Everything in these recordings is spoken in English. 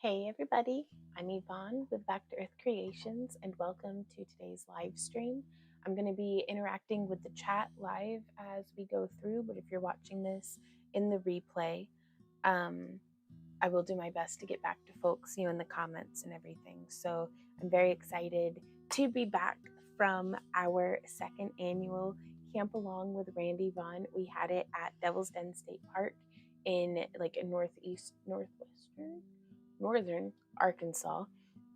Hey everybody, I'm Yvonne with Back to Earth Creations and welcome to today's live stream. I'm going to be interacting with the chat live as we go through, but if you're watching this in the replay, I will do my best to get back to folks, in the comments and everything. So I'm very excited to be back from our second annual Camp Along with Randy Vaughn. We had it at Devil's Den State Park in northern Arkansas,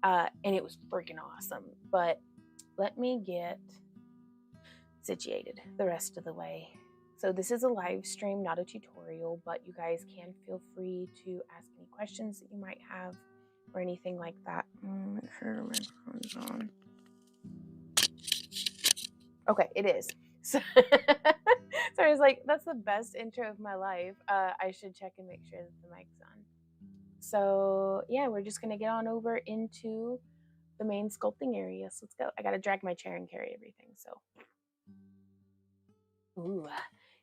and it was freaking awesome. But let me get situated the rest of the way. So this is a live stream, not a tutorial, but you guys can feel free to ask any questions that you might have or anything like that. Make sure the microphone's on. Okay, it is. So, so I was like, that's the best intro of my life. I should check and make sure that the mic's on. So yeah, we're just gonna get on over into the main sculpting area. So let's go. I gotta drag my chair and carry everything. So, ooh,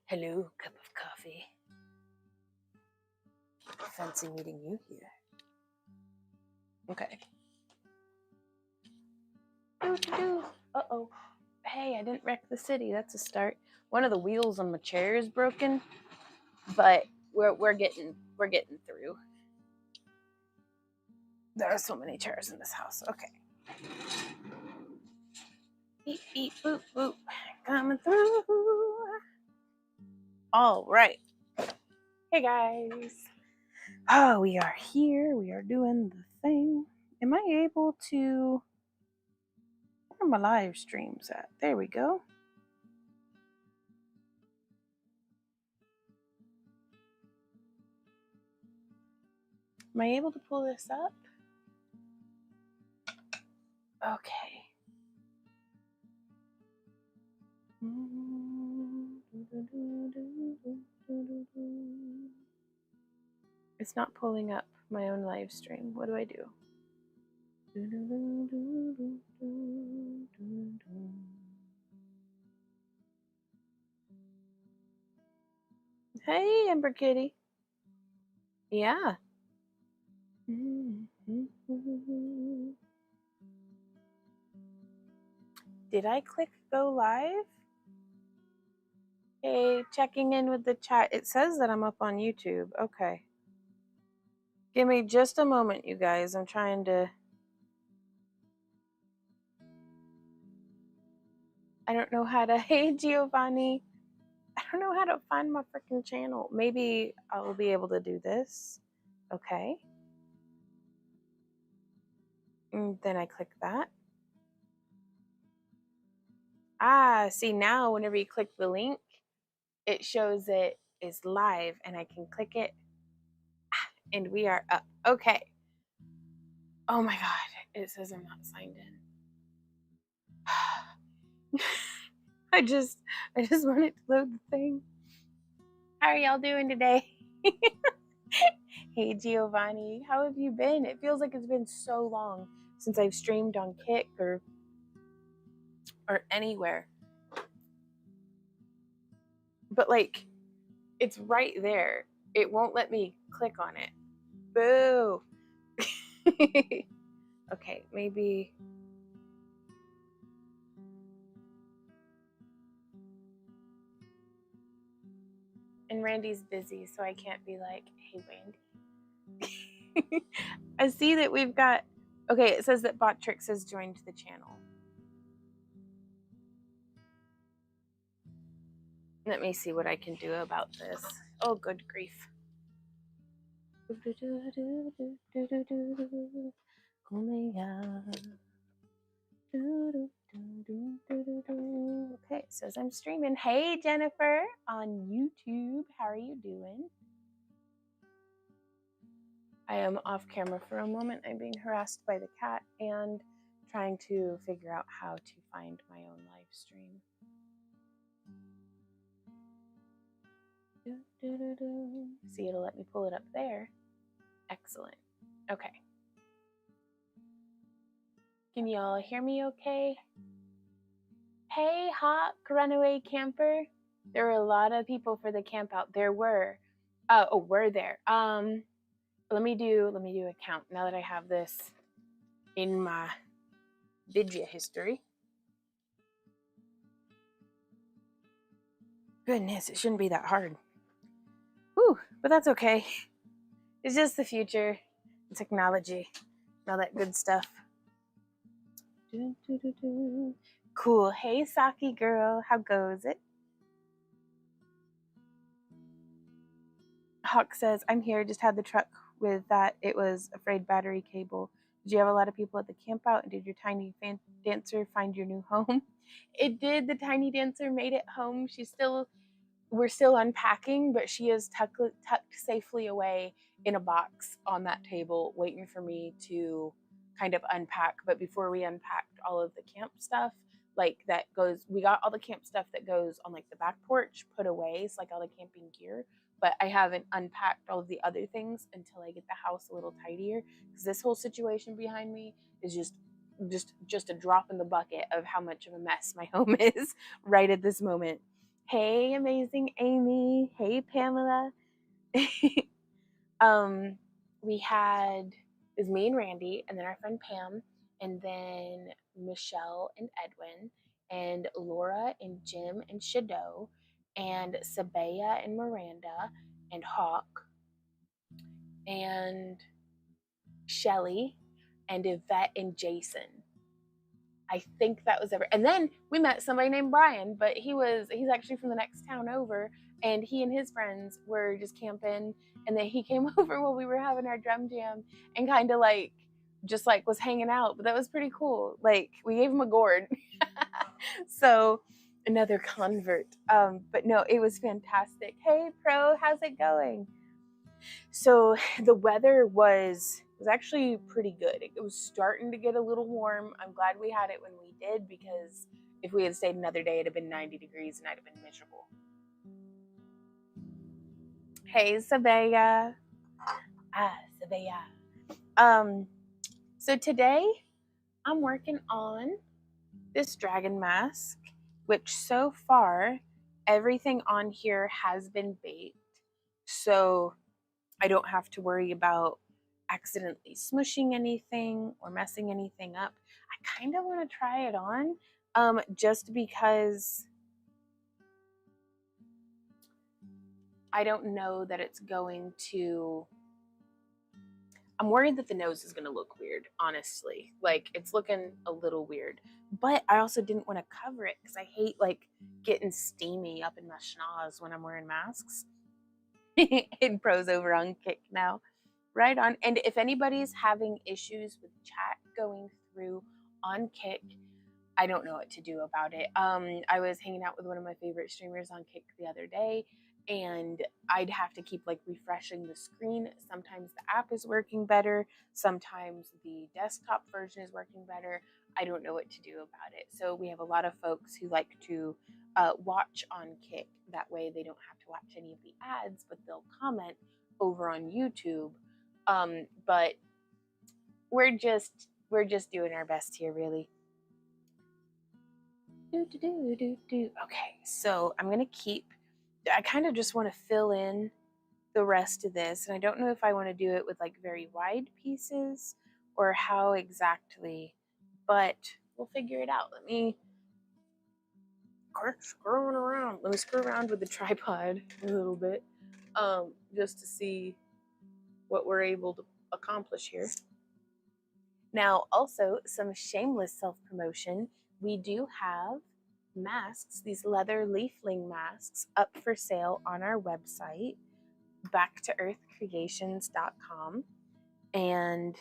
hello, cup of coffee. Fancy meeting you here. Okay. Uh-oh. Hey, I didn't wreck the city. That's a start. One of the wheels on my chair is broken, but we're getting through. There are so many chairs in this house. Okay. Beep, beep, boop, boop. Coming through. All right. Hey, guys. Oh, we are here. We are doing the thing. Am I able to... Where are my live streams at? There we go. Am I able to pull this up? Okay. It's not pulling up my own live stream. What do I do? Hey, Ember Kitty. Yeah. Did I click go live? Hey, checking in with the chat. It says that I'm up on YouTube. Okay. Give me just a moment, you guys. I'm trying to... I don't know how to... Hey, Giovanni. I don't know how to find my freaking channel. Maybe I'll be able to do this. Okay. And then I click that. Ah, see now whenever you click the link, it shows it is live and I can click it and we are up. Okay. Oh my God, it says I'm not signed in. I just wanted to load the thing. How are y'all doing today? Hey Giovanni, how have you been? It feels like it's been so long since I've streamed on Kick or anywhere. But like, it's right there. It won't let me click on it. Boo. Okay, maybe. And Randy's busy, so I can't be like, hey, Randy. I see that we've got, okay, it says that Botrix has joined the channel. Let me see what I can do about this. Oh, good grief. Okay, it says I'm streaming. Hey, Jennifer on YouTube. How are you doing? I am off camera for a moment. I'm being harassed by the cat and trying to figure out how to find my own live stream. See, it'll let me pull it up there. Excellent. Okay. Can y'all hear me okay? Hey, Hawk, Runaway Camper. There were a lot of people for the camp out. There were. Were there? let me do a count now that I have this in my video history. Goodness, it shouldn't be that hard. Whew, but that's okay. It's just the future, technology, and all that good stuff. Cool. Hey, Saki girl, how goes it? Hawk says, I'm here, just had the truck with that. It was a frayed battery cable. Did you have a lot of people at the camp out, and did your tiny dancer find your new home? It did. The tiny dancer made it home. We're still unpacking, but she is tucked safely away in a box on that table, waiting for me to kind of unpack. But before we unpacked all of the camp stuff, we got all the camp stuff that goes on like the back porch put away, so like all the camping gear. But I haven't unpacked all of the other things until I get the house a little tidier, because this whole situation behind me is just a drop in the bucket of how much of a mess my home is right at this moment. Hey, amazing Amy. Hey, Pamela. We had, it was me and Randy, and then our friend Pam, and then Michelle and Edwin, and Laura and Jim and Shado, and Sabaya and Miranda, and Hawk, and Shelly, and Yvette and Jason. I think that was ever. And then we met somebody named Brian, but he's actually from the next town over, and he and his friends were just camping, and then he came over while we were having our drum jam and kind of just was hanging out. But that was pretty cool. Like, we gave him a gourd. So another convert. But no, it was fantastic. Hey Pro, how's it going? So the weather was actually pretty good. It was starting to get a little warm. I'm glad we had it when we did, because if we had stayed another day, it'd have been 90 degrees and I'd have been miserable. Hey, Sabaya. Sabaya. So today I'm working on this dragon mask, which so far everything on here has been baked. So I don't have to worry about accidentally smushing anything or messing anything up. I kind of want to try it on just because I don't know that it's going to... I'm worried that the nose is going to look weird, honestly. Like, it's looking a little weird. But I also didn't want to cover it because I hate getting steamy up in my schnoz when I'm wearing masks. And Pro's over on Kick now. Right on. And if anybody's having issues with chat going through on Kick, I don't know what to do about it. I was hanging out with one of my favorite streamers on Kick the other day, and I'd have to keep refreshing the screen. Sometimes the app is working better. Sometimes the desktop version is working better. I don't know what to do about it. So we have a lot of folks who like to watch on Kick. That way they don't have to watch any of the ads, but they'll comment over on YouTube. But we're just doing our best here, really. Okay, so I'm gonna I kind of just want to fill in the rest of this, and I don't know if I want to do it with very wide pieces or how exactly, but we'll figure it out. Let me screw around with the tripod a little bit, just to see what we're able to accomplish here. Now, also some shameless self-promotion. We do have masks, these leather leafling masks, up for sale on our website, backtoearthcreations.com. And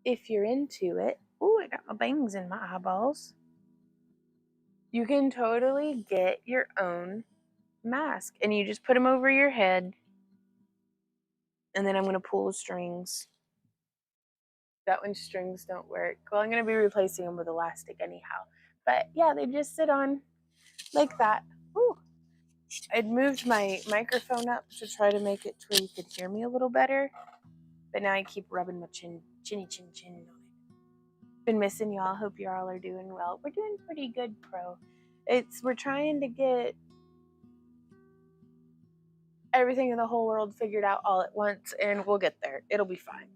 if you're into it, oh, I got my bangs in my eyeballs, you can totally get your own mask, and you just put them over your head, and then I'm going to pull the strings. That when strings don't work, well, I'm going to be replacing them with elastic anyhow. But yeah, they just sit on like that. Ooh. I'd moved my microphone up to try to make it to where you could hear me a little better, but now I keep rubbing my chin on it. Been missing y'all. Hope y'all are doing well. We're doing pretty good, Pro. We're trying to get everything in the whole world figured out all at once, and we'll get there. It'll be fine.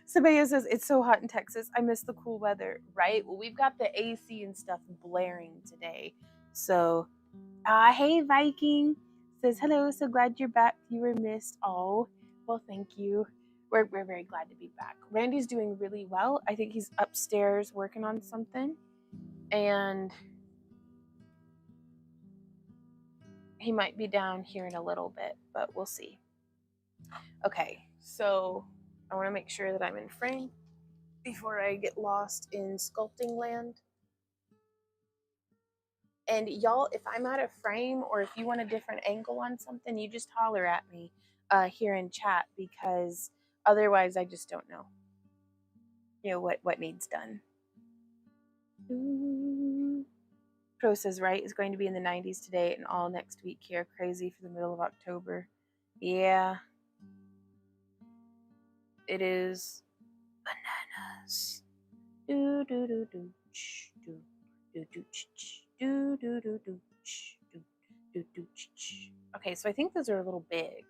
Sabaya says, it's so hot in Texas. I miss the cool weather, right? Well, we've got the AC and stuff blaring today. So, hey, Viking says, hello, so glad you're back. You were missed. Oh, well, thank you. We're very glad to be back. Randy's doing really well. I think he's upstairs working on something. And he might be down here in a little bit, but we'll see. Okay, so I want to make sure that I'm in frame before I get lost in sculpting land. And y'all, if I'm out of frame or if you want a different angle on something, you just holler at me here in chat, because otherwise I just don't know, what needs done. Pro says, right, is going to be in the 90s today and all next week here. Crazy for the middle of October. Yeah. It is bananas. Do do do do do do do do do do do do. Okay, so I think those are a little big,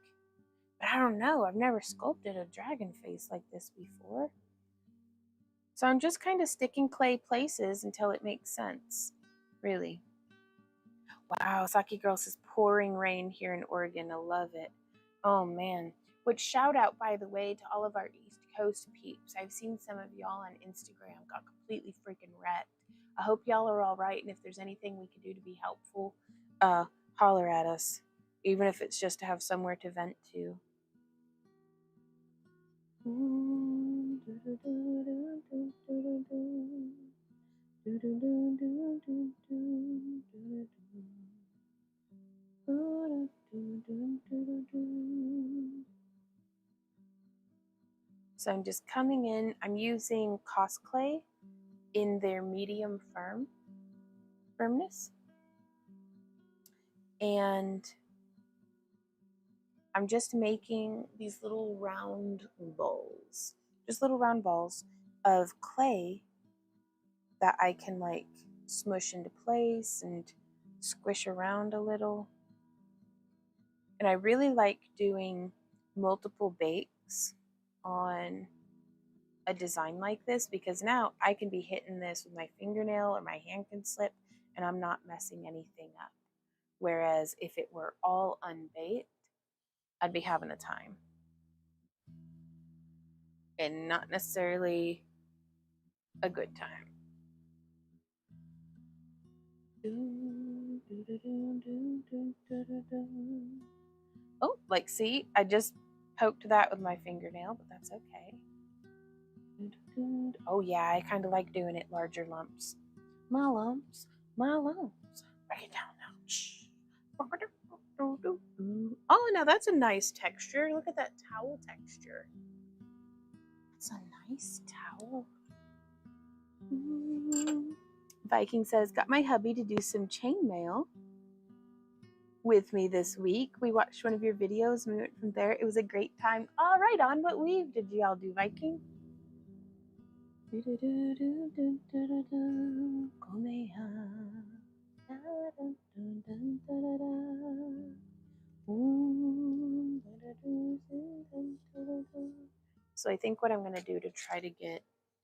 but I don't know. I've never sculpted a dragon face like this before, so I'm just kind of sticking clay places until it makes sense. Really. Wow, Saki Girl says pouring rain here in Oregon. I love it. Oh man. Which shout out, by the way, to all of our East Coast peeps. I've seen some of y'all on Instagram got completely freaking wrecked. I hope y'all are all right, and if there's anything we can do to be helpful, holler at us, even if it's just to have somewhere to vent to. So I'm just coming in. I'm using Cos Clay in their medium firmness. And I'm just making these little round balls. Just little round balls of clay that I can like smush into place and squish around a little. And I really like doing multiple bakes on a design like this, because now I can be hitting this with my fingernail or my hand can slip and I'm not messing anything up. Whereas if it were all unbaked, I'd be having a time. And not necessarily a good time. Oh, like, see, I just poked that with my fingernail, but that's okay. Oh yeah, I kind of like doing it larger lumps. My lumps, my lumps. Break it down now. Shh. Oh, now that's a nice texture. Look at that towel texture. That's a nice towel. Viking says, got my hubby to do some chainmail with me this week. We watched one of your videos and we went from there. It was a great time. All right, on what weave did y'all do, Viking? So I think what I'm going to do to try to get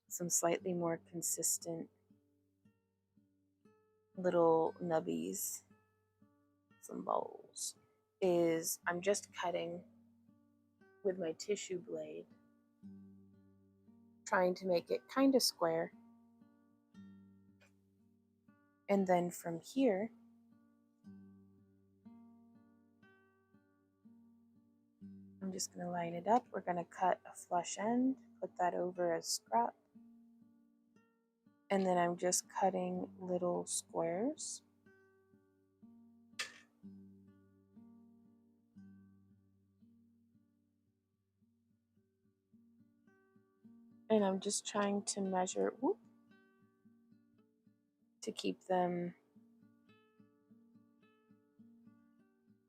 some slightly more consistent little nubbies, some bowls, is I'm just cutting with my tissue blade, trying to make it kind of square. And then from here, I'm just going to line it up. We're going to cut a flush end, put that over as scrap. And then I'm just cutting little squares. And I'm just trying to measure, to keep them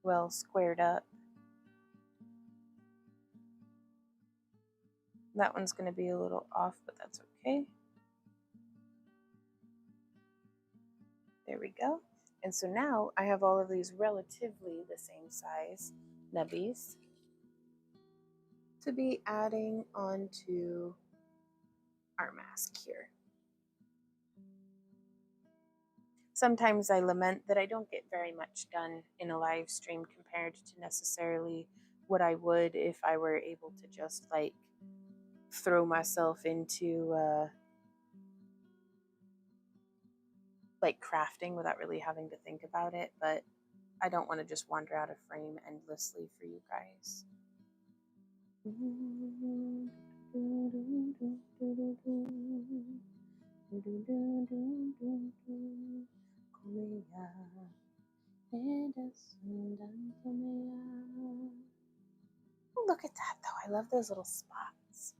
well squared up. That one's going to be a little off, but that's okay. There we go. And so now I have all of these relatively the same size. nubbies to be adding onto our mask here. Sometimes I lament that I don't get very much done in a live stream compared to necessarily what I would if I were able to just like throw myself into like crafting without really having to think about it. But I don't want to just wander out of frame endlessly for you guys. Look at that though. I love those little spots.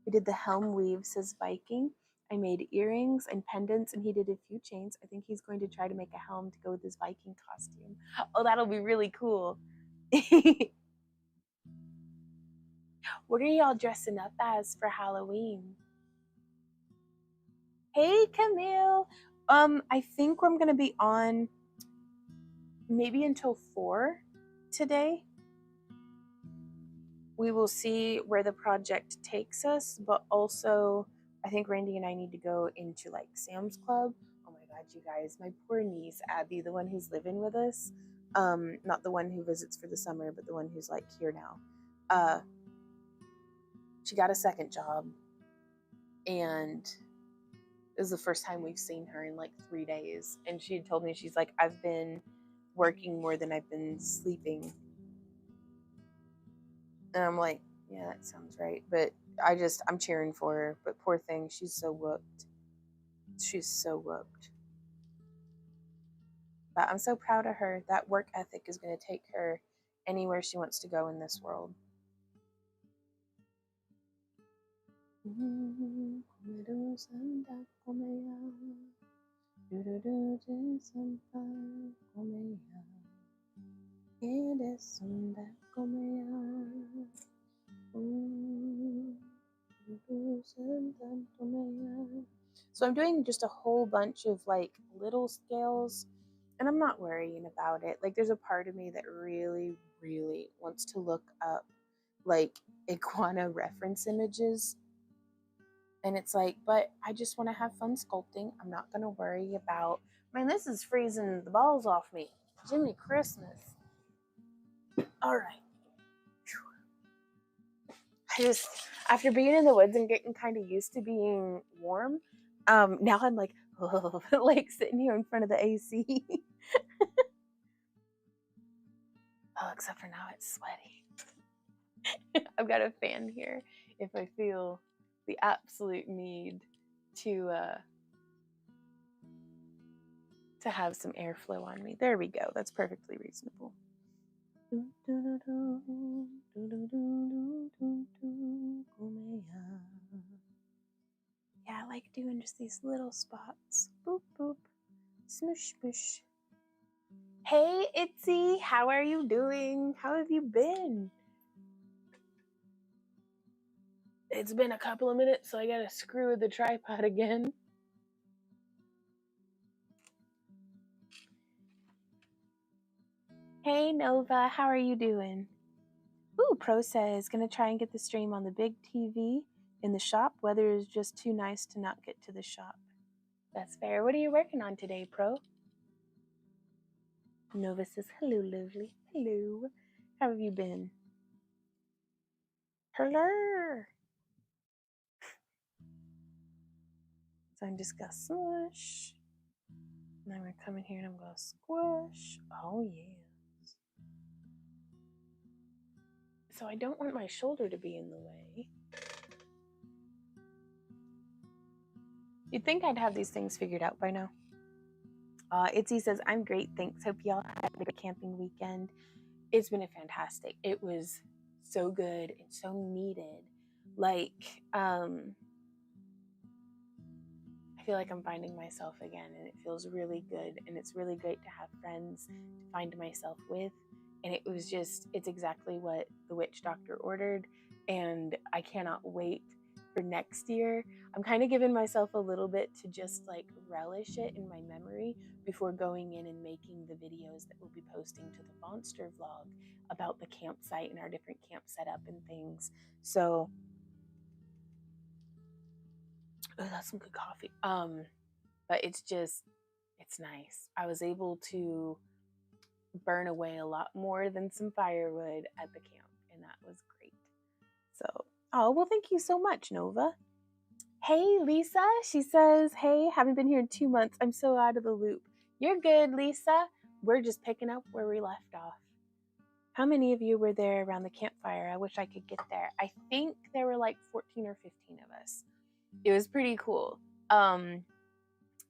We did the helm weave, says Viking. I made earrings and pendants, and he did a few chains. I think he's going to try to make a helm to go with his Viking costume. Oh, that'll be really cool. What are y'all dressing up as for Halloween? Hey, Camille. I think I'm going to be on maybe until 4 today. We will see where the project takes us, but also I think Randy and I need to go into like Sam's Club. Oh my God, you guys, my poor niece, Abby, the one who's living with us, not the one who visits for the summer, but the one who's like here now. She got a second job, and it was the first time we've seen her in like 3 days. And she had told me, she's like, I've been working more than I've been sleeping. And I'm like, yeah, that sounds right. But I'm cheering for her. But poor thing, she's so whooped. She's so whooped. But I'm so proud of her. That work ethic is going to take her anywhere she wants to go in this world. So I'm doing just a whole bunch of like little scales, and I'm not worrying about it. Like there's a part of me that really, really wants to look up like iguana reference images. And it's like, but I just want to have fun sculpting. I'm not going to worry about, man, this is freezing the balls off me. Jiminy Christmas. All right. I just, after being in the woods and getting kind of used to being warm, now I'm like, oh, like sitting here in front of the AC. Oh, except for now it's sweaty. I've got a fan here if I feel the absolute need to have some airflow on me. There we go. That's perfectly reasonable. Yeah, I like doing just these little spots. Boop, boop. Smoosh, smoosh. Hey, Itzy, how are you doing? How have you been? It's been a couple of minutes, so I gotta screw with the tripod again. Hey, Nova, how are you doing? Ooh, Pro says, gonna try and get the stream on the big TV in the shop. Weather is just too nice to not get to the shop. That's fair. What are you working on today, Pro? Nova says, hello, lovely. Hello. How have you been? Hello. So I'm just gonna smush. And I'm gonna come in here and I'm gonna squish. Oh, yes. So I don't want my shoulder to be in the way. You'd think I'd have these things figured out by now. Itzy says, I'm great, thanks. Hope y'all had a good camping weekend. It's been fantastic. It was so good and so needed. Like, I feel like I'm finding myself again, and it feels really good, and it's really great to have friends to find myself with. And it was just, it's exactly what the witch doctor ordered, and I cannot wait for next year. I'm kind of giving myself a little bit to just like relish it in my memory before going in and making the videos that we'll be posting to the Monster vlog about the campsite and our different camp setup and things. So, oh, that's some good coffee. But it's nice. I was able to burn away a lot more than some firewood at the camp, and that was great. So, oh, well, thank you so much, Nova. Hey, Lisa. She says, hey, haven't been here in 2 months. I'm so out of the loop. You're good, Lisa. We're just picking up where we left off. How many of you were there around the campfire? I wish I could get there. I think there were like 14 or 15 of us. It was pretty cool.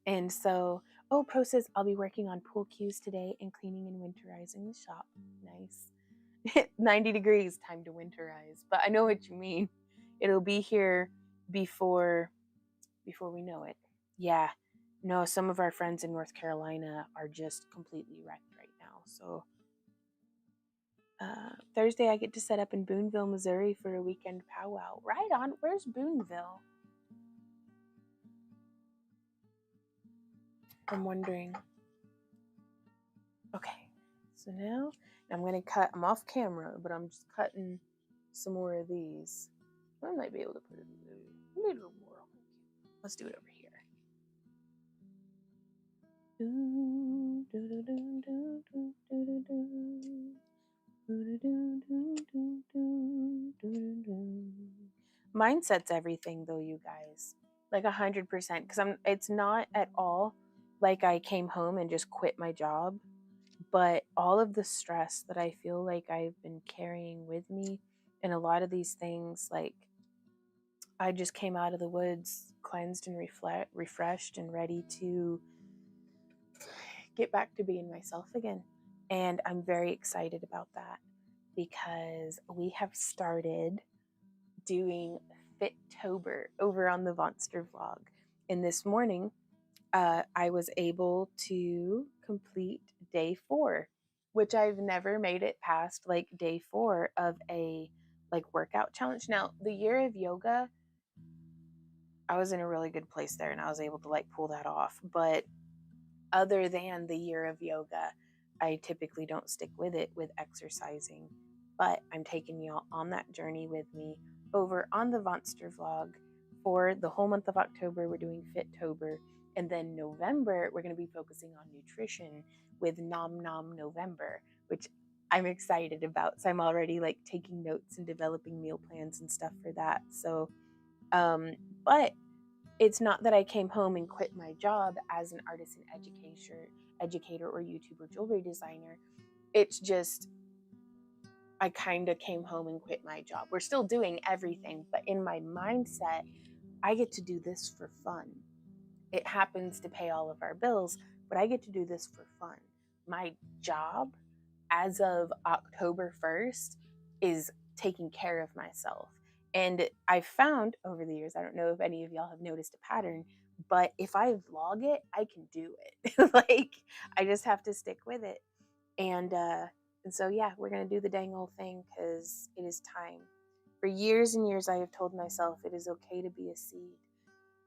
And so, oh, Pro says, I'll be working on pool cues today and cleaning and winterizing the shop. Nice. 90 degrees, time to winterize. But I know what you mean. It'll be here before we know it. Yeah. No, some of our friends in North Carolina are just completely wrecked right now. So Thursday I get to set up in Boonville, Missouri for a weekend powwow. Right on. Where's Boonville? I'm wondering. Okay. So now I'm going to cut. I'm off camera, but I'm just cutting some more of these. I might be able to put it a little more. Let's do it over here. Mindset's everything, though, you guys. Like 100%. Because it's not at all like I came home and just quit my job, but all of the stress that I feel like I've been carrying with me, and a lot of these things, like I just came out of the woods cleansed and refreshed and ready to get back to being myself again. And I'm very excited about that because we have started doing Fittober over on the Monster vlog. And this morning, I was able to complete day 4, which I've never made it past like day 4 of a like workout challenge. Now, the year of yoga, I was in a really good place there and I was able to like pull that off. But other than the year of yoga, I typically don't stick with it with exercising. But I'm taking y'all on that journey with me over on the Monster vlog for the whole month of October. We're doing Fittober. And then November, we're going to be focusing on nutrition with Nom Nom November, which I'm excited about. So I'm already like taking notes and developing meal plans and stuff for that. So, but it's not that I came home and quit my job as an artist and educator or YouTuber jewelry designer. It's just I kind of came home and quit my job. We're still doing everything, but in my mindset, I get to do this for fun. It happens to pay all of our bills, but I get to do this for fun. My job as of October 1st is taking care of myself. And I've found over the years, I don't know if any of y'all have noticed a pattern, but if I vlog it, I can do it. Like I just have to stick with it. And so yeah, we're gonna do the dang old thing because it is time. For years and years, I have told myself it is okay to be a seed,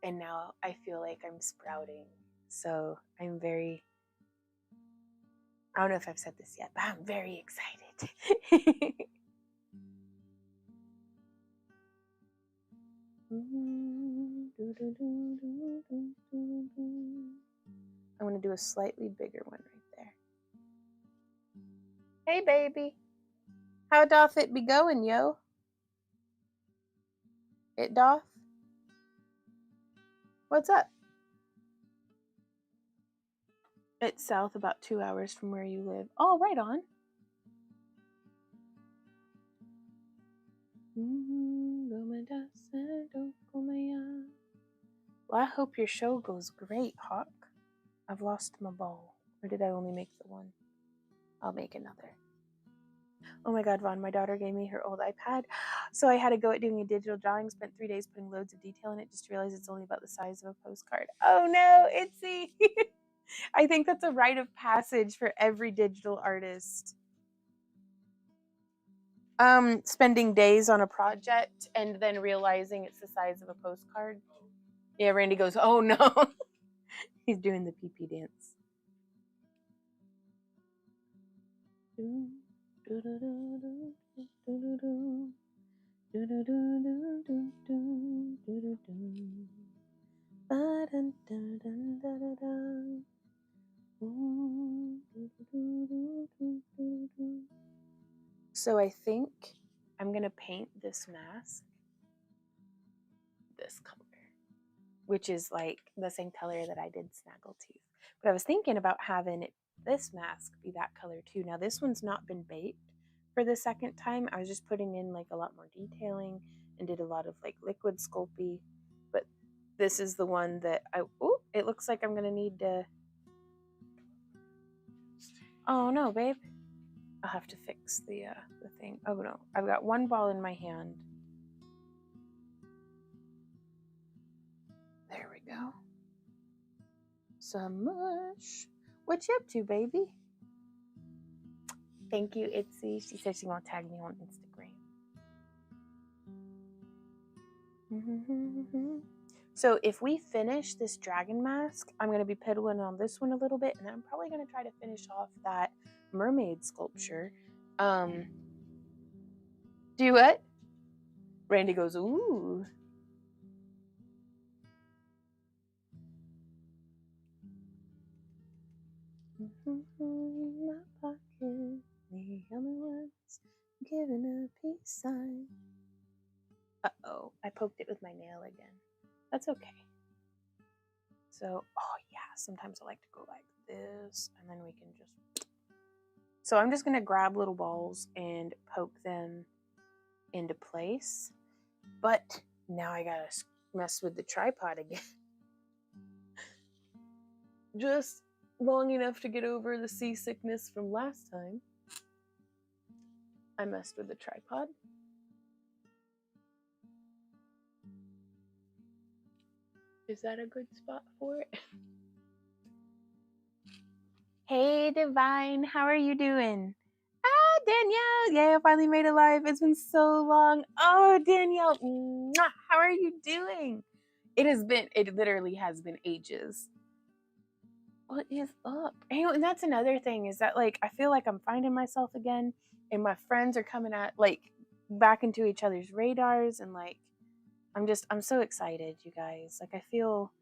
and now I feel like I'm sprouting. So I'm very. I don't know if I've said this yet, but I'm very excited. I want to do a slightly bigger one right there. Hey, baby. How doth it be going, yo? It doth? What's up? It's south about 2 hours from where you live. Oh, right on. Well, I hope your show goes great, Hawk. I've lost my ball. Or did I only make the one? I'll make another. Oh my God, Vaughn, my daughter gave me her old iPad. So I had to go at doing a digital drawing, spent 3 days putting loads of detail in it, just to realize it's only about the size of a postcard. Oh no, Itsy. I think that's a rite of passage for every digital artist. spending days on a project and then realizing it's the size of a postcard. Yeah, Randy goes, oh no. He's doing the pee-pee dance. So I think I'm gonna paint this mask this color, which is like the same color that I did Snaggletooth. But I was thinking about having this mask be that color too. Now this one's not been baked for the second time. I was just putting in like a lot more detailing and did a lot of like liquid Sculpey. But this is the one that it looks like I'm gonna need to. Oh no, babe. I'll have to fix the thing. Oh no, I've got one ball in my hand. There we go. Some mush. What you up to, baby? Thank you, Itzy. She said she's gonna tag me on Instagram. So if we finish this dragon mask, I'm gonna be piddling on this one a little bit, and then I'm probably gonna try to finish off that mermaid sculpture. Do what? Randy goes, ooh. My pocket, the only ones giving a peace sign. Uh-oh, I poked it with my nail again. That's okay. So, oh yeah, sometimes I like to go like this, and then we can just... So I'm just gonna grab little balls and poke them into place. But now I gotta mess with the tripod again. Just long enough to get over the seasickness from last time. I messed with the tripod. Is that a good spot for it? Hey, Divine, how are you doing? Ah, Danielle, yeah, I finally made it live. It's been so long. Oh, Danielle, how are you doing? It literally has been ages. What is up? And that's another thing is that, like, I feel like I'm finding myself again, and my friends are coming at, like, back into each other's radars, and, like, I'm so excited, you guys. Like, I feel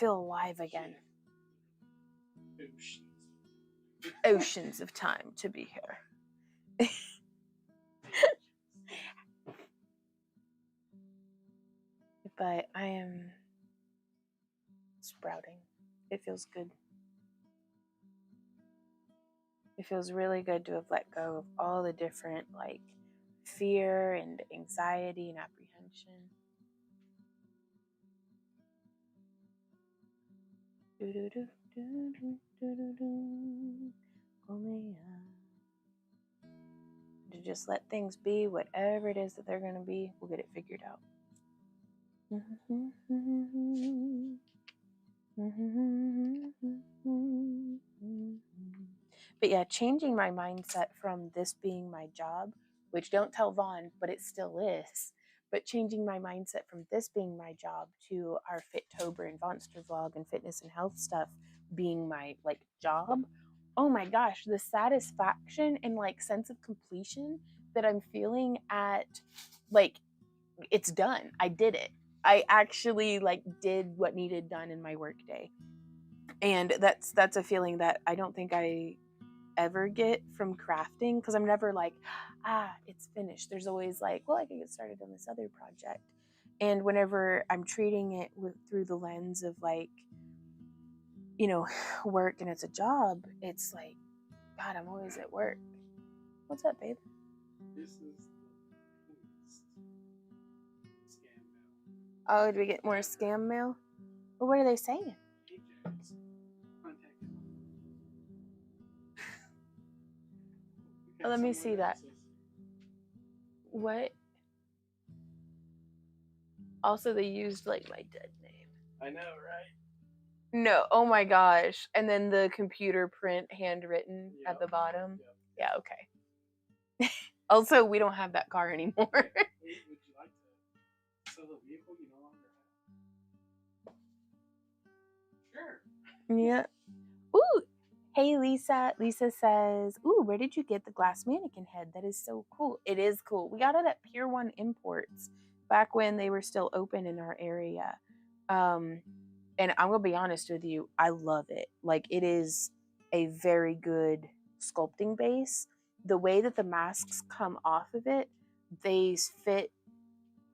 alive again. Oceans of time to be here. But I am sprouting. It feels good. It feels really good to have let go of all the different, like, fear and anxiety and apprehension. To just let things be whatever it is that they're going to be. We'll get it figured out. But yeah, changing my mindset from this being my job, which don't tell Vaughn, but it still is. But changing my mindset from this being my job to our Fittober and Vonster vlog and fitness and health stuff being my like job. Oh my gosh, the satisfaction and like sense of completion that I'm feeling at, like, it's done. I did it. I actually like did what needed done in my work day. And that's a feeling that I don't think I ever get from crafting, because I'm never like, it's finished. There's always like, well, I can get started on this other project. And whenever I'm treating it through the lens of like, you know, work and it's a job, it's like, God, I'm always at work. What's up, babe? This is scam mail. Oh, did we get more scam mail? Well, what are they saying? Ajax. Contact him. Oh, let me see that. What? Also, they used like my dead name. I know, right? No, oh my gosh. And then the computer print handwritten at the bottom. Yep. Yeah, okay. Also, we don't have that car anymore. Would you like to sell a vehicle you no longer have? Sure. Yeah. Ooh. Hey, Lisa. Lisa says, ooh, where did you get the glass mannequin head? That is so cool. It is cool. We got it at Pier 1 Imports back when they were still open in our area. And I'm going to be honest with you, I love it. Like, it is a very good sculpting base. The way that the masks come off of it, they fit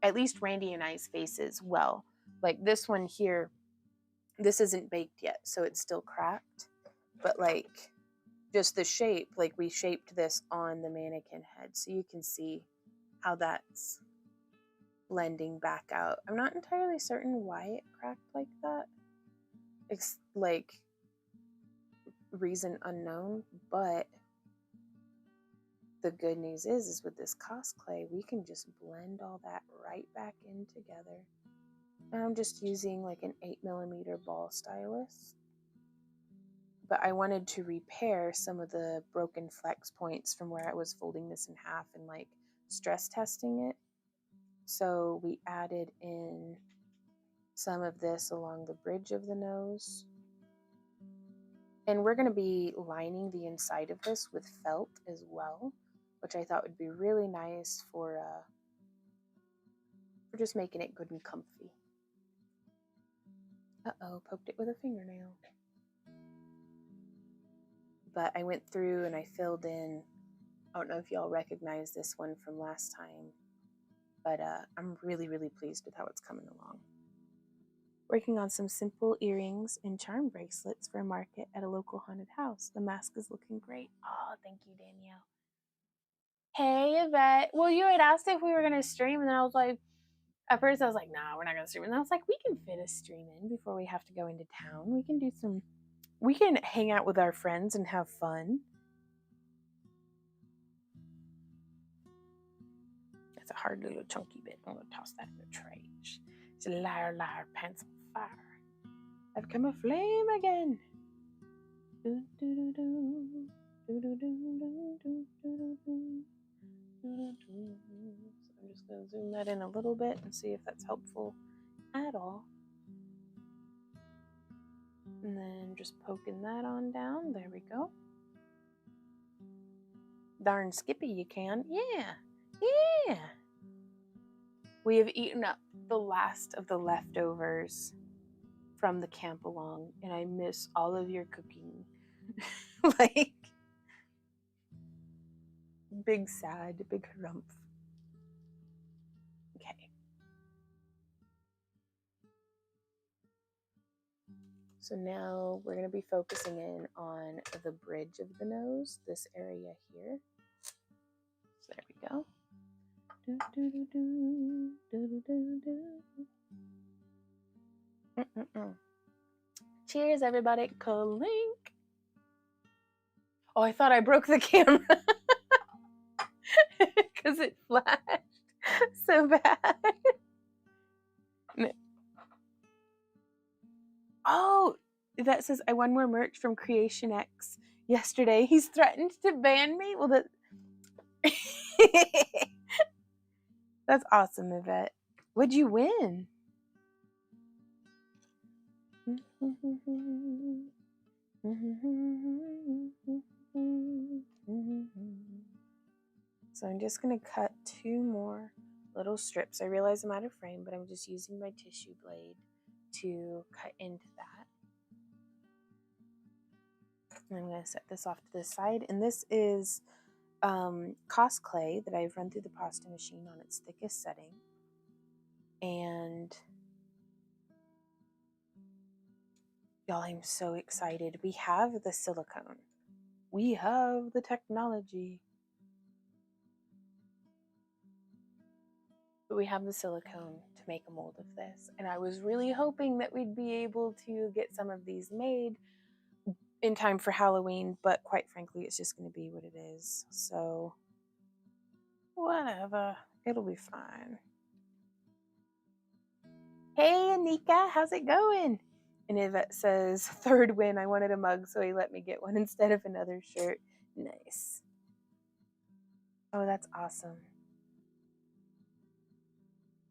at least Randy and I's faces well. Like this one here, this isn't baked yet, so it's still cracked. But like, just the shape, like we shaped this on the mannequin head, so you can see how that's blending back out. I'm not entirely certain why it cracked like that. It's like reason unknown, but the good news is with this cosplay, we can just blend all that right back in together. And I'm just using like an 8mm ball stylus. But I wanted to repair some of the broken flex points from where I was folding this in half and like stress testing it. So we added in some of this along the bridge of the nose. And we're going to be lining the inside of this with felt as well, which I thought would be really nice for just making it good and comfy. Uh-oh, poked it with a fingernail. But I went through and I filled in, I don't know if y'all recognize this one from last time, but I'm really, really pleased with how it's coming along. Working on some simple earrings and charm bracelets for a market at a local haunted house. The mask is looking great. Oh, thank you, Danielle. Hey, Yvette. Well, you had asked if we were going to stream, and then I was like, at first I was like, nah, we're not going to stream. And I was like, we can fit a stream in before we have to go into town. We can hang out with our friends and have fun. It's a hard little chunky bit. I'm going to toss that in the trash. It's a liar, liar, pants on fire. I've become a flame again. So I'm just going to zoom that in a little bit and see if that's helpful at all. And then just poking that on down. There we go. Darn Skippy, you can. Yeah. Yeah. We have eaten up the last of the leftovers from the camp along, and I miss all of your cooking. Like, big sad, big harumph. Okay. So now we're going to be focusing in on the bridge of the nose, this area here. So there we go. Cheers, everybody. Clink. Oh, I thought I broke the camera because it flashed so bad. Oh, that says I won more merch from Creation X yesterday. He's threatened to ban me. Well, that's awesome, Yvette. What'd you win? So I'm just going to cut 2 more little strips. I realize I'm out of frame, but I'm just using my tissue blade to cut into that. And I'm going to set this off to the side. And this is Cos clay that I've run through the pasta machine on its thickest setting. And y'all, I'm so excited. We have the silicone. We have the technology. But we have the silicone to make a mold of this. And I was really hoping that we'd be able to get some of these made in time for Halloween, but quite frankly, it's just going to be what it is. So, whatever. It'll be fine. Hey, Anika, how's it going? And Yvette says, 3rd win, I wanted a mug, so he let me get one instead of another shirt. Nice. Oh, that's awesome.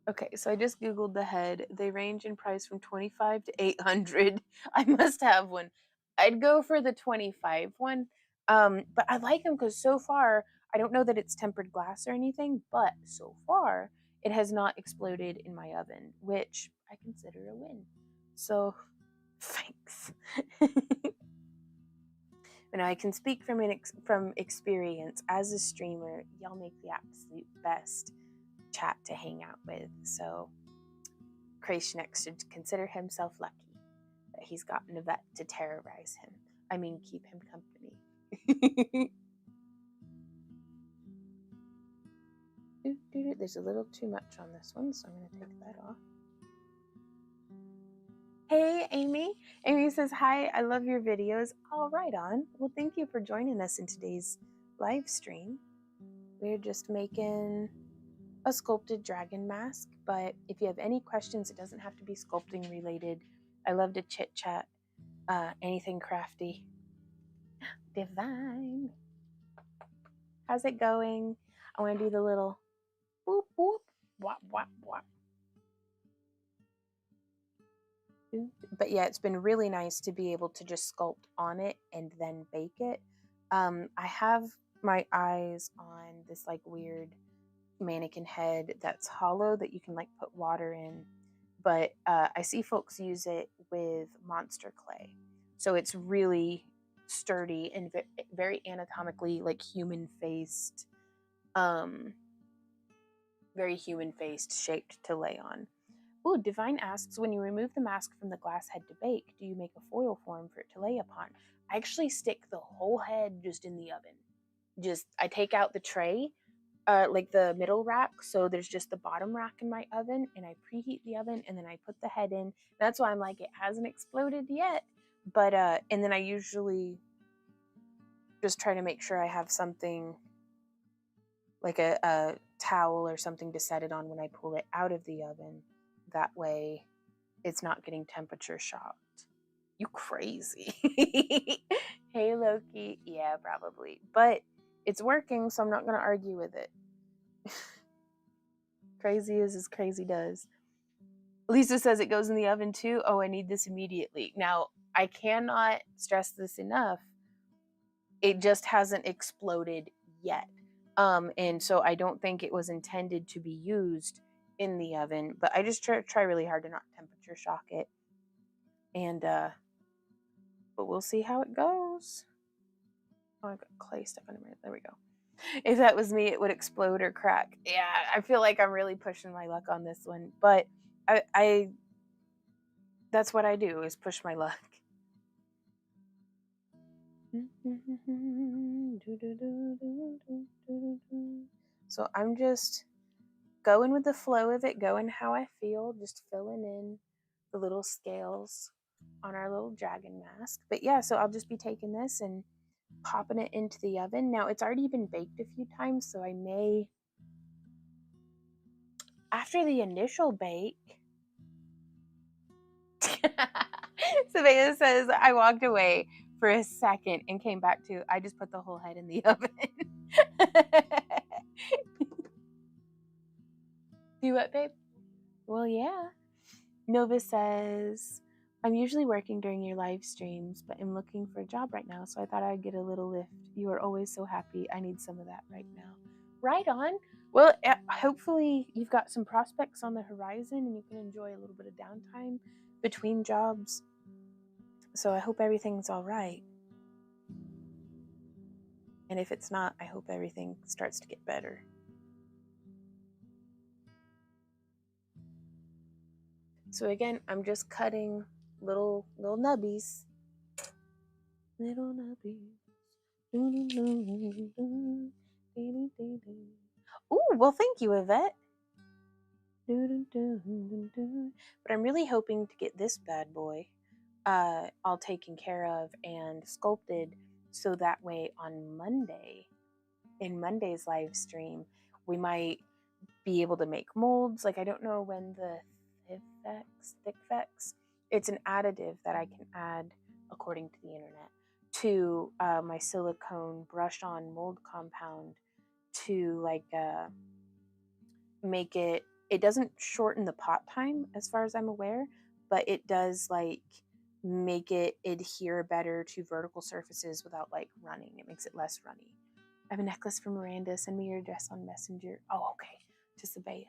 Okay, so I just Googled the head. They range in price from 25 to 800. I must have one. I'd go for the 25 one. But I like them because so far, I don't know that it's tempered glass or anything, but so far, it has not exploded in my oven, which I consider a win. So, thanks. And I can speak from from experience as a streamer. Y'all make the absolute best chat to hang out with. So Krashnek should consider himself lucky that he's gotten a vet to terrorize him. I mean, keep him company. There's a little too much on this one, so I'm going to take that off. Hey, Amy. Amy says, hi, I love your videos. All right on. Well, thank you for joining us in today's live stream. We're just making a sculpted dragon mask, but if you have any questions, it doesn't have to be sculpting related. I love to chit chat, anything crafty. Divine. How's it going? I want to do the little whoop whoop whop whop whop. But yeah, it's been really nice to be able to just sculpt on it and then bake it. I have my eyes on this like weird mannequin head that's hollow that you can like put water in, but I see folks use it with monster clay, so it's really sturdy and very anatomically like human faced, very human faced shaped to lay on. Ooh, Divine asks, when you remove the mask from the glass head to bake, do you make a foil form for it to lay upon? I actually stick the whole head just in the oven. I take out the tray, like the middle rack, so there's just the bottom rack in my oven, and I preheat the oven, and then I put the head in. That's why I'm like, it hasn't exploded yet, but and then I usually just try to make sure I have something like a towel or something to set it on when I pull it out of the oven. That way it's not getting temperature shocked. You crazy. Hey, Loki. Yeah, probably. But it's working, so I'm not going to argue with it. Crazy is as crazy does. Lisa says it goes in the oven too. Oh, I need this immediately. Now, I cannot stress this enough. It just hasn't exploded yet. And so I don't think it was intended to be used in the oven, but I just try really hard to not temperature shock it. And but we'll see how it goes. Oh, I got clay stuck on it. There we go. If that was me, it would explode or crack. Yeah, I feel like I'm really pushing my luck on this one, but I that's what I do, is push my luck. So I'm just going with the flow of it, going how I feel, just filling in the little scales on our little dragon mask. But yeah, so I'll just be taking this and popping it into the oven. Now it's already been baked a few times, so I may, after the initial bake, Savannah says, I walked away for a second and came back to, I just put the whole head in the oven. Do what, babe? Well, yeah. Nova says, I'm usually working during your live streams, but I'm looking for a job right now, so I thought I'd get a little lift. You are always so happy. I need some of that right now. Right on. Well, hopefully you've got some prospects on the horizon and you can enjoy a little bit of downtime between jobs. So I hope everything's all right. And if it's not, I hope everything starts to get better. So again, I'm just cutting little nubbies. Little nubbies. Ooh, well, thank you, Yvette. But I'm really hoping to get this bad boy all taken care of and sculpted, so that way on Monday, in Monday's live stream, we might be able to make molds. Like, I don't know when the Thickfex, it's an additive that I can add, according to the internet, to my silicone brush on mold compound to like make it, it doesn't shorten the pot time as far as I'm aware, but it does like make it adhere better to vertical surfaces without like running. It makes it less runny. I have a necklace from Miranda. Send me your address on Messenger. Oh, okay. To Sabaya.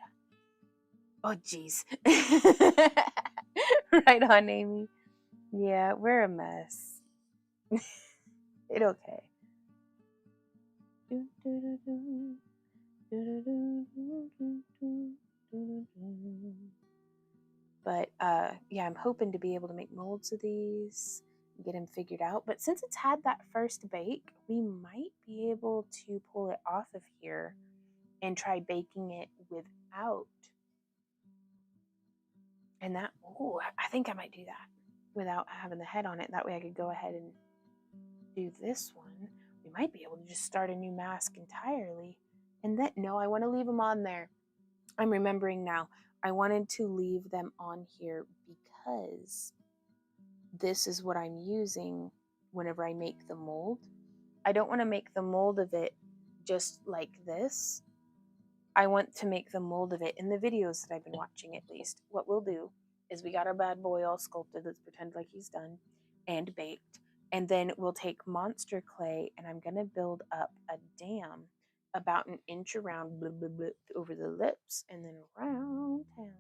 Oh, geez. Right on, Amy. Yeah, we're a mess. It okay. But yeah, I'm hoping to be able to make molds of these, get them figured out. But since it's had that first bake, we might be able to pull it off of here and try baking it without. And that, oh, I think I might do that without having the head on it. That way I could go ahead and do this one. We might be able to just start a new mask entirely. And then, no, I want to leave them on there. I'm remembering now. I wanted to leave them on here because this is what I'm using whenever I make the mold. I don't want to make the mold of it just like this. I want to make the mold of it in the videos that I've been watching, at least. What we'll do is we got our bad boy all sculpted. Let's pretend like he's done and baked. And then we'll take monster clay and I'm going to build up a dam about an inch around, blah, blah, blah, over the lips and then around town.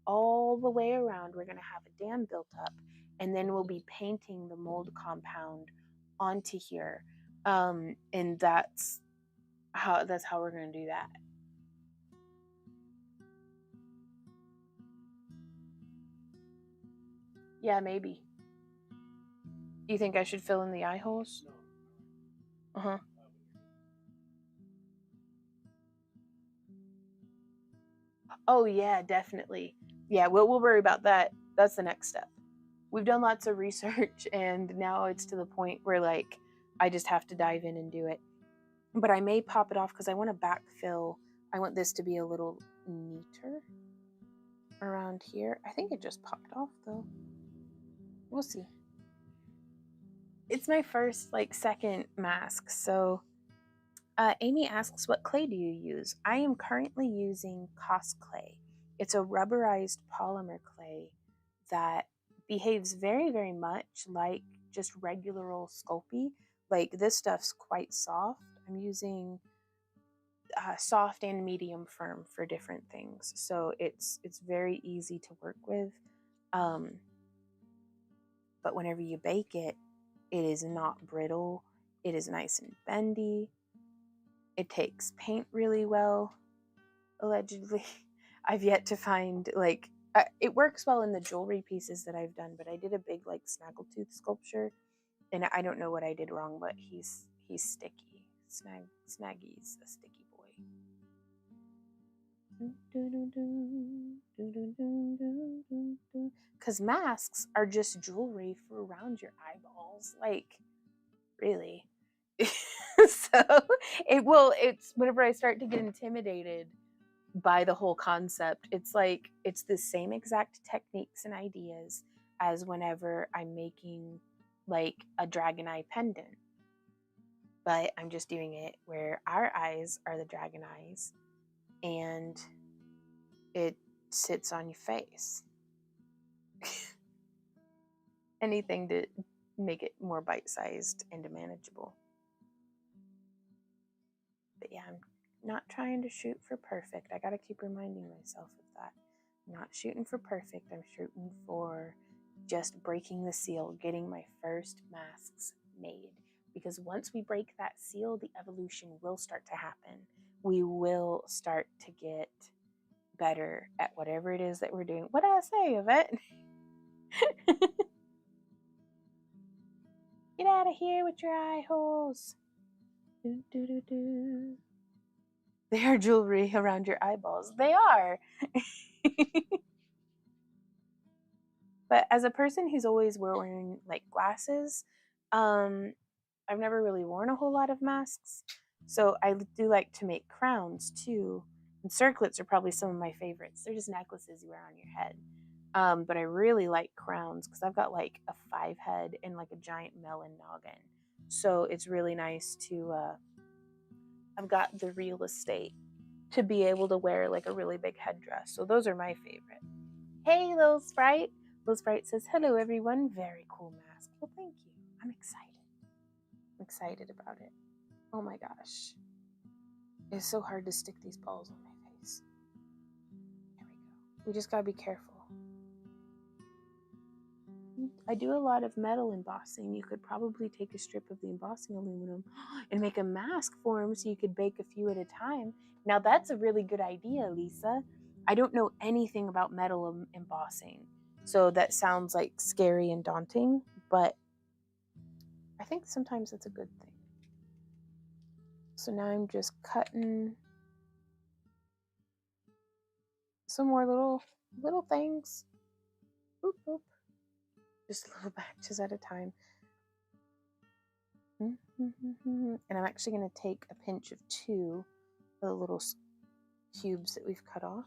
All the way around, we're going to have a dam built up. And then we'll be painting the mold compound onto here. And that's how we're going to do that. Yeah, maybe. Do you think I should fill in the eye holes? No. Uh-huh. Oh, yeah, definitely. Yeah, we'll worry about that. That's the next step. We've done lots of research, and now it's to the point where, like, I just have to dive in and do it. But I may pop it off because I want to backfill. I want this to be a little neater around here. I think it just popped off, though. We'll see. It's my first, like, second mask, so... Amy asks, what clay do you use? I am currently using Cos clay. It's a rubberized polymer clay that behaves very, very much like just regular old Sculpey. Like, this stuff's quite soft. I'm using soft and medium firm for different things, so it's very easy to work with. But whenever you bake it, it is not brittle. It is nice and bendy. It takes paint really well, allegedly. I've yet to find, like, it works well in the jewelry pieces that I've done, but I did a big, like, snaggletooth sculpture, and I don't know what I did wrong, but he's sticky. Snaggy's a sticky boy. Because masks are just jewelry for around your eyeballs. Like, really. So it's whenever I start to get intimidated by the whole concept, it's like it's the same exact techniques and ideas as whenever I'm making like a dragon eye pendant, but I'm just doing it where our eyes are the dragon eyes and it sits on your face. Anything to make it more bite-sized and manageable. But yeah, I'm not trying to shoot for perfect. I gotta keep reminding myself of that. I'm not shooting for perfect. I'm shooting for just breaking the seal, getting my first masks made. Because once we break that seal, the evolution will start to happen. We will start to get better at whatever it is that we're doing. What did I say, Yvette? Get out of here with your eye holes. Do, do, do, do. They are jewelry around your eyeballs. They are. But as a person who's always wearing like glasses, I've never really worn a whole lot of masks. So I do like to make crowns too. And circlets are probably some of my favorites. They're just necklaces you wear on your head. But I really like crowns because I've got like a 5 head and like a giant melon noggin. So it's really nice to I've got the real estate to be able to wear like a really big headdress. So those are my favorite. Hey, Lil Sprite. Lil Sprite says, hello, everyone. Very cool mask. Well, thank you. I'm excited. I'm excited about it. Oh my gosh. It's so hard to stick these balls on my face. There we go. We just gotta be careful. I do a lot of metal embossing. You could probably take a strip of the embossing aluminum and make a mask for them so you could bake a few at a time. Now that's a really good idea, Lisa. I don't know anything about metal embossing, so that sounds like scary and daunting, but I think sometimes it's a good thing. So now I'm just cutting some more little things. Boop, boop. Just little batches at a time. And I'm actually going to take a pinch of 2 of the little cubes that we've cut off.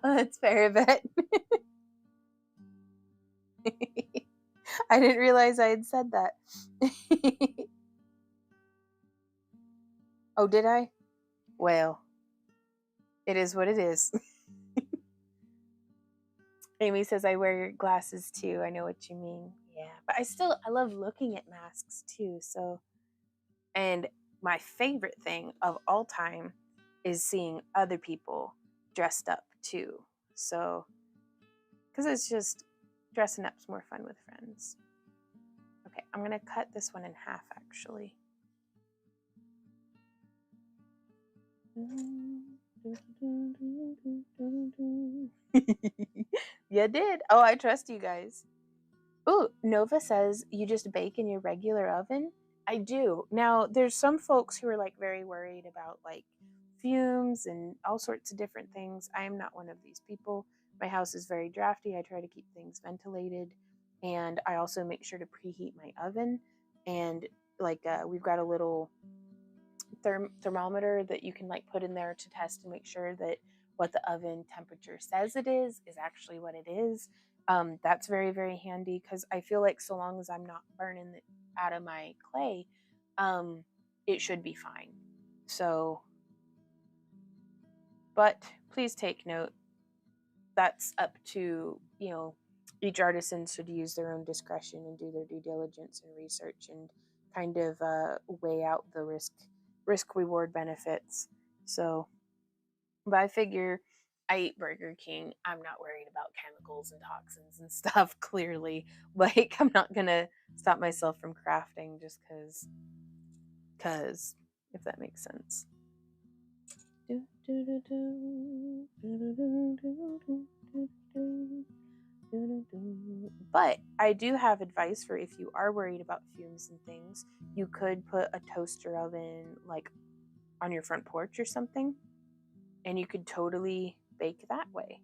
Oh, that's fair, but I didn't realize I had said that. Oh, did I? Well, it is what it is. Amy says, I wear glasses too. I know what you mean. Yeah, but I love looking at masks too. So, and my favorite thing of all time is seeing other people dressed up too. So, because it's just dressing up's more fun with friends. Okay, I'm gonna cut this one in half actually. You did. Oh, I trust you guys. Ooh, Nova says you just bake in your regular oven. I do. Now, there's some folks who are like very worried about like fumes and all sorts of different things. I am not one of these people. My house is very drafty. I try to keep things ventilated, and I also make sure to preheat my oven. And like we've got a little thermometer that you can like put in there to test and make sure that what the oven temperature says it is actually what it is. That's very, very handy because I feel like so long as I'm not burning it out of my clay, it should be fine. So, but please take note, that's up to, each artisan should use their own discretion and do their due diligence and research and kind of weigh out the risk reward benefits. So, but I figure I eat Burger King. I'm not worried about chemicals and toxins and stuff, clearly. Like, I'm not going to stop myself from crafting just because, if that makes sense. But I do have advice for if you are worried about fumes and things. You could put a toaster oven like on your front porch or something, and you could totally bake that way.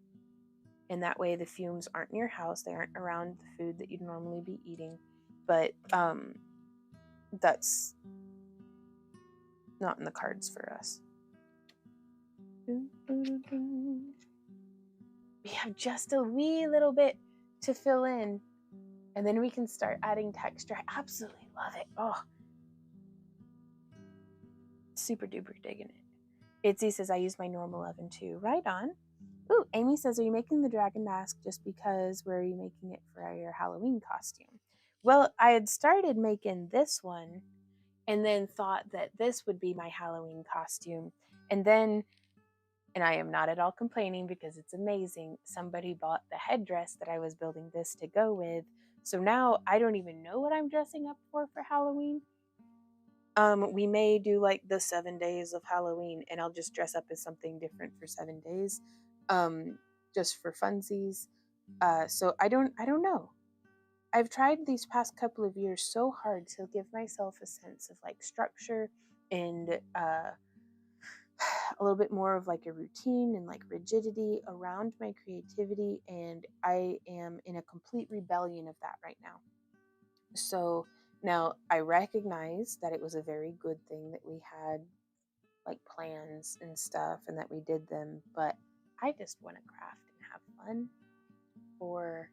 And that way the fumes aren't in your house, they aren't around the food that you'd normally be eating. But that's not in the cards for us. We have just a wee little bit to fill in, and then we can start adding texture. I absolutely love it. Oh, super duper digging it. Itzy says I use my normal oven too. Right on. Ooh, Amy says, are you making the dragon mask just because? Where are you making it for your Halloween costume? Well, I had started making this one and then thought that this would be my Halloween costume. And then, and I am not at all complaining because it's amazing, somebody bought the headdress that I was building this to go with. So now I don't even know what I'm dressing up for Halloween. We may do like the 7 days of Halloween and I'll just dress up as something different for 7 days. Just for funsies. So I don't know. I've tried these past couple of years so hard to give myself a sense of like structure and a little bit more of like a routine and like rigidity around my creativity, and I am in a complete rebellion of that right now. So now I recognize that it was a very good thing that we had like plans and stuff and that we did them, but I just want to craft and have fun for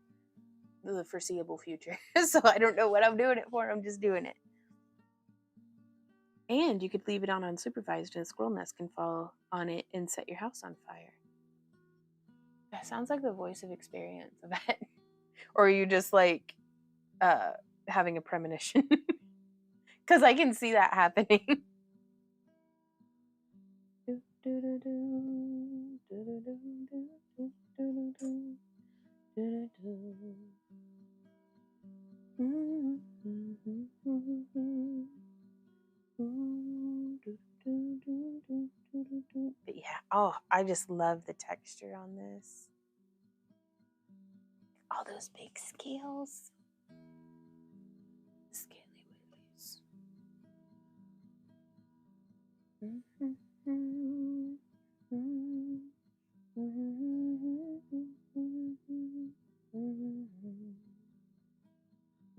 the foreseeable future. So I don't know what I'm doing it for. I'm just doing it. And you could leave it on unsupervised and a squirrel nest can fall on it and set your house on fire. That sounds like the voice of experience, Yvette. Or are you just like having a premonition? Because I can see that happening. But yeah, oh, I just love the texture on this. All those big scales. Scaly willies.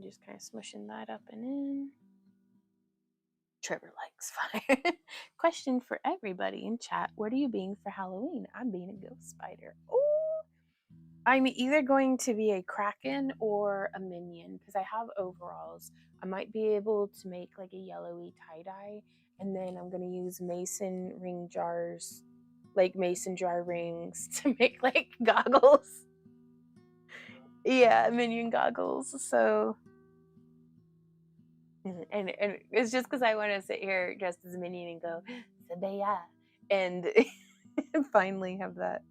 Just kind of smushing that up and in. Trevor likes fire. Question for everybody in chat. What are you being for Halloween? I'm being a ghost spider. Ooh. I'm either going to be a kraken or a minion because I have overalls. I might be able to make like a yellowy tie-dye, and then I'm going to use mason ring jars, like mason jar rings to make like goggles. Yeah, minion goggles. So and it's just because I want to sit here dressed as a minion and go Sabaya and finally have that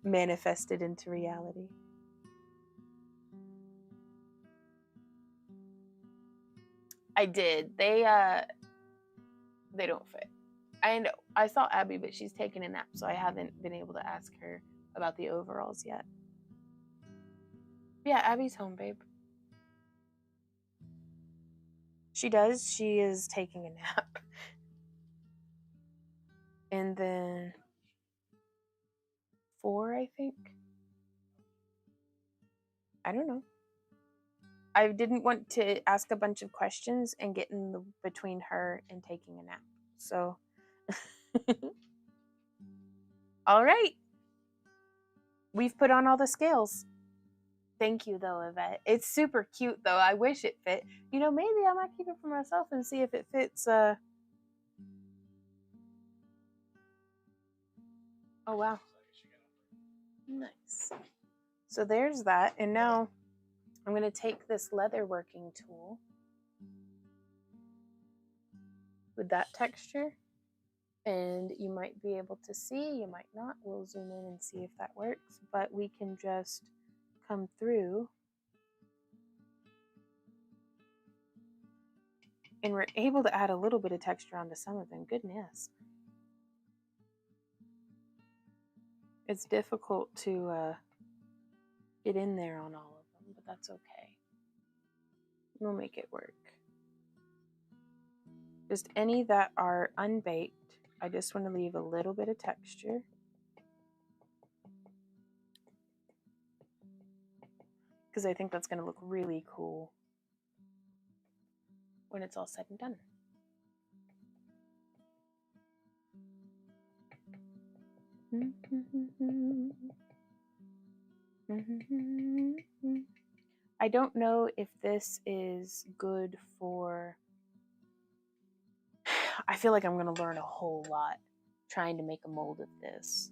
manifested into reality. I did. They don't fit. I know. I saw Abby, but she's taking a nap, so I haven't been able to ask her about the overalls yet. Yeah, Abby's home, babe. She does. She is taking a nap. And then 4, I think. I don't know. I didn't want to ask a bunch of questions and get in between her and taking a nap. So, all right. We've put on all the scales. Thank you, though, Yvette. It's super cute, though. I wish it fit. You know, maybe I might keep it for myself and see if it fits. Oh, wow. Nice. So there's that. And now I'm going to take this leather working tool with that texture. And you might be able to see, you might not. We'll zoom in and see if that works. But we can just come through. And we're able to add a little bit of texture onto some of them. Goodness. It's difficult to get in there on all of them, but that's okay. We'll make it work. Just any that are unbaked, I just want to leave a little bit of texture. Because I think that's going to look really cool when it's all said and done. I don't know if this is good for... I feel like I'm going to learn a whole lot trying to make a mold of this.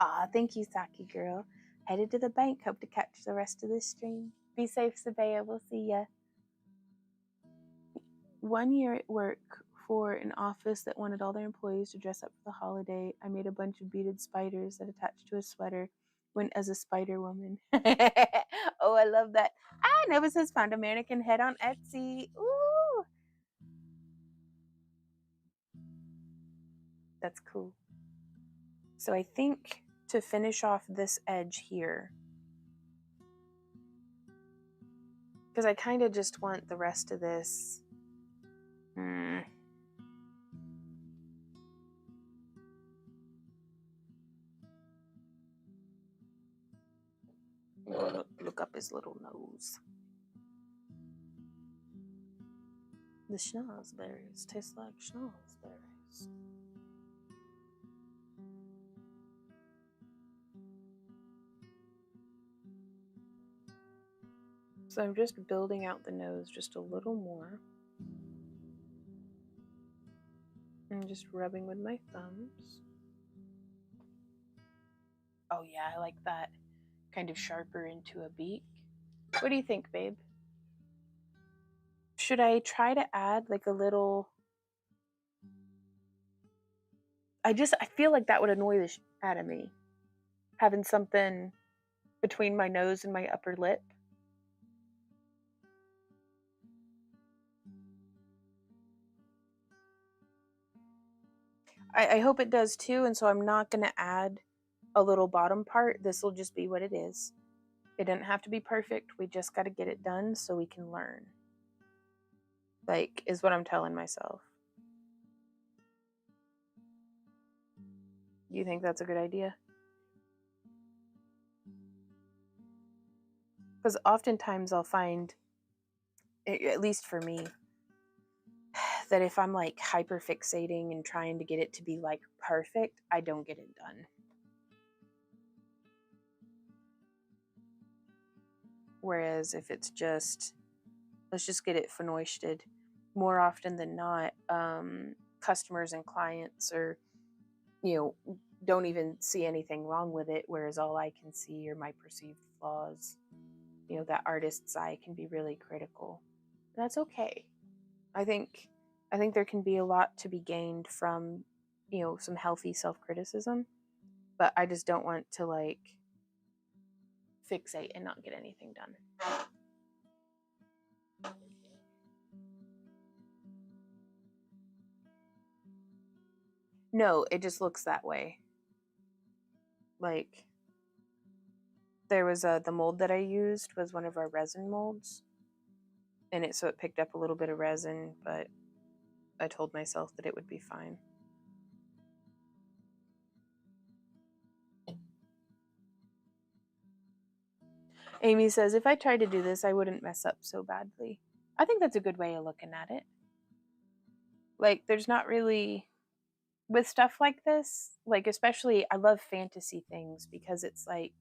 Ah, thank you, Saki girl. Headed to the bank. Hope to catch the rest of this stream. Be safe, Sabaya. We'll see ya. 1 year at work for an office that wanted all their employees to dress up for the holiday. I made a bunch of beaded spiders that attached to a sweater. Went as a spider woman. Oh, I love that. Ah, Novus has found a mannequin head on Etsy. Ooh. That's cool. So I think to finish off this edge here, because I kind of just want the rest of this. Look up his little nose. The schnozberries taste like schnozberries. So I'm just building out the nose just a little more. I'm just rubbing with my thumbs. Oh yeah, I like that kind of sharper into a beak. What do you think, babe? Should I try to add like a little... I feel like that would annoy the shit out of me. Having something between my nose and my upper lip. I hope it does too, and so I'm not going to add a little bottom part. This will just be what it is. It doesn't have to be perfect. We just got to get it done so we can learn. Like, is what I'm telling myself. Do you think that's a good idea? Because oftentimes I'll find, at least for me, that if I'm like hyper fixating and trying to get it to be like perfect, I don't get it done. Whereas if it's just, let's just get it finoisted, more often than not, customers and clients are, don't even see anything wrong with it, whereas all I can see are my perceived flaws. That artist's eye can be really critical. That's okay. I think there can be a lot to be gained from, some healthy self-criticism, but I just don't want to like fixate and not get anything done. No, it just looks that way. Like, there was the mold that I used was one of our resin molds, and so it picked up a little bit of resin, but I told myself that it would be fine. Amy says, if I tried to do this, I wouldn't mess up so badly. I think that's a good way of looking at it. Like, there's not really, with stuff like this, like, especially, I love fantasy things because it's like,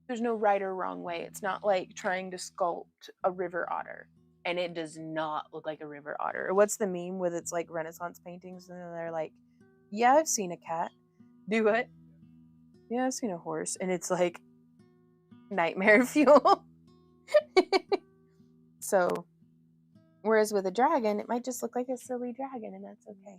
there's no right or wrong way. It's not like trying to sculpt a river otter, and it does not look like a river otter. Or what's the meme with it's like Renaissance paintings, and they're like, yeah, I've seen a cat. Do what? Yeah, I've seen a horse. And it's like nightmare fuel. So, whereas with a dragon, it might just look like a silly dragon, and that's okay.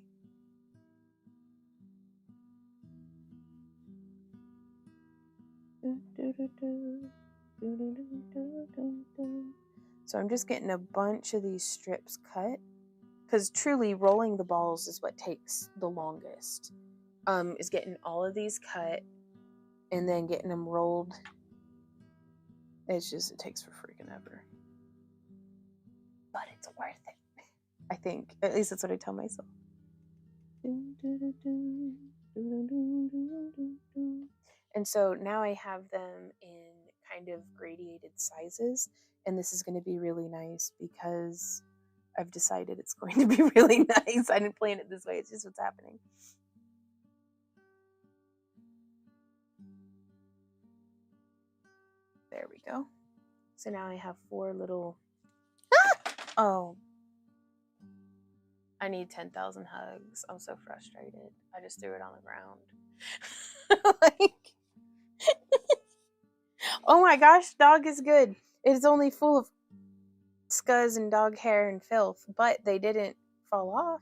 So I'm just getting a bunch of these strips cut, because truly rolling the balls is what takes the longest. Is getting all of these cut and then getting them rolled. It takes for freaking ever. But it's worth it, I think. At least that's what I tell myself. And so now I have them in kind of gradated sizes, and this is going to be really nice because I've decided it's going to be really nice. I didn't plan it this way, it's just what's happening. There we go. So now I have 4 little... Oh. I need 10,000 hugs. I'm so frustrated. I just threw it on the ground. Like... Oh my gosh, dog is good. It is only full of scuzz and dog hair and filth, but they didn't fall off.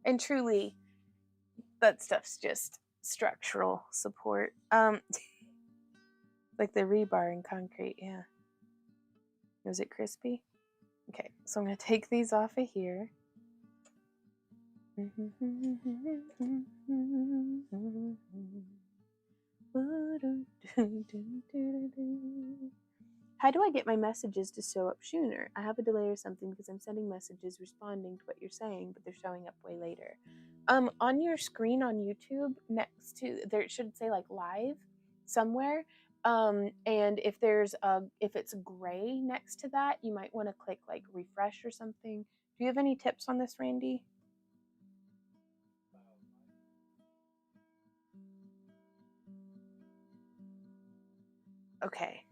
And truly, that stuff's just structural support. Like the rebar in concrete, yeah. Was it crispy? Okay, so I'm gonna take these off of here. How do I get my messages to show up sooner? I have a delay or something because I'm sending messages responding to what you're saying, but they're showing up way later. On your screen on YouTube, next to there, it should say like live somewhere. And if it's gray next to that, you might want to click like refresh or something. Do you have any tips on this, Randy? Okay.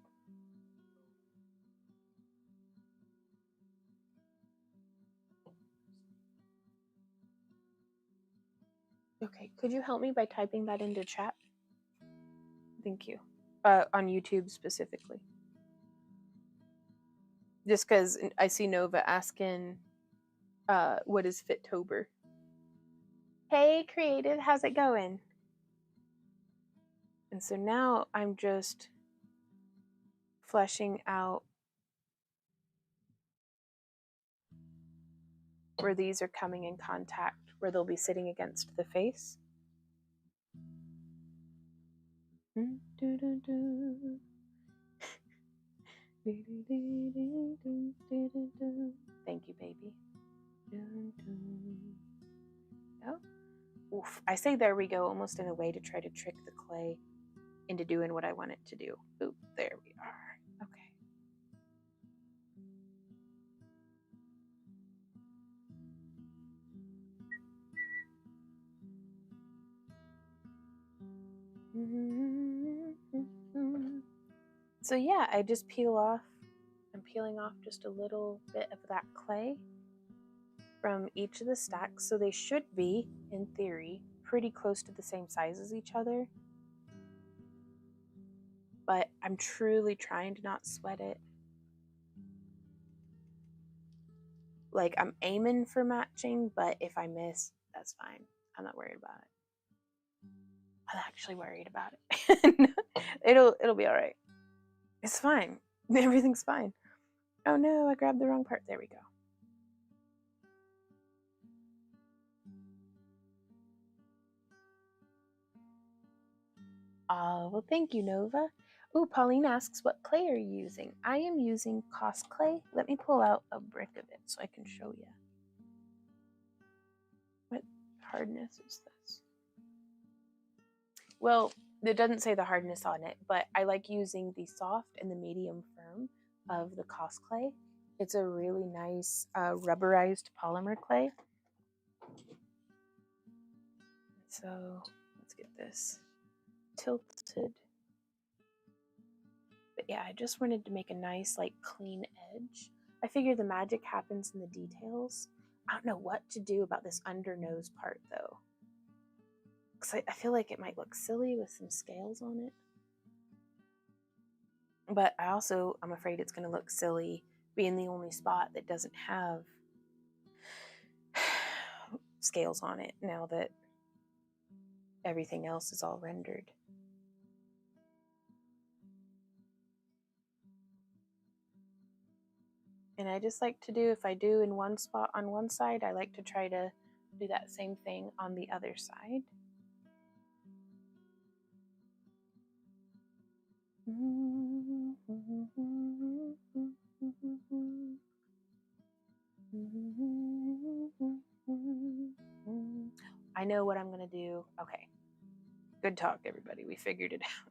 Okay, could you help me by typing that into chat? Thank you. On YouTube specifically. Just because I see Nova asking, what is Fittober? Hey, Creative, how's it going? And so now I'm just fleshing out where these are coming in contact, where they'll be sitting against the face. Thank you, baby. Oh, oof. I say there we go, almost in a way to try to trick the clay into doing what I want it to do. Oop, there we are. Okay. So yeah, I just peel off. I'm peeling off just a little bit of that clay from each of the stacks. So they should be, in theory, pretty close to the same size as each other. But I'm truly trying to not sweat it. Like, I'm aiming for matching, but if I miss, that's fine. I'm not worried about it. I'm actually worried about it. It'll be all right. It's fine. Everything's fine. Oh no, I grabbed the wrong part. There we go. Well, thank you, Nova. Ooh, Pauline asks, what clay are you using? I am using Cos clay. Let me pull out a brick of it so I can show you. What hardness is this? Well, it doesn't say the hardness on it, but I like using the soft and the medium firm of the Cos clay. It's a really nice rubberized polymer clay. So let's get this tilted. But yeah, I just wanted to make a nice, like, clean edge. I figure the magic happens in the details. I don't know what to do about this under nose part, though. Because I feel like it might look silly with some scales on it. But I'm afraid it's going to look silly being the only spot that doesn't have scales on it now that everything else is all rendered. And I just like to do, if I do in one spot on one side, I like to try to do that same thing on the other side. I know what I'm going to do. Okay. Good talk, everybody. We figured it out.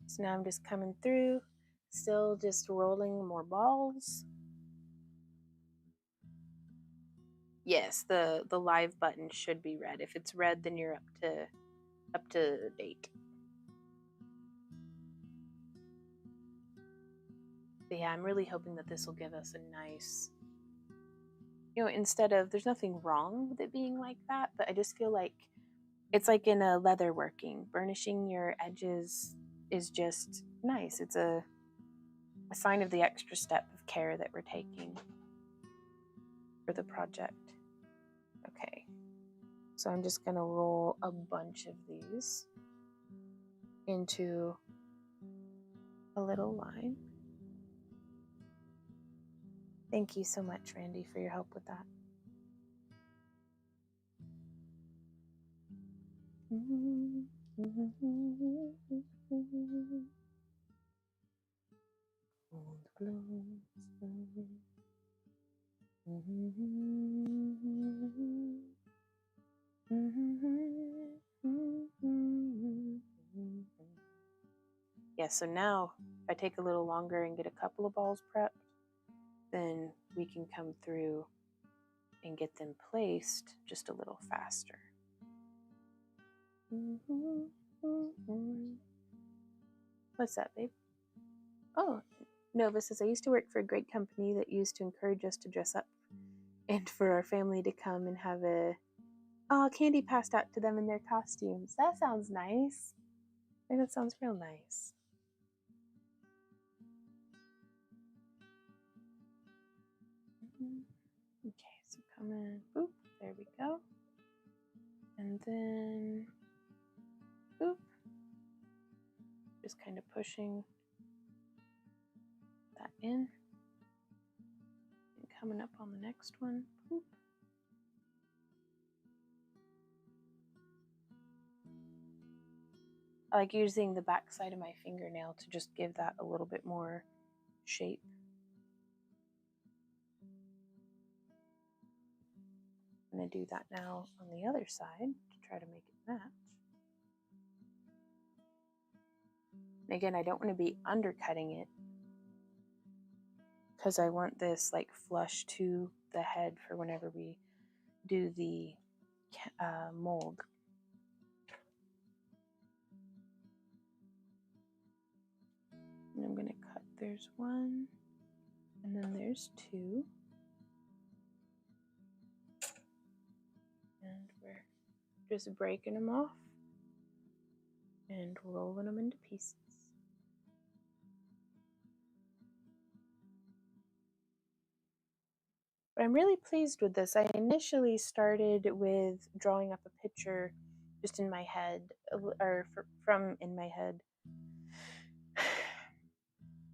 So now I'm just coming through, still just rolling more balls. Yes, the live button should be red. If it's red, then you're up to date. But yeah, I'm really hoping that this will give us a nice, instead of, there's nothing wrong with it being like that, but I just feel like it's like in a leather working, burnishing your edges is just nice. It's a sign of the extra step of care that we're taking for the project. Okay, so I'm just gonna roll a bunch of these into a little line. Thank you so much, Randy, for your help with that. Yeah, so now if I take a little longer and get a couple of balls prepped, then we can come through and get them placed just a little faster. What's that, babe? Oh, Nova says, I used to work for a great company that used to encourage us to dress up and for our family to come and have candy passed out to them in their costumes. That sounds nice. I think that sounds real nice. Okay, so come in. Boop, there we go. And then, boop. Just kind of pushing that in. And coming up on the next one. Boop. I like using the back side of my fingernail to just give that a little bit more shape. I'm going to do that now on the other side to try to make it match. And again, I don't want to be undercutting it because I want this like flush to the head for whenever we do the mold. And I'm going to cut, there's one, and then there's two. And we're just breaking them off and rolling them into pieces. But I'm really pleased with this. I initially started with drawing up a picture just in my head, or from in my head.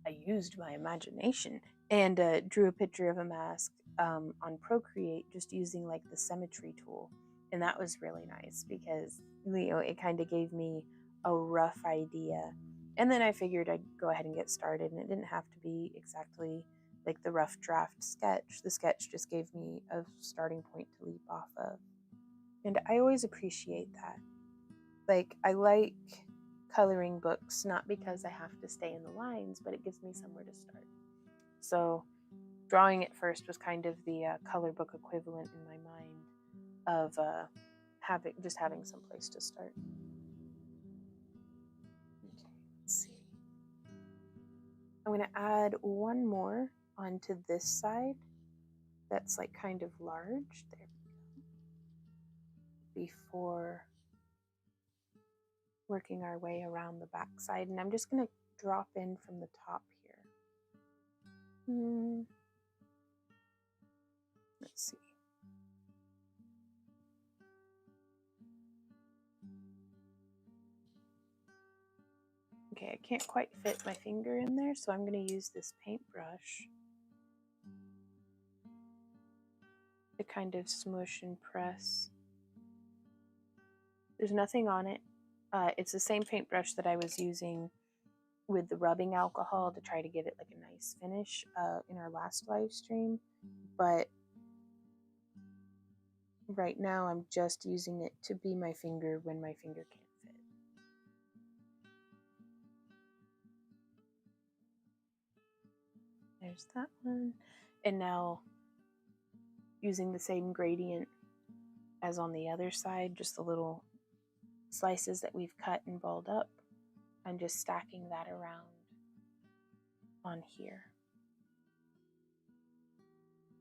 I used my imagination and drew a picture of a mask on Procreate just using like the symmetry tool. And that was really nice because, you know, it kind of gave me a rough idea. And then I figured I'd go ahead and get started, and it didn't have to be exactly like the rough draft sketch. The sketch just gave me a starting point to leap off of. And I always appreciate that. Like, I like coloring books, not because I have to stay in the lines, but it gives me somewhere to start. So drawing it first was kind of the color book equivalent in my mind of having some place to start. Okay, let's see. I'm going to add one more onto this side that's like kind of large. There we go. Before working our way around the back side. And I'm just going to drop in from the top here. Let's see. Okay, I can't quite fit my finger in there, so I'm going to use this paintbrush to kind of smush and press. There's nothing on it. It's the same paintbrush that I was using with the rubbing alcohol to try to give it like a nice finish in our last live stream. But right now I'm just using it to be my finger when my finger can't fit. There's that one. And now using the same gradient as on the other side, just the little slices that we've cut and balled up, and just stacking that around on here.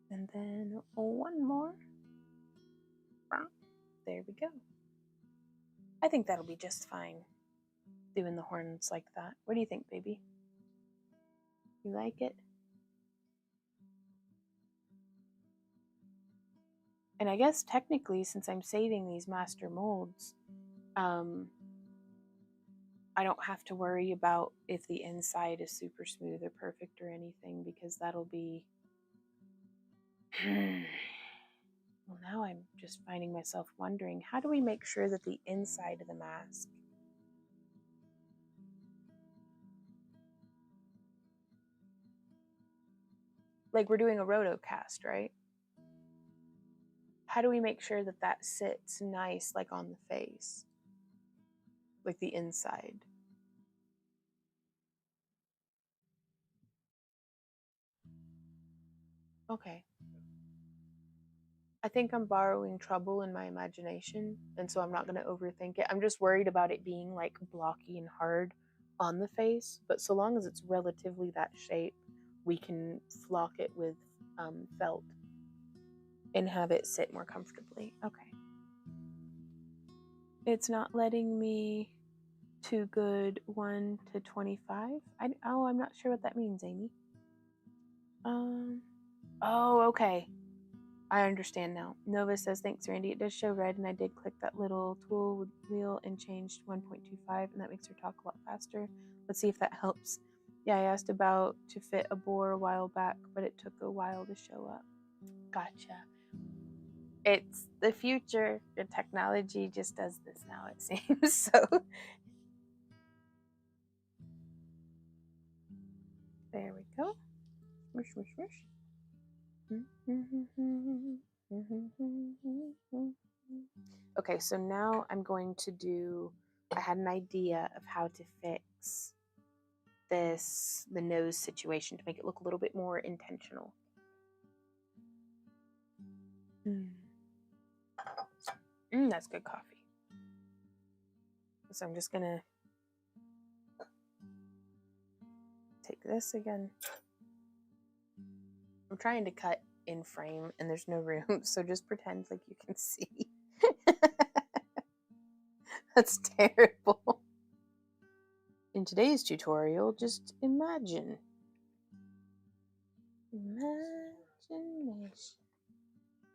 And then one more. There we go. I think that'll be just fine doing the horns like that. What do you think, baby? You like it? And I guess technically, since I'm saving these master molds, I don't have to worry about if the inside is super smooth or perfect or anything, because that'll be... Well, now I'm just finding myself wondering, how do we make sure that the inside of the mask like we're doing a rotocast, right? How do we make sure that that sits nice, like on the face, like the inside? Okay. I think I'm borrowing trouble in my imagination, and so I'm not going to overthink it. I'm just worried about it being like blocky and hard on the face, but so long as it's relatively that shape, we can flock it with felt and have it sit more comfortably. Okay. It's not letting me too good 1 to 25. I'm not sure what that means, Amy. Oh, okay. I understand now. Nova says, thanks, Randy. It does show red, and I did click that little tool wheel and changed 1.25, and that makes her talk a lot faster. Let's see if that helps. Yeah, I asked about to fit a bore a while back, but it took a while to show up. Gotcha. It's the future. The technology just does this now, it seems. So there we go. Smush, smush, smush. Okay, so now I'm going to do, I had an idea of how to fix the nose situation to make it look a little bit more intentional. That's good coffee. So I'm just gonna take this again. I'm trying to cut in frame and there's no room, so just pretend like you can see. That's terrible. In today's tutorial, just imagine. Imagination.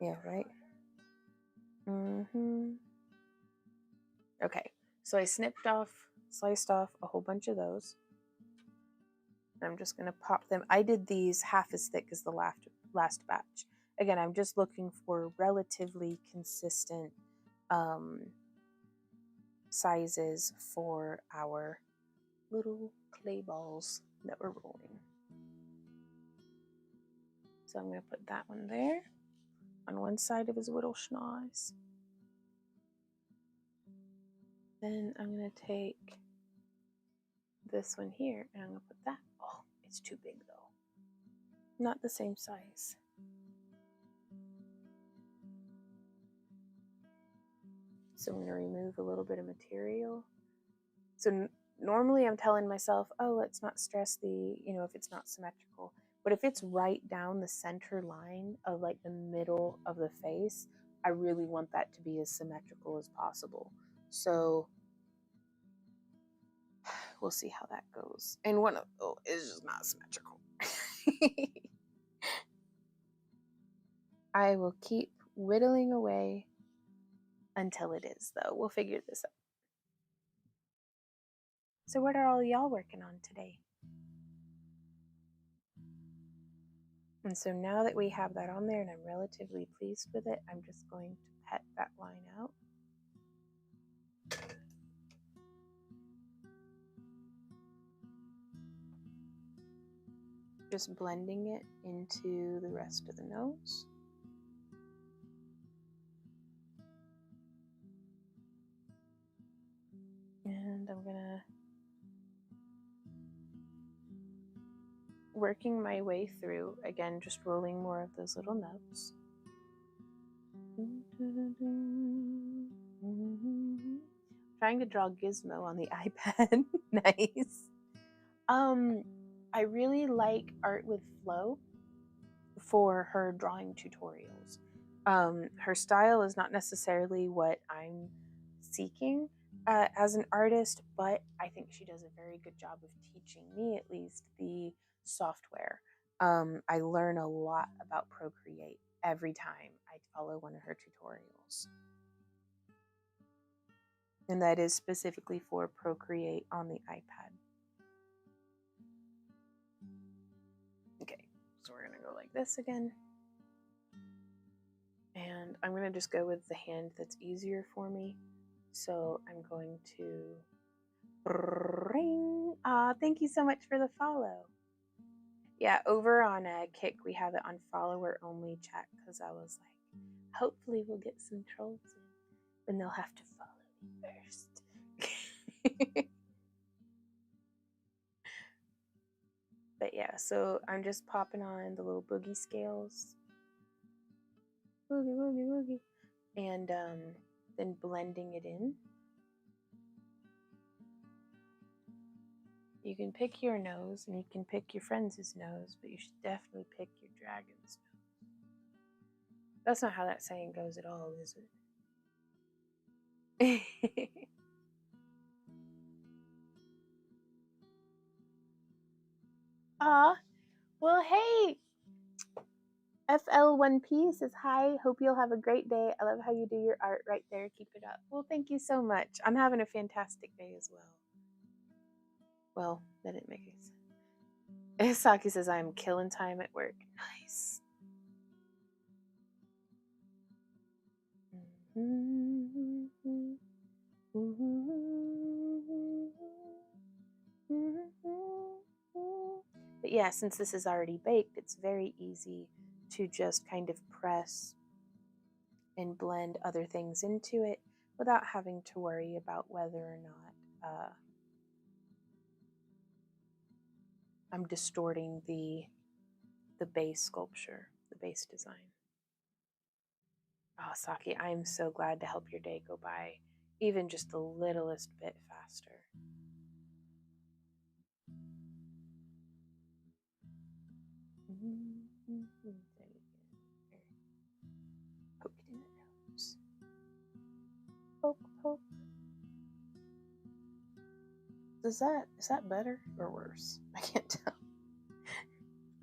Yeah, right? Okay, so I sliced off a whole bunch of those. I'm just going to pop them. I did these half as thick as the last batch. Again, I'm just looking for relatively consistent sizes for our little clay balls that we're rolling. So I'm going to put that one there on one side of his little schnoz. Then I'm going to take this one here and I'm going to put that. Oh, it's too big though. Not the same size. So I'm going to remove a little bit of material. So normally I'm telling myself, oh, let's not stress if it's not symmetrical. But if it's right down the center line of like the middle of the face, I really want that to be as symmetrical as possible. So we'll see how that goes. And one of is just not symmetrical. I will keep whittling away until it is, though. We'll figure this out. So what are all y'all working on today? And so now that we have that on there and I'm relatively pleased with it, I'm just going to pet that line out. Just blending it into the rest of the nose. And I'm gonna working my way through, again, just rolling more of those little notes. Trying to draw Gizmo on the iPad. Nice. I really like Art with Flow for her drawing tutorials. Her style is not necessarily what I'm seeking as an artist, but I think she does a very good job of teaching me, at least, the software. I learn a lot about Procreate every time I follow one of her tutorials. And that is specifically for Procreate on the iPad. Okay, so we're gonna go like this again. And I'm gonna just go with the hand that's easier for me. So I'm going to ring. Thank you so much for the follow. Yeah, over on Kick, we have it on follower only chat because I was like, hopefully we'll get some trolls in, and they'll have to follow me first. But yeah, so I'm just popping on the little boogie scales. Boogie, boogie, boogie. And then blending it in. You can pick your nose and you can pick your friend's nose, but you should definitely pick your dragon's nose. That's not how that saying goes at all, is it? Aw, well, hey, FL1P says hi. Hope you'll have a great day. I love how you do your art right there. Keep it up. Well, thank you so much. I'm having a fantastic day as well. Well, that didn't make any sense. Saki says I'm killing time at work. Nice. But yeah, since this is already baked, it's very easy to just kind of press and blend other things into it without having to worry about whether or not I'm distorting the base sculpture, the base design. Oh, Saki, I am so glad to help your day go by even just the littlest bit faster. Poke it in the nose. Poke, poke. Is that better or worse? I can't tell.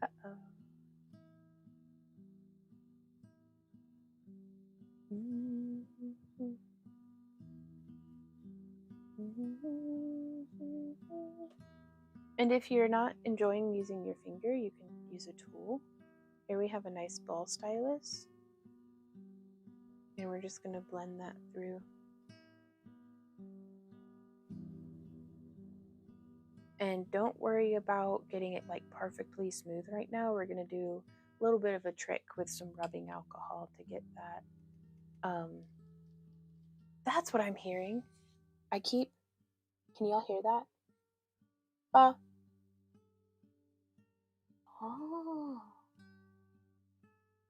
Uh-oh. And if you're not enjoying using your finger, you can use a tool. Here we have a nice ball stylus. And we're just going to blend that through. And don't worry about getting it like perfectly smooth right now. We're going to do a little bit of a trick with some rubbing alcohol to get that. That's what I'm hearing. Can y'all hear that? Oh,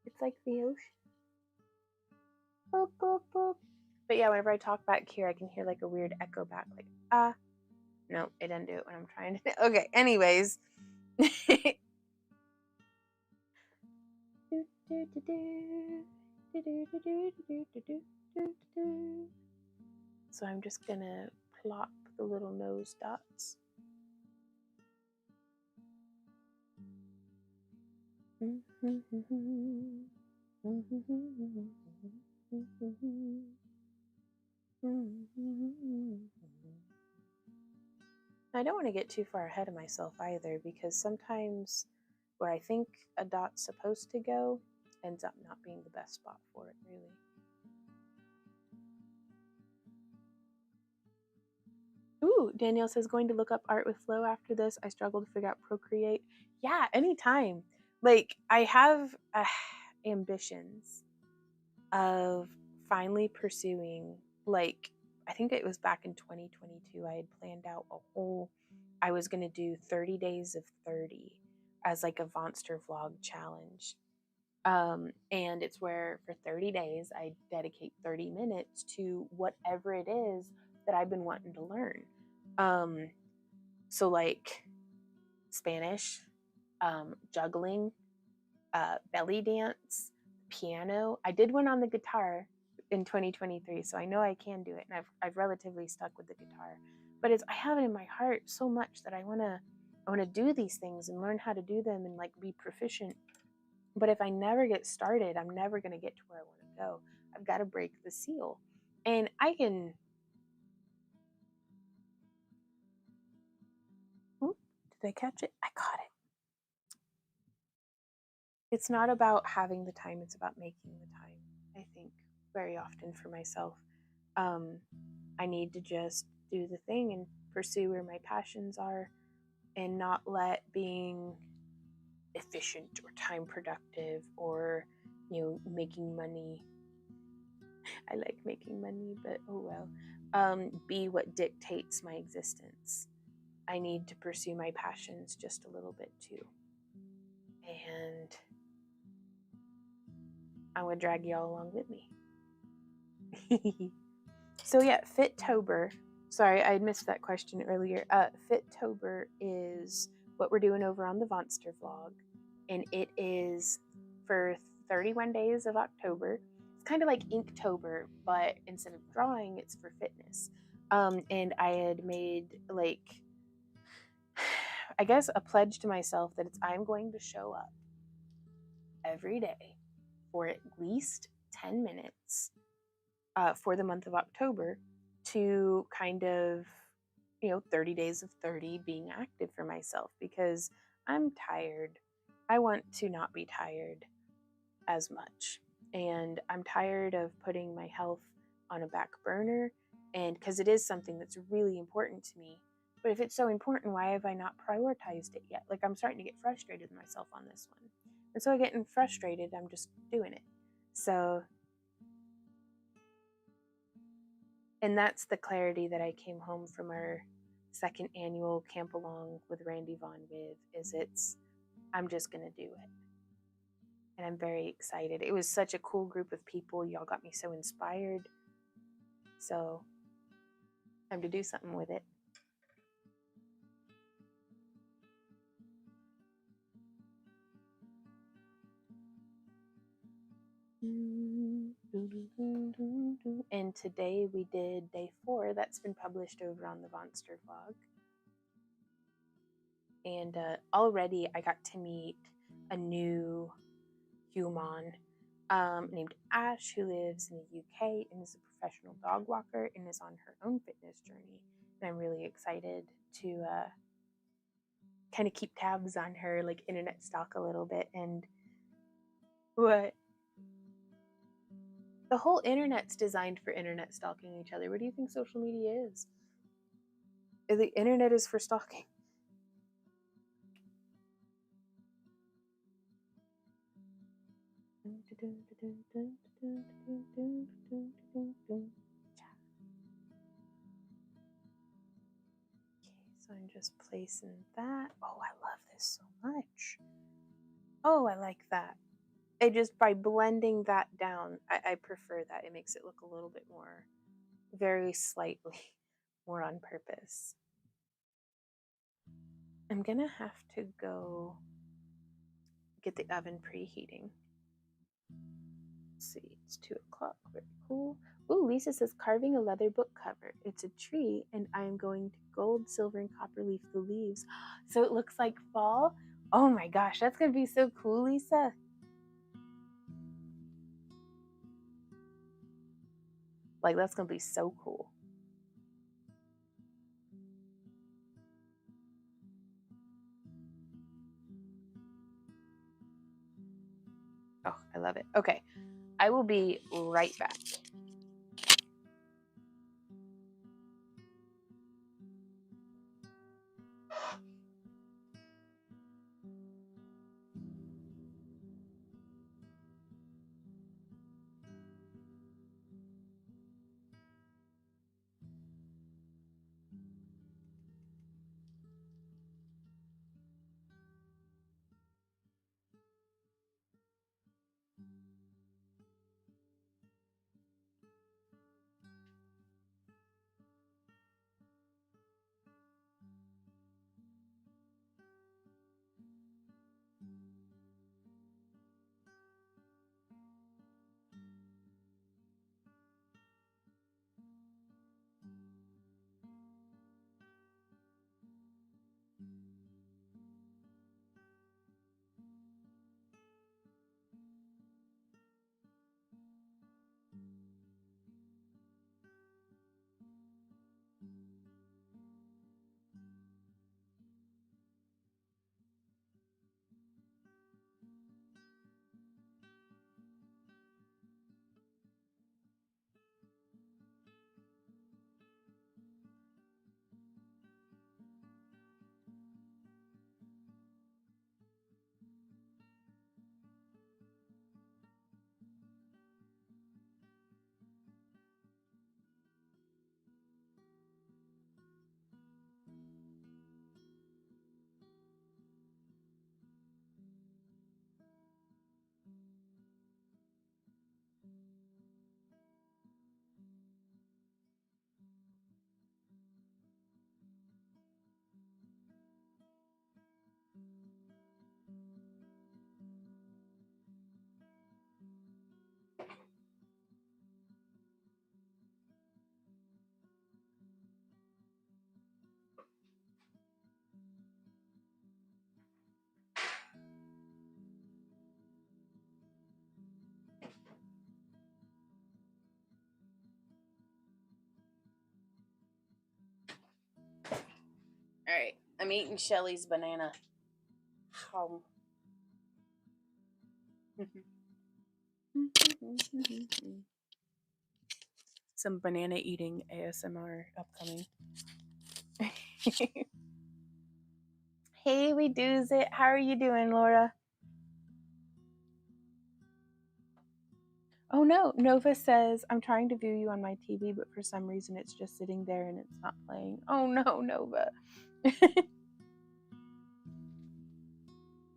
it's like the ocean. Boop, boop, boop. But yeah, whenever I talk back here, I can hear like a weird echo back, like, no, it didn't do it when I'm trying to. Okay, anyways. So I'm just gonna plop the little nose dots. I don't want to get too far ahead of myself either, because sometimes where I think a dot's supposed to go ends up not being the best spot for it, really. Ooh, Danielle says, going to look up art with flow after this. I struggle to figure out Procreate. Yeah, anytime. Like, I have ambitions of finally pursuing, like, I think it was back in 2022, I had planned out I was going to do 30 days of 30 as like a Vonster vlog challenge. And it's where for 30 days, I dedicate 30 minutes to whatever it is that I've been wanting to learn. So like Spanish, juggling, belly dance, piano. I did one on the guitar in 2023, so I know I can do it, and I've relatively stuck with the guitar. But I have it in my heart so much that I wanna do these things and learn how to do them and like be proficient. But if I never get started, I'm never gonna get to where I want to go. I've got to break the seal, and I can. Oop, did I catch it? I caught it. It's not about having the time, it's about making the time. I think very often for myself, I need to just do the thing and pursue where my passions are, and not let being efficient or time productive or making money. I like making money, but oh well. Be what dictates my existence. I need to pursue my passions just a little bit too. And I would drag y'all along with me. So yeah, Fittober. Sorry, I had missed that question earlier. Fittober is what we're doing over on the Vonster vlog, and it is for 31 days of October. It's kind of like Inktober, but instead of drawing, it's for fitness. And I had made like, I guess, a pledge to myself that I'm going to show up every day for at least 10 minutes for the month of October to kind of, 30 days of 30 being active for myself, because I'm tired. I want to not be tired as much. And I'm tired of putting my health on a back burner, and because it is something that's really important to me. But if it's so important, why have I not prioritized it yet? Like, I'm starting to get frustrated with myself on this one. And so getting frustrated, I'm just doing it. So, and that's the clarity that I came home from our second annual camp along with Randy Vaughn with, is I'm just going to do it. And I'm very excited. It was such a cool group of people. Y'all got me so inspired. So, time to do something with it. And today we did day 4. That's been published over on the Vonster vlog. And already I got to meet a new human named Ash, who lives in the UK and is a professional dog walker and is on her own fitness journey. And I'm really excited to kind of keep tabs on her, like internet stalk a little bit. And what? The whole internet's designed for internet stalking each other. What do you think social media is? The internet is for stalking. So I'm just placing that. Oh, I love this so much. Oh, I like that. It just, by blending that down, I prefer that. It makes it look a little bit more, very slightly more on purpose. I'm gonna have to go get the oven preheating. Let's see, it's 2 o'clock. Very cool. Ooh, Lisa says carving a leather book cover. It's a tree, and I am going to gold, silver, and copper leaf the leaves, so it looks like fall. Oh my gosh, that's gonna be so cool, Lisa. Like, that's gonna be so cool. Oh, I love it. Okay, I will be right back. All right, I'm eating Shelly's banana. Some banana eating ASMR upcoming. Hey, we do's it. How are you doing, Laura? Oh no, Nova says, I'm trying to view you on my TV, but for some reason it's just sitting there and it's not playing. Oh no, Nova. I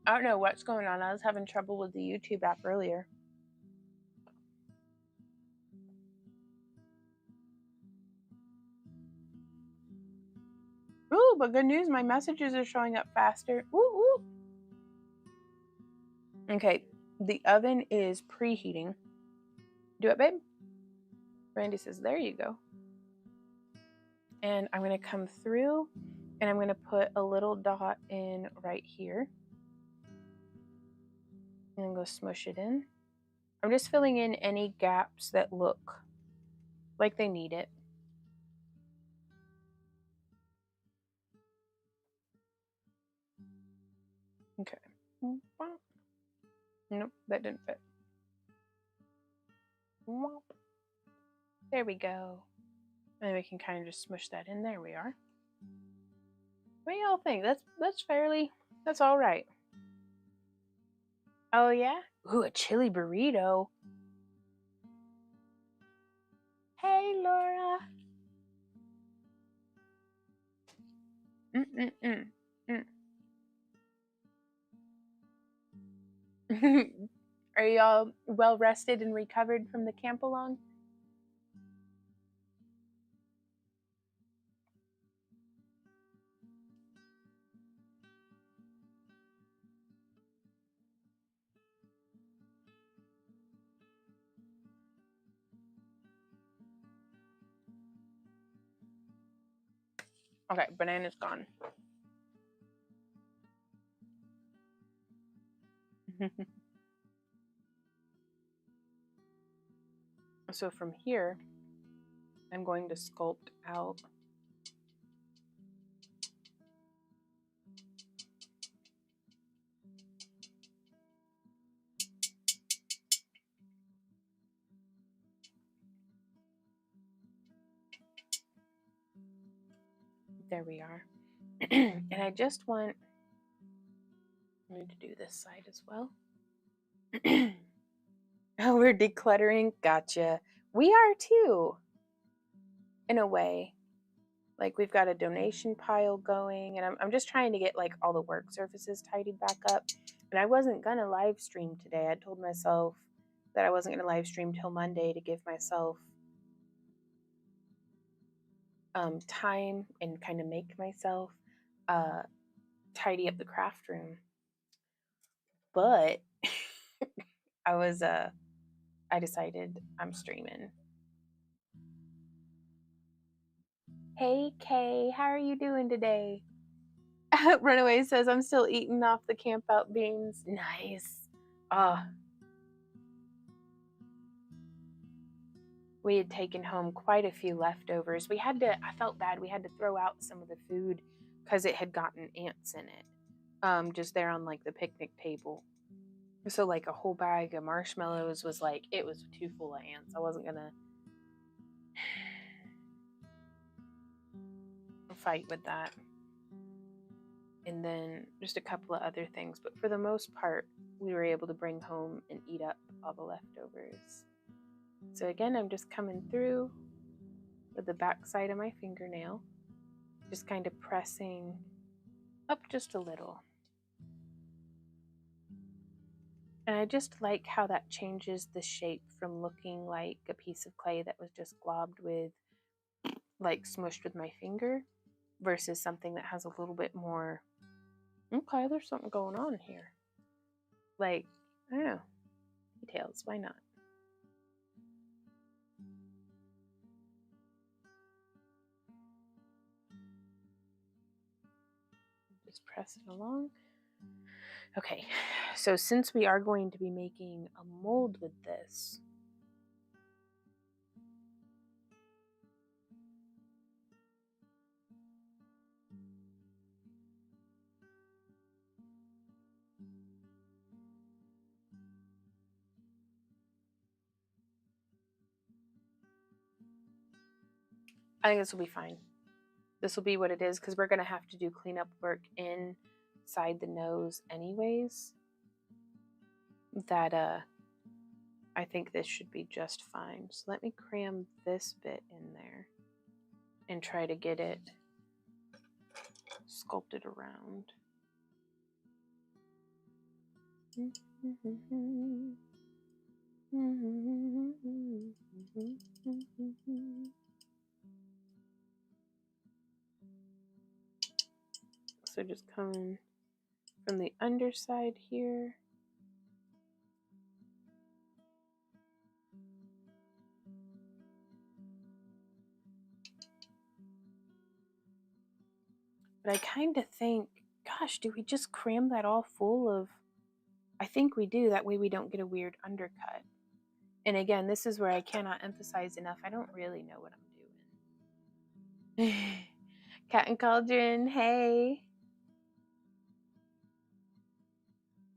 don't know what's going on. I was having trouble with the YouTube app earlier. Ooh, but good news, my messages are showing up faster. Ooh, ooh. Okay, the oven is preheating. Do it, babe. Randy says, there you go. And I'm going to come through and I'm going to put a little dot in right here. And I'm going to smush it in. I'm just filling in any gaps that look like they need it. Okay. Nope, that didn't fit. There we go. And we can kind of just smush that in. There we are. What do y'all think? That's all right. Oh yeah? Ooh, a chili burrito. Hey, Laura. Are y'all well rested and recovered from the camp along? Okay, banana's gone. So from here, I'm going to sculpt out there we are. And I just want I need to do this side as well. Oh, we're decluttering. Gotcha. We are too, in a way. Like we've got a donation pile going, and I'm just trying to get like all the work surfaces tidied back up. And I wasn't gonna live stream today. I told myself that I wasn't gonna live stream till Monday to give myself time and kind of make myself tidy up the craft room. But I decided I'm streaming. Hey Kay, how are you doing today? Runaway says I'm still eating off the camp out beans. Nice. We had taken home quite a few leftovers. I felt bad. We had to throw out some of the food because it had gotten ants in it. Just there on like the picnic table. So like a whole bag of marshmallows was like, it was too full of ants. I wasn't gonna fight with that. And then just a couple of other things. But for the most part, we were able to bring home and eat up all the leftovers. So again, I'm just coming through with the back side of my fingernail, just kind of pressing up just a little. And I just like how that changes the shape from looking like a piece of clay that was just globbed with, like smushed with my finger, versus something that has a little bit more, okay, there's something going on here. Like, I don't know, details, why not? Just press it along. Okay, so since we are going to be making a mold with this, I think this will be fine. This will be what it is, because we're going to have to do cleanup work inside the nose anyways. That I think this should be just fine. So let me cram this bit in there and try to get it sculpted around. So just coming from the underside here. But I kind of think, gosh, do we just cram that all full of... I think we do. That way we don't get a weird undercut. And again, this is where I cannot emphasize enough. I don't really know what I'm doing. Cat and Cauldron, hey.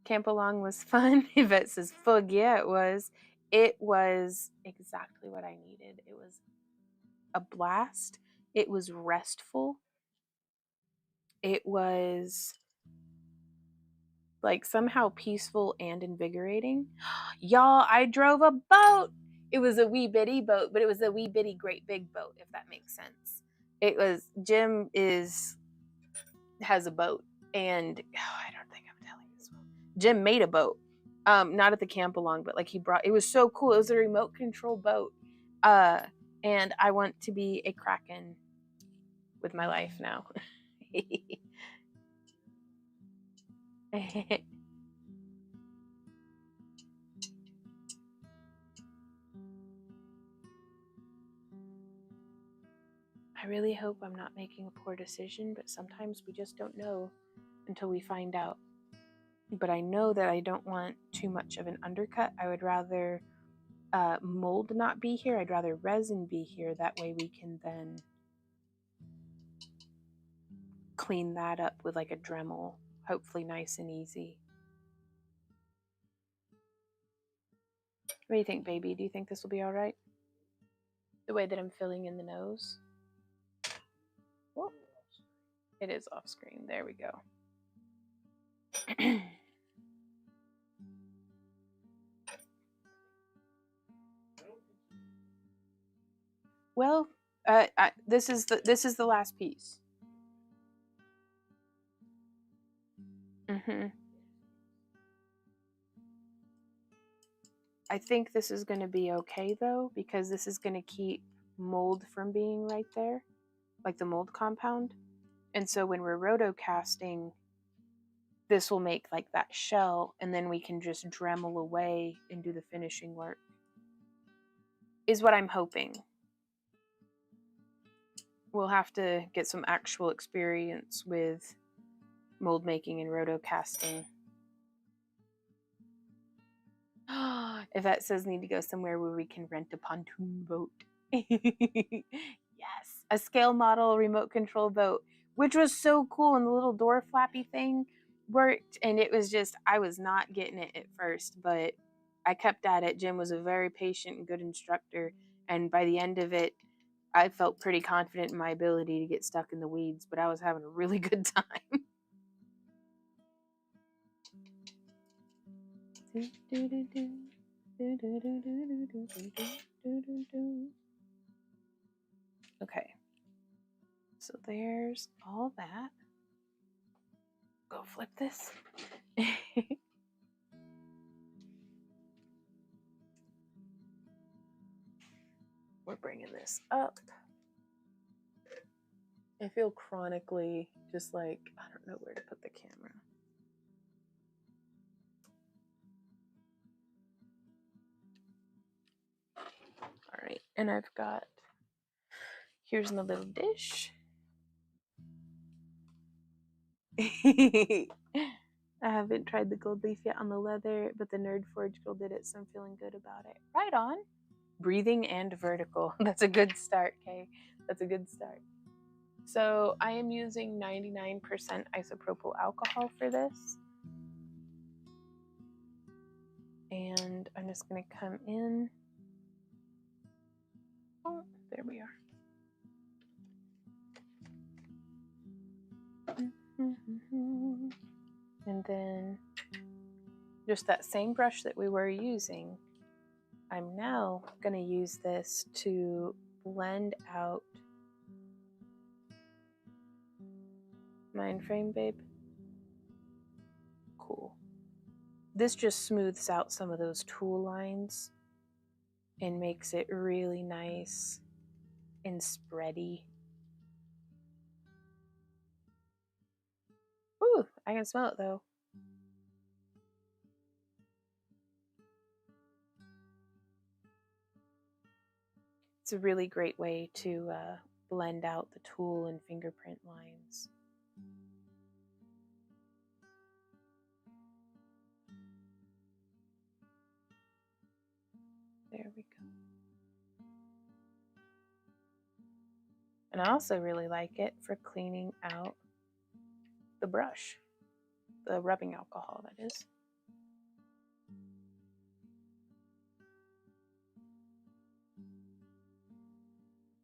Camp Along was fun. Yvette says, fug, yeah, it was. It was exactly what I needed. It was a blast. It was restful. It was like somehow peaceful and invigorating. Y'all, I drove a boat. It was a wee bitty boat, but it was a wee bitty great big boat, if that makes sense. It was, Jim has a boat, and I don't think I'm telling this one. Jim made a boat. Not at the camp along, but like it was so cool. It was a remote control boat. And I want to be a Kraken with my life now. I really hope I'm not making a poor decision, but sometimes we just don't know until we find out. But I know that I don't want too much of an undercut. I would rather mold not be here. I'd rather resin be here. That way we can then clean that up with like a Dremel, hopefully nice and easy. What do you think, baby? Do you think this will be all right? The way that I'm filling in the nose? Whoop. It is off screen. There we go. Well, this is the last piece. I think this is going to be okay though, because this is going to keep mold from being right there, like the mold compound. And so when we're rotocasting, this will make like that shell, and then we can just Dremel away and do the finishing work, is what I'm hoping. We'll have to get some actual experience with mold making and rotocasting. If that says need to go somewhere where we can rent a pontoon boat. Yes, a scale model remote control boat, which was so cool, and the little door flappy thing worked, and it was just, I was not getting it at first, but I kept at it. Jim was a very patient and good instructor, and by the end of it, I felt pretty confident in my ability to get stuck in the weeds, but I was having a really good time. Okay, so there's all that. Go flip this. We're bringing this up. I feel chronically just like, I don't know where to put the camera. All right, and I've got, here's my little dish. I haven't tried the gold leaf yet on the leather, but the Nerd Forge girl did it, so I'm feeling good about it. Right on. Breathing and vertical. That's a good start, Kay. That's a good start. So I am using 99% isopropyl alcohol for this. And I'm just going to come in. Oh, there we are. And then just that same brush that we were using, I'm now going to use this to blend out. Mind frame, babe? Cool. This just smooths out some of those tool lines and makes it really nice and spready. Ooh, I can smell it though. It's a really great way to blend out the tool and fingerprint lines. There we go. And I also really like it for cleaning out the brush, the rubbing alcohol, that is.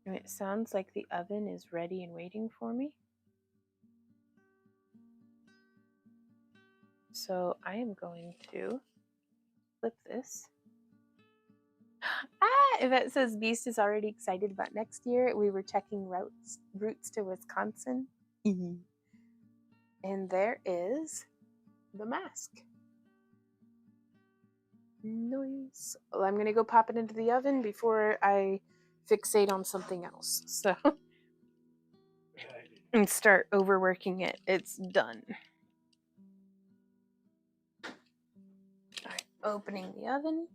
And it sounds like the oven is ready and waiting for me. So I am going to flip this. Yvette says Beast is already excited about next year. We were checking routes to Wisconsin. And there is the mask. Nice. Well, I'm going to go pop it into the oven before I fixate on something else. So, and start overworking it. It's done. All right, opening the oven.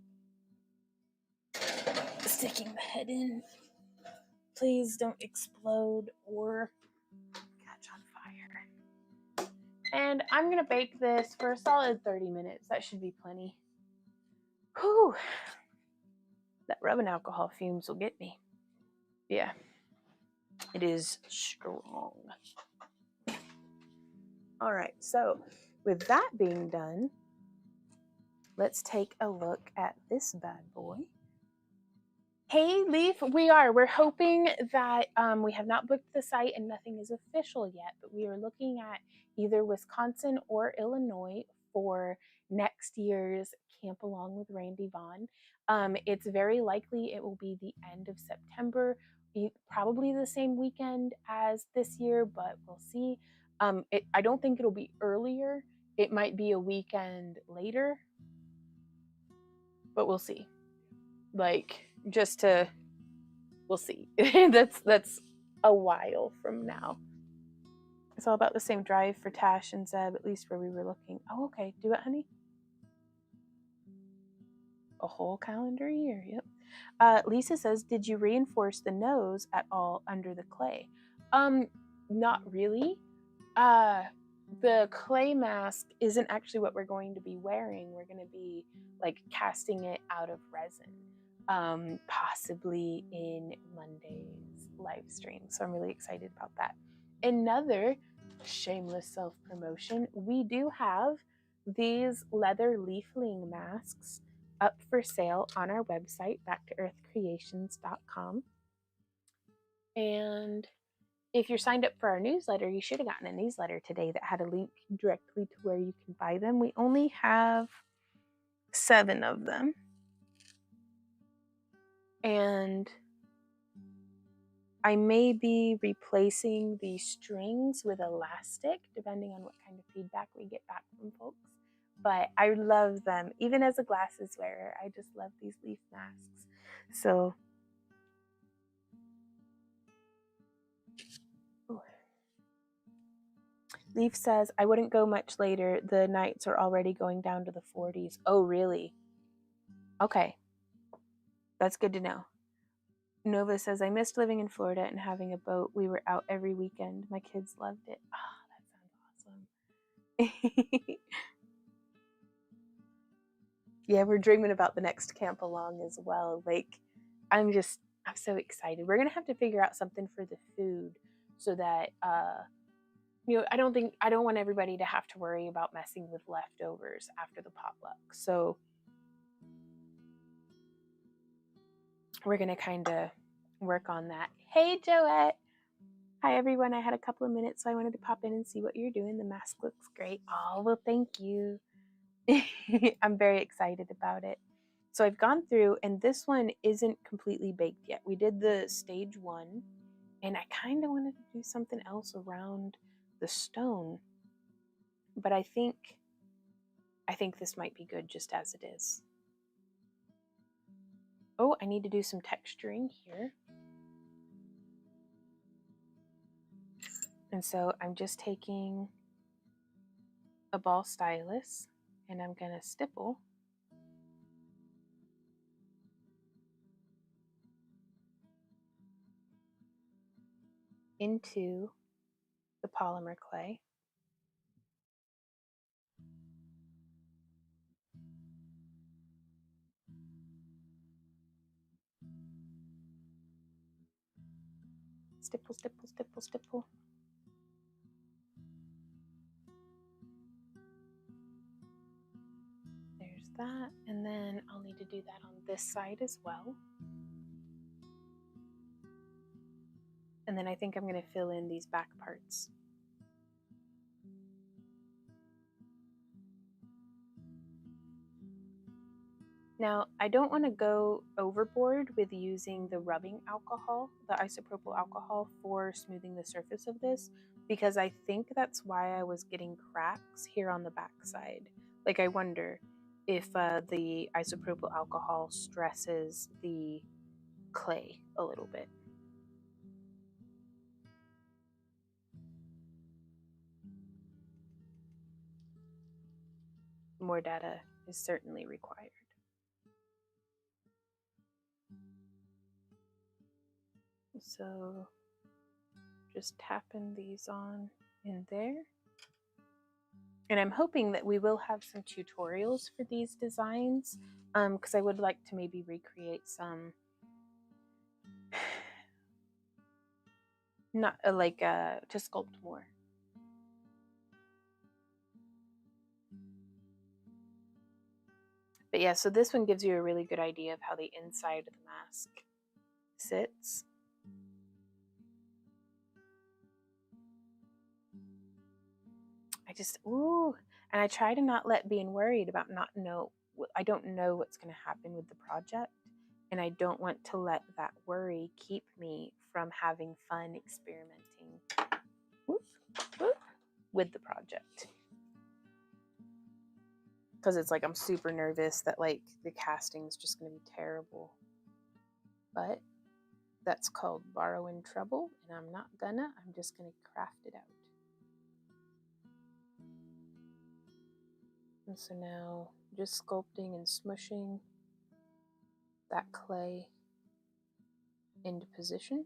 Sticking the head in. Please don't explode or catch on fire. And I'm going to bake this for a solid 30 minutes. That should be plenty. Whew. That rubbing alcohol fumes will get me. Yeah. It is strong. All right. So with that being done, let's take a look at this bad boy. Hey, Leaf, we're hoping that we have not booked the site and nothing is official yet, but we are looking at either Wisconsin or Illinois for next year's Camp Along with Randy Vaughn. It's very likely it will be the end of September, probably the same weekend as this year, but we'll see. I don't think it'll be earlier. It might be a weekend later, but we'll see. We'll see. that's a while from now. It's all about the same drive for Tash and Zeb, at least where we were looking. Oh, okay. Do it, honey. A whole calendar year. Yep. Lisa says, did you reinforce the nose at all under the clay? Not really. The clay mask isn't actually what we're going to be wearing. We're going to be like casting it out of resin. Possibly in Monday's live stream. So I'm really excited about that. Another shameless self-promotion, we do have these leather leafling masks up for sale on our website, backtoearthcreations.com. And if you're signed up for our newsletter, you should have gotten a newsletter today that had a link directly to where you can buy them. We only have 7 of them. And I may be replacing the strings with elastic, depending on what kind of feedback we get back from folks. But I love them. Even as a glasses wearer, I just love these leaf masks. So, Leaf says, I wouldn't go much later. The nights are already going down to the 40s. Oh, really? Okay. That's good to know. Nova says, I missed living in Florida and having a boat. We were out every weekend. My kids loved it. Oh, that sounds awesome. Yeah, we're dreaming about the next camp along as well. Like, I'm so excited. We're going to have to figure out something for the food so that, I don't want everybody to have to worry about messing with leftovers after the potluck. So we're going to kind of work on that. Hey, Joette. Hi everyone, I had a couple of minutes, so I wanted to pop in and see what you're doing. The mask looks great. Oh, well, thank you. I'm very excited about it. So I've gone through, and this one isn't completely baked yet. We did the stage 1, and I kind of wanted to do something else around the stone, but I think this might be good just as it is. Oh, I need to do some texturing here. And so I'm just taking a ball stylus, and I'm going to stipple into the polymer clay. Stipple, stipple, stipple, stipple. There's that, and then I'll need to do that on this side as well. And then I think I'm going to fill in these back parts. Now, I don't want to go overboard with using the rubbing alcohol, the isopropyl alcohol, for smoothing the surface of this, because I think that's why I was getting cracks here on the back side. Like, I wonder if the isopropyl alcohol stresses the clay a little bit. More data is certainly required. So just tapping these on in there. And I'm hoping that we will have some tutorials for these designs, because I would like to maybe recreate some, not to sculpt more. But yeah, so this one gives you a really good idea of how the inside of the mask sits. And I try to not let being worried about I don't know what's going to happen with the project, and I don't want to let that worry keep me from having fun experimenting with the project. Because it's like I'm super nervous that like the casting is just going to be terrible. But that's called borrowing trouble, and I'm just going to craft it out. And so now just sculpting and smushing that clay into position.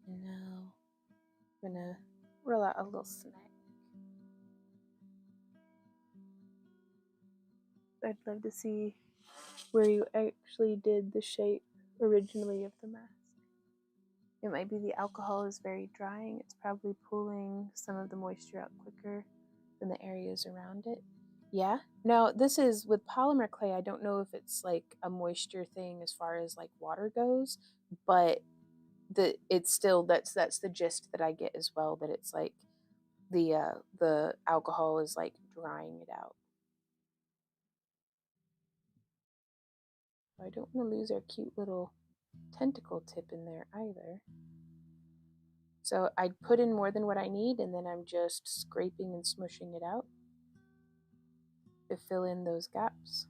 And now I'm gonna roll out a little snag. I'd love to see where you actually did the shape originally of the mask. It might be the alcohol is very drying. It's probably pulling some of the moisture out quicker than the areas around it. Yeah. Now, this is with polymer clay. I don't know if it's like a moisture thing as far as like water goes, but it's still that's the gist that I get as well, that it's like the alcohol is like drying it out. I don't want to lose our cute little tentacle tip in there either. So I put in more than what I need, and then I'm just scraping and smushing it out to fill in those gaps.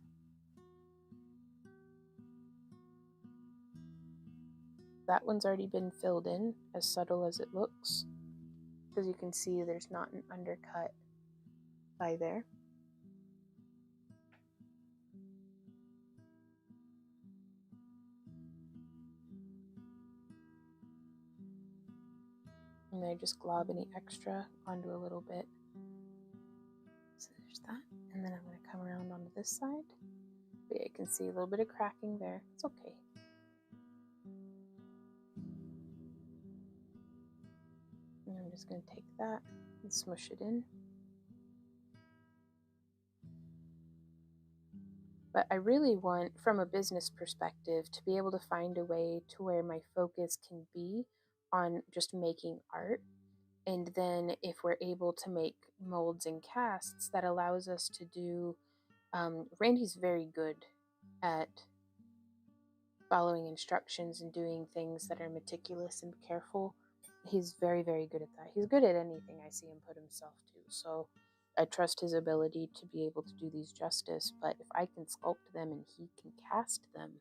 That one's already been filled in, as subtle as it looks, because you can see there's not an undercut by there. And I just glob any extra onto a little bit. So there's that. And then I'm going to come around onto this side. But yeah, you can see a little bit of cracking there. It's okay. And I'm just going to take that and smush it in. But I really want, from a business perspective, to be able to find a way to where my focus can be on just making art. And then if we're able to make molds and casts, that allows us to do, Randy's very good at following instructions and doing things that are meticulous and careful. He's very, very good at that. He's good at anything I see him put himself to. So I trust his ability to be able to do these justice. But if I can sculpt them and he can cast them,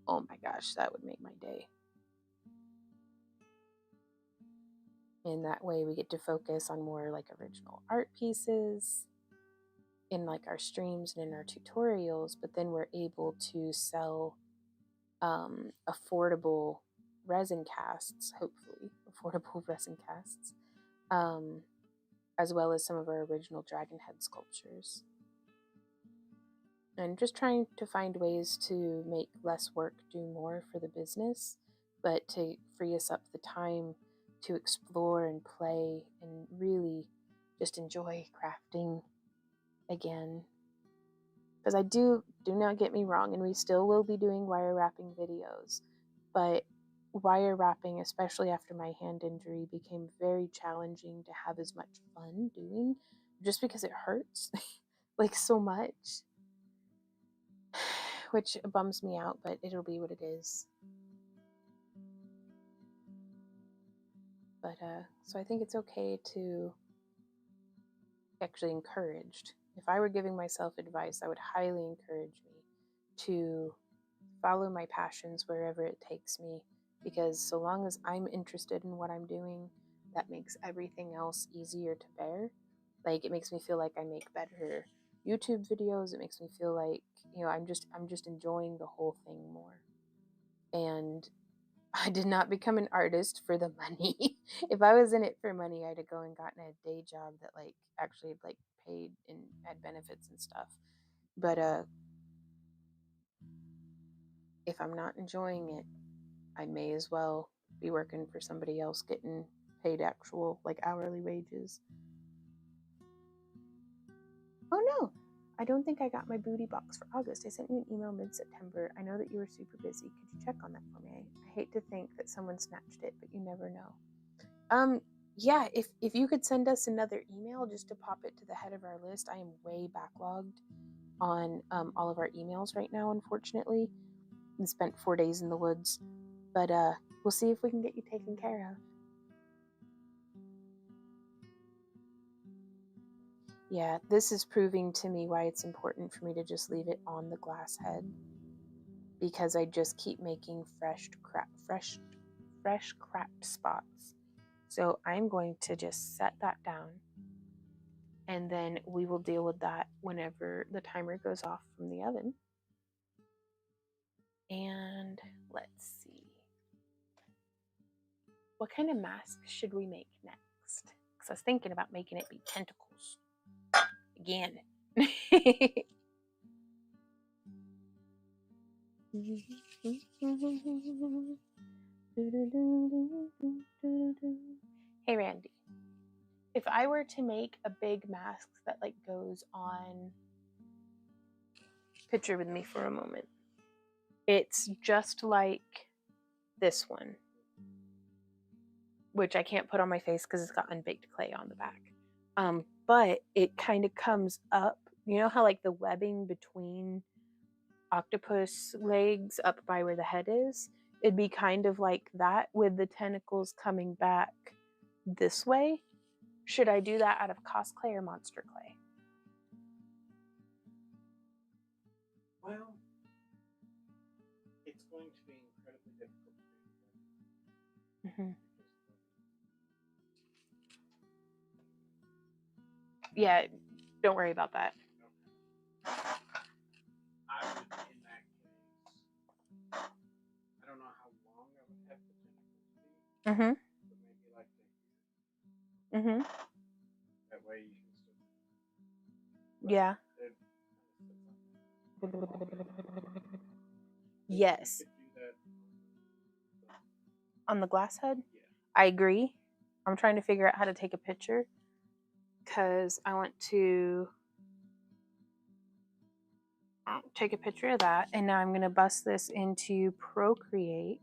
oh my gosh, that would make my day. And that way we get to focus on more like original art pieces in like our streams and in our tutorials, but then we're able to sell affordable resin casts, hopefully affordable resin casts, as well as some of our original dragon head sculptures. And just trying to find ways to make less work do more for the business, but to free us up the time to explore and play and really just enjoy crafting again. Because I do not get me wrong, and we still will be doing wire wrapping videos, but wire wrapping, especially after my hand injury, became very challenging to have as much fun doing, just because it hurts like so much, which bums me out, but it'll be what it is. But so I think it's okay to actually encouraged. If I were giving myself advice, I would highly encourage me to follow my passions wherever it takes me, because so long as I'm interested in what I'm doing, that makes everything else easier to bear. Like, it makes me feel like I make better YouTube videos. It makes me feel like, you know, I'm just enjoying the whole thing more. And I did not become an artist for the money. If I was in it for money, I'd have gone and gotten a day job that like actually like paid and had benefits and stuff. But if I'm not enjoying it, I may as well be working for somebody else getting paid actual like hourly wages. Oh no, I don't think I got my booty box for August. I sent you an email mid-September. I know that you were super busy. Could you check on that for me? I hate to think that someone snatched it, but you never know. Yeah, if you could send us another email just to pop it to the head of our list. I am way backlogged on all of our emails right now, unfortunately. I spent 4 days in the woods, but we'll see if we can get you taken care of. Yeah, this is proving to me why it's important for me to just leave it on the glass head, because I just keep making fresh cracked spots. So I'm going to just set that down, and then we will deal with that whenever the timer goes off from the oven. And let's see. What kind of mask should we make next? Because I was thinking about making it be tentacles. Again. Hey Randy, if I were to make a big mask that like goes on, picture with me for a moment. It's just like this one, which I can't put on my face because it's got unbaked clay on the back. But it kind of comes up. You know how like the webbing between octopus legs up by where the head is? It'd be kind of like that with the tentacles coming back this way. Should I do that out of cos clay or monster clay? Well, it's going to be incredibly difficult to do. Yeah, don't worry about that. I would, in that case, I don't know how long I would have the tentacles be. But maybe like the that way you can still. Yeah. Yes. On the glass head? Yeah. I agree. I'm trying to figure out how to take a picture because I want to take a picture of that, and now I'm going to bust this into Procreate.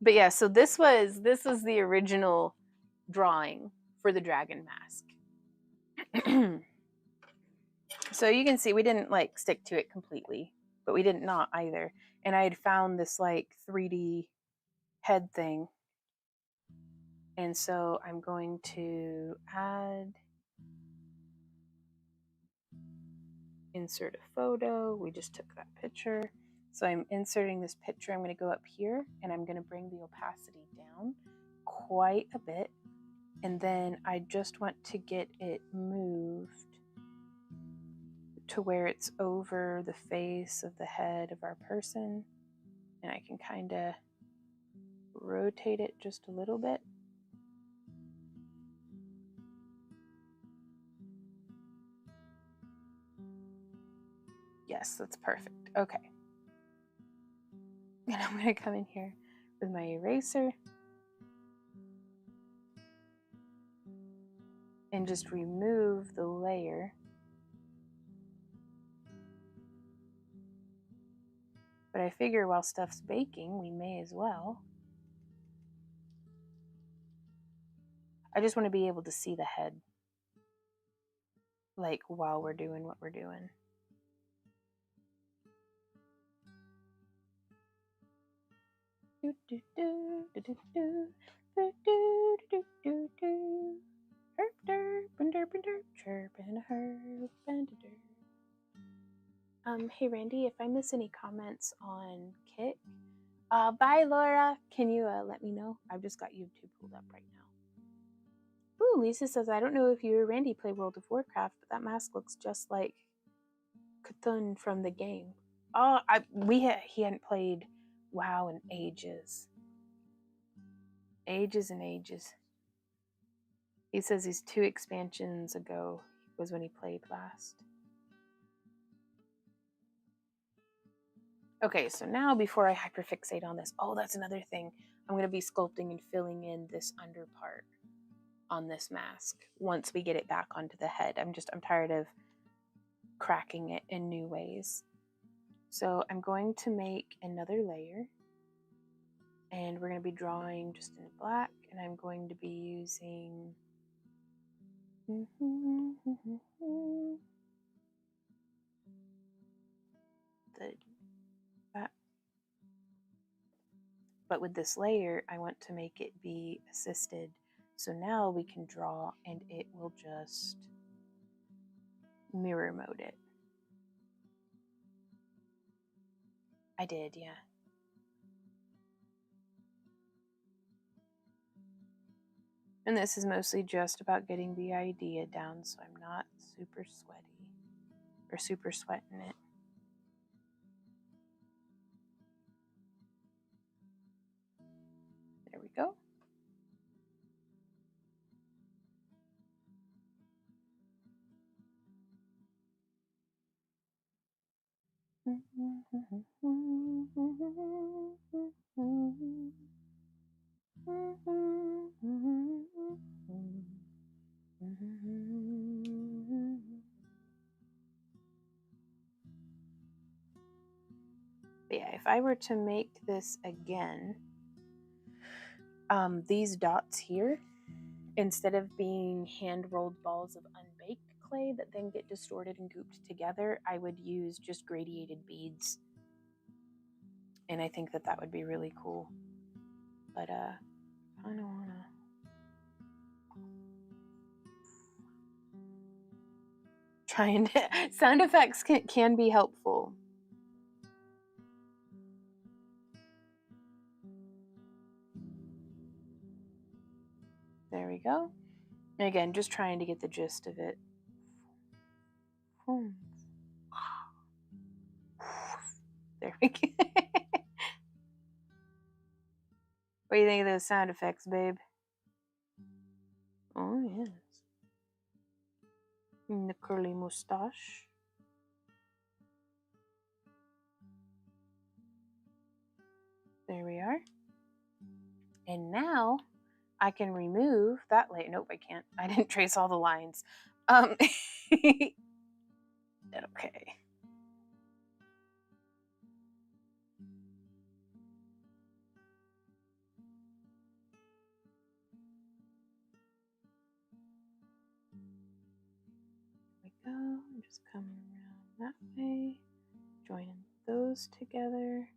But yeah, so this was the original drawing for the dragon mask. So you can see we didn't like stick to it completely, but we didn't not either. And I had found this like 3D head thing. And so I'm going to insert a photo. We just took that picture. So I'm inserting this picture. I'm going to go up here and I'm going to bring the opacity down quite a bit. And then I just want to get it moved to where it's over the face of the head of our person. And I can kind of rotate it just a little bit. Yes, that's perfect. Okay. And I'm going to come in here with my eraser and just remove the layer. But I figure while stuff's baking, we may as well. I just want to be able to see the head, like while we're doing what we're doing. Hey Randy, if I miss any comments on Kit, bye Laura. Can you let me know? I've just got YouTube pulled up right now. Ooh, Lisa says, I don't know if you or Randy play World of Warcraft, but that mask looks just like Cthulhu from the game. Oh, he hadn't played WoW in ages. Ages and ages. He says he's 2 expansions ago was when he played last. Okay, so now before I hyperfixate on this, oh, that's another thing. I'm going to be sculpting and filling in this under part on this mask once we get it back onto the head. I'm tired of cracking it in new ways. So I'm going to make another layer, and we're going to be drawing just in black, and I'm going to be using that. But with this layer, I want to make it be assisted. So now we can draw and it will just mirror mode it. I did, yeah. And this is mostly just about getting the idea down so I'm not super sweaty or super sweating it. There we go. But yeah, if I were to make this again, these dots here, instead of being hand-rolled balls of unbaked clay that then get distorted and gooped together, I would use just gradiated beads. And I think that would be really cool. But I don't wanna. Trying to sound effects can be helpful. There we go. And again, just trying to get the gist of it. There we go. What do you think of those sound effects, babe? Oh, yes. And the curly mustache. There we are. And now I can remove that layer. Nope, I can't. I didn't trace all the lines. Okay. There we go. I'm just coming around that way, joining those together.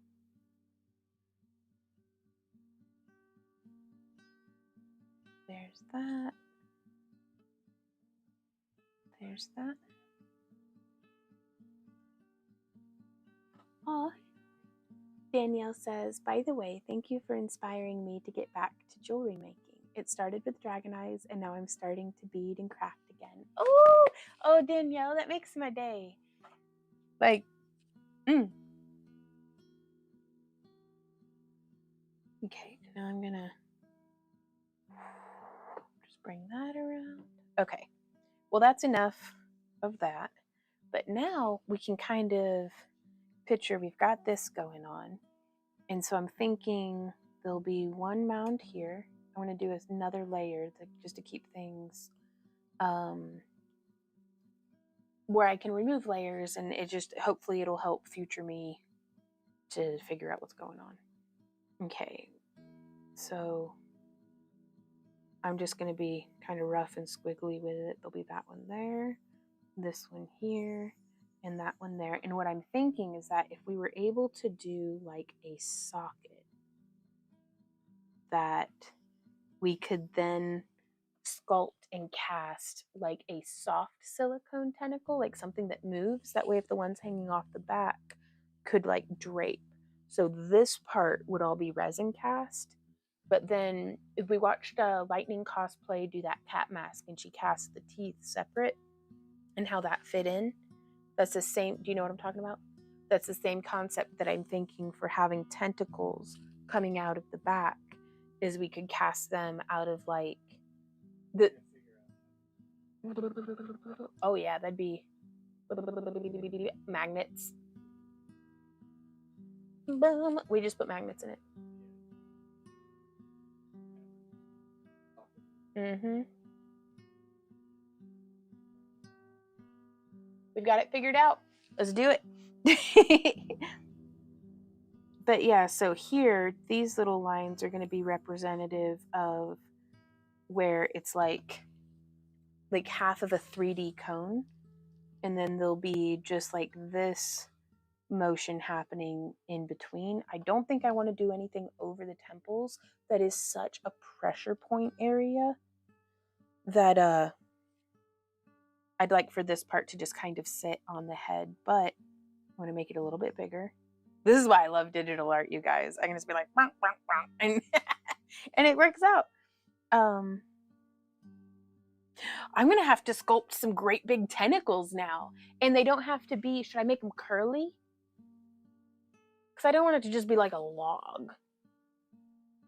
There's that. There's that. Aw. Danielle says, by the way, thank you for inspiring me to get back to jewelry making. It started with dragon eyes, and now I'm starting to bead and craft again. Oh, Danielle, that makes my day. Like, Okay, now I'm gonna just bring that around. Okay, well, that's enough of that. But now we can kind of picture we've got this going on. And so I'm thinking there'll be one mound here. I want to do another layer just to keep things where I can remove layers, and it just hopefully it'll help future me to figure out what's going on. Okay, so I'm just going to be kind of rough and squiggly with it. There'll be that one there, this one here, and that one there. And what I'm thinking is that if we were able to do like a socket, that we could then sculpt and cast like a soft silicone tentacle, like something that moves. That way, if the ones hanging off the back could like drape. So this part would all be resin cast. But then if we watched Lightning cosplay do that cat mask and she cast the teeth separate and how that fit in, that's the same. Do you know what I'm talking about? That's the same concept that I'm thinking for having tentacles coming out of the back, is we could cast them out of like the. Oh yeah, that'd be magnets. Boom. We just put magnets in it. Mm-hmm. We've got it figured out. Let's do it. But yeah, so here, these little lines are going to be representative of where it's like half of a 3D cone. And then there'll be just like this motion happening in between. I don't think I want to do anything over the temples. That is such a pressure point area that I'd like for this part to just kind of sit on the head, but I want to make it a little bit bigger. This is why I love digital art, you guys. I can just be like, and and it works out. I'm gonna have to sculpt some great big tentacles now, and they don't have to be. Should I make them curly? Because I don't want it to just be like a log.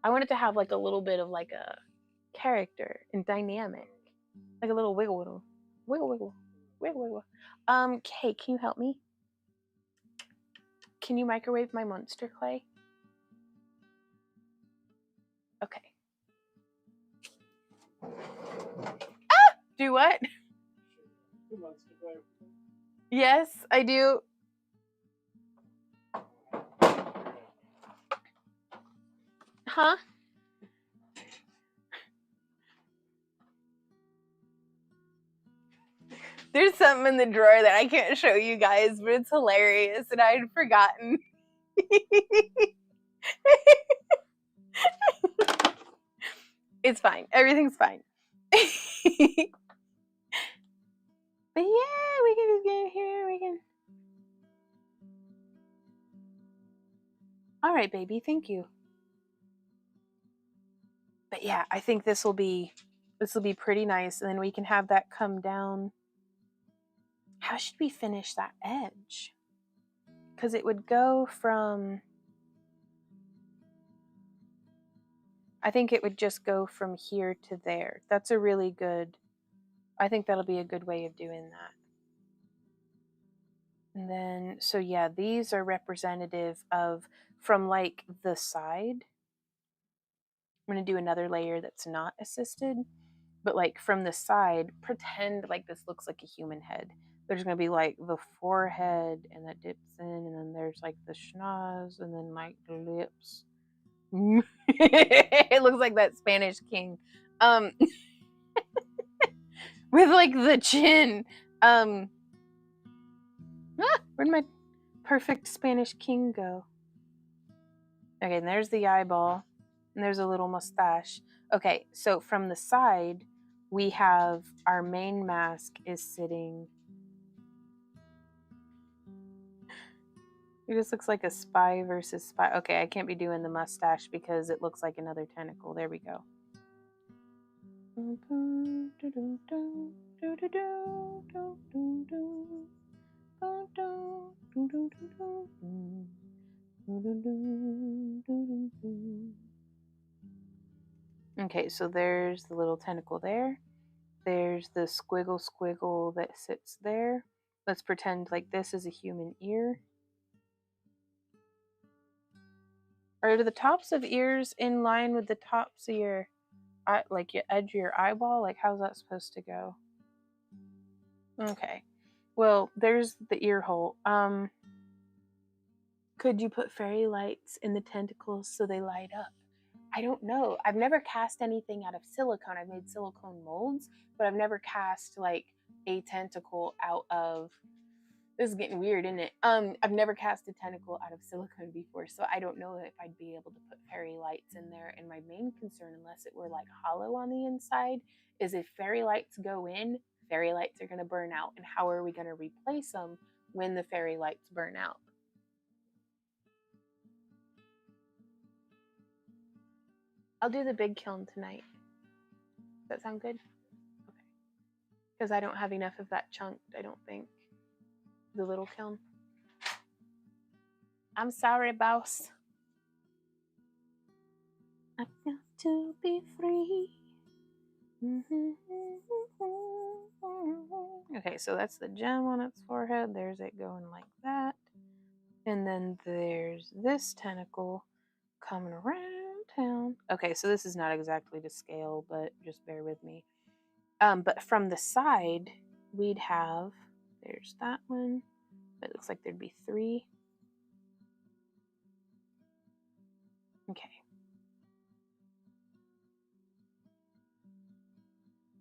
I want it to have like a little bit of like a character and dynamic, like a little wiggle, wiggle, wiggle, wiggle, wiggle, wiggle. Kay, can you help me? Can you microwave my monster clay? Okay. Ah! Do what? Yes, I do. Huh? There's something in the drawer that I can't show you guys, but it's hilarious, and I'd forgotten. It's fine. Everything's fine. But yeah, we can just get here. We can. All right, baby. Thank you. But yeah, I think this will be pretty nice, and then we can have that come down. How should we finish that edge? Because it would go from. I think it would just go from here to there. That's a really good. I think that'll be a good way of doing that. And then, so yeah, these are representative of from like the side. I'm going to do another layer that's not assisted, but like from the side, pretend like this looks like a human head. there's going to be like the forehead and that dips in, and then there's like the schnoz, and then like the lips. It looks like that Spanish king. With like the chin. Where'd my perfect Spanish king go? Okay, and there's the eyeball, and there's a little mustache. Okay, so from the side, we have our main mask is sitting. It just looks like a spy versus spy. Okay, I can't be doing the mustache because it looks like another tentacle. There we go. Okay, so there's the little tentacle there. There's the squiggle that sits there. Let's pretend like this is a human ear. Are the tops of ears in line with the tops of your, like your edge of your eyeball? Like, how's that supposed to go? Okay. Well, there's the ear hole. Could you put fairy lights in the tentacles so they light up? I don't know. I've never cast anything out of silicone. I've made silicone molds, but I've never cast like a tentacle out of, this is getting weird, isn't it? I've never cast a tentacle out of silicone before, so I don't know if I'd be able to put fairy lights in there. And my main concern, unless it were like hollow on the inside, is if fairy lights go in, fairy lights are going to burn out. And how are we going to replace them when the fairy lights burn out? I'll do the big kiln tonight. Does that sound good? Okay. Because I don't have enough of that chunked, I don't think. The little kiln. I'm sorry, boss. I got to be free. Okay, so that's the gem on its forehead. There's it going like that. And then there's this tentacle coming around town. Okay, so this is not exactly to scale, but just bear with me. But from the side, we'd have, there's that one. It looks like there'd be 3. Okay.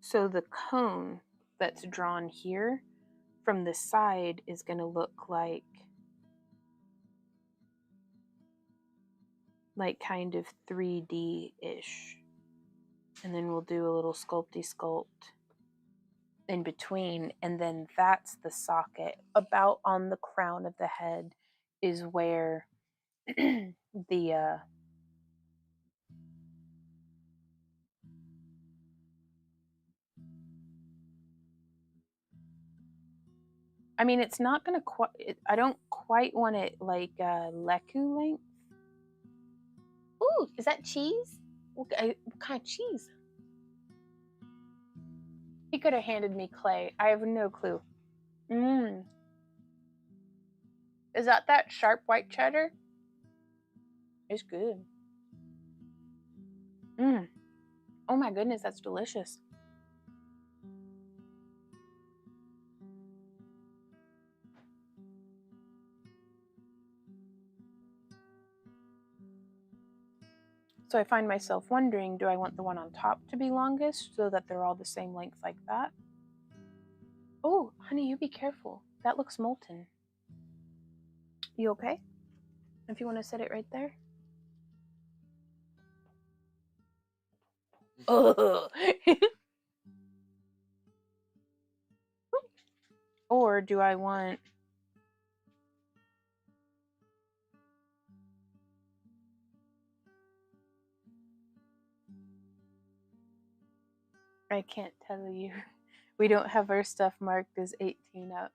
So the cone that's drawn here from the side is going to look like kind of 3D-ish. And then we'll do a little sculpt in between, and then that's the socket. About on the crown of the head is where the I mean, it's not gonna quite, I don't quite want it like leku length. Ooh, is that cheese? What kind of cheese? He could have handed me clay. I have no clue. Is that sharp white cheddar? It's good. Oh my goodness, that's delicious. So I find myself wondering, do I want the one on top to be longest so that they're all the same length like that? Oh, honey, you be careful. That looks molten. You okay? If you want to set it right there. Oh. Or do I want... I can't tell you. We don't have our stuff marked as 18 up.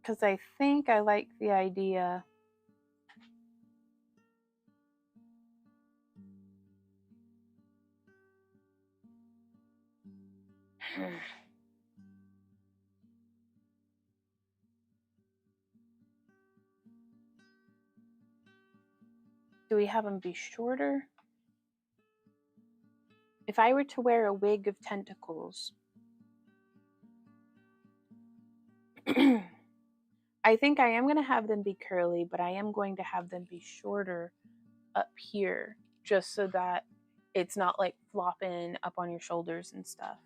Because I think I like the idea. Do we have them be shorter? if I were to wear a wig of tentacles, I think I am going to have them be curly, but I am going to have them be shorter up here, just so that it's not like flopping up on your shoulders and stuff.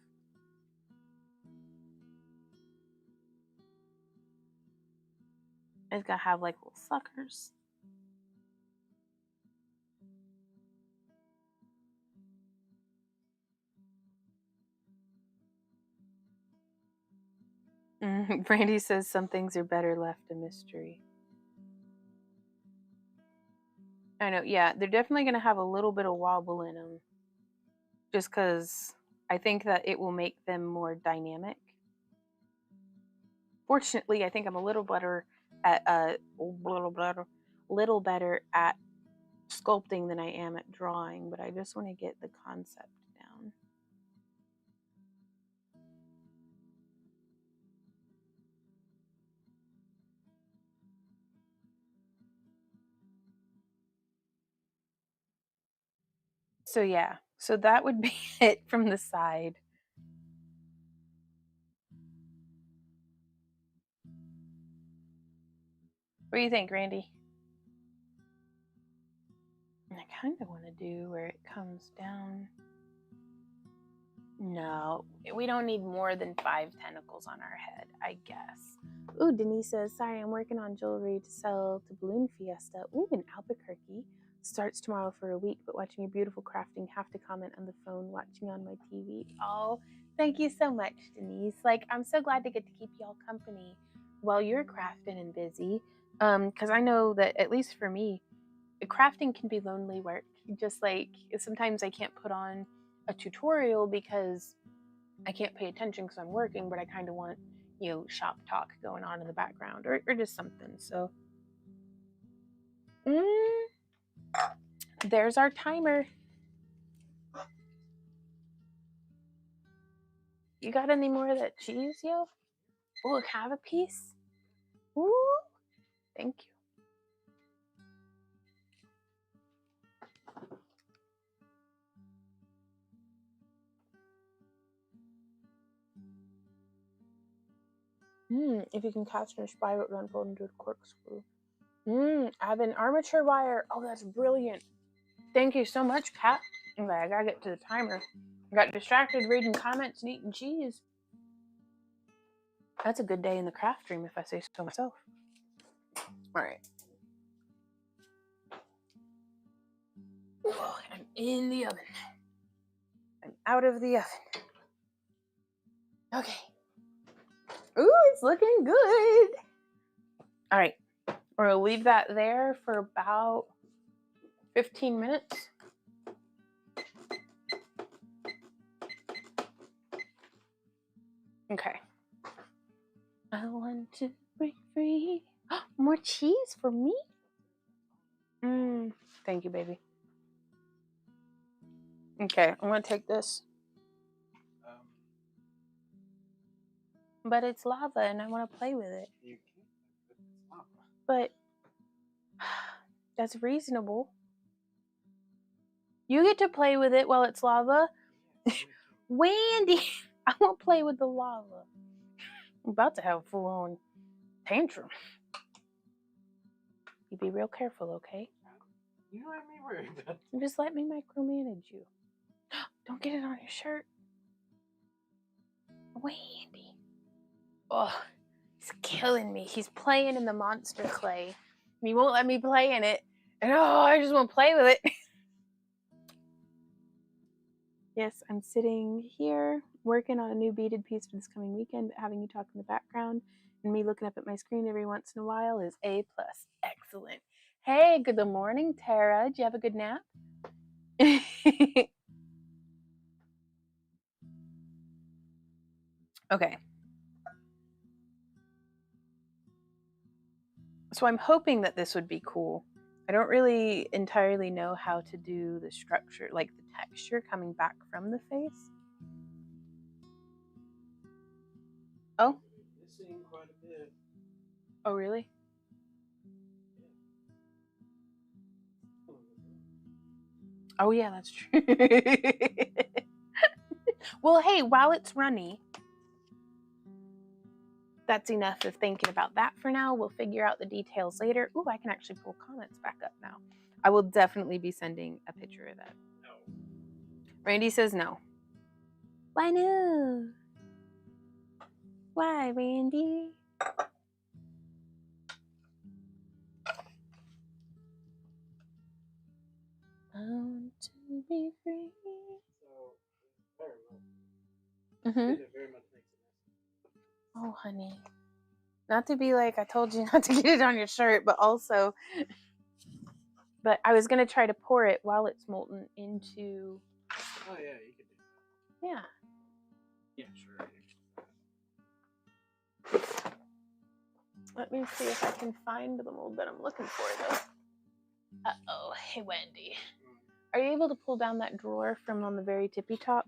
It's gonna have like little suckers. Brandy says some things are better left a mystery. I know, yeah, they're definitely gonna have a little bit of wobble in them, just because I think that it will make them more dynamic. Fortunately, I think I'm a little better at sculpting than I am at drawing, but I just want to get the concept down. So yeah, so that would be it from the side. What do you think, Randy? I kind of want to do where it comes down. No, we don't need more than 5 tentacles on our head, I guess. Ooh, Denise says, sorry, I'm working on jewelry to sell to Balloon Fiesta. Ooh, in Albuquerque. Starts tomorrow for a week, but watching your beautiful crafting, have to comment on the phone, watching on my TV. Oh, thank you so much, Denise. Like, I'm so glad to get to keep y'all company while you're crafting and busy. Because I know that, at least for me, crafting can be lonely work. Just like sometimes I can't put on a tutorial because I can't pay attention because I'm working, but I kind of want, shop talk going on in the background or just something. So there's our timer. You got any more of that cheese, yo? Oh, have a piece? Ooh, thank you. If you can catch and spiral, it unfold into a corkscrew. I have an armature wire. Oh, that's brilliant. Thank you so much, Kat. Okay, I gotta get to the timer. I got distracted reading comments and eating cheese. That's a good day in the craft room, if I say so myself. All right. Oh, I'm in the oven. I'm out of the oven. Okay. Ooh, it's looking good. All right. We're gonna leave that there for about 15 minutes. Okay. I want to break free. More cheese for me? Thank you, baby. Okay, I'm gonna take this. But it's lava and I want to play with it. You can't. It's lava. But that's reasonable. You get to play with it while it's lava. Wendy, I won't play with the lava. I'm about to have a full-on tantrum. You be real careful, okay? You don't have me worried about that. Just let me micromanage you. Don't get it on your shirt. Wendy. Oh, he's killing me. He's playing in the monster clay. He won't let me play in it. And I just want to play with it. Yes, I'm sitting here working on a new beaded piece for this coming weekend, but having you talk in the background and me looking up at my screen every once in a while is A+. Excellent. Hey, good morning, Tara. Did you have a good nap? Okay. So I'm hoping that this would be cool. I don't really entirely know how to do the structure, like the texture coming back from the face. Oh? Missing quite a bit. Oh, really? Oh, yeah, that's true. Well, hey, while it's runny, that's enough of thinking about that for now. We'll figure out the details later. Ooh, I can actually pull comments back up now. I will definitely be sending a picture of that. No. Randy says no. Why no? Why, Randy? I want to be free. So, very much. Mm-hmm. It very much makes a mess. Oh, honey. Not to be like, I told you not to get it on your shirt, but also, but I was going to try to pour it while it's molten into... Oh, yeah, you could do that. Yeah. Yeah, sure. Let me see if I can find the mold that I'm looking for, though. Uh-oh. Hey, Wendy. Are you able to pull down that drawer from on the very tippy top?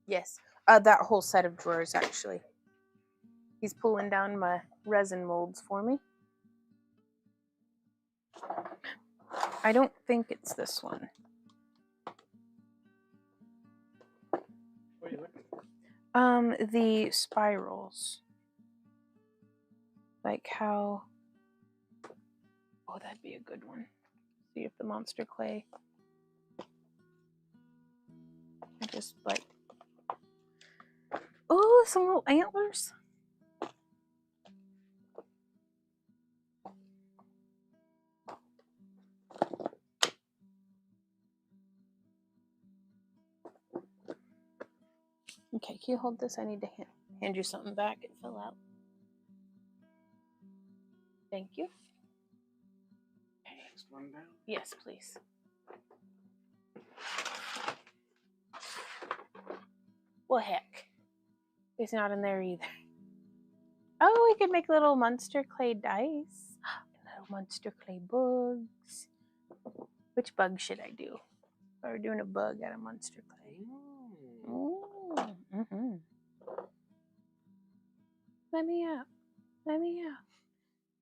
Yes. That whole set of drawers, actually. He's pulling down my resin molds for me. I don't think it's this one. What are you looking for? The spirals. Like how... Oh, that'd be a good one. See if the monster clay... I just like... Oh, some little antlers. Okay, can you hold this? I need to hand you something back. It fell out. Thank you. Next one down? Yes, please. Well, heck. He's not in there either. Oh, we could make little monster clay dice. Little monster clay bugs. Which bug should I do? If I were doing a bug out of monster clay. Mm-hmm. Let me out. Let me out.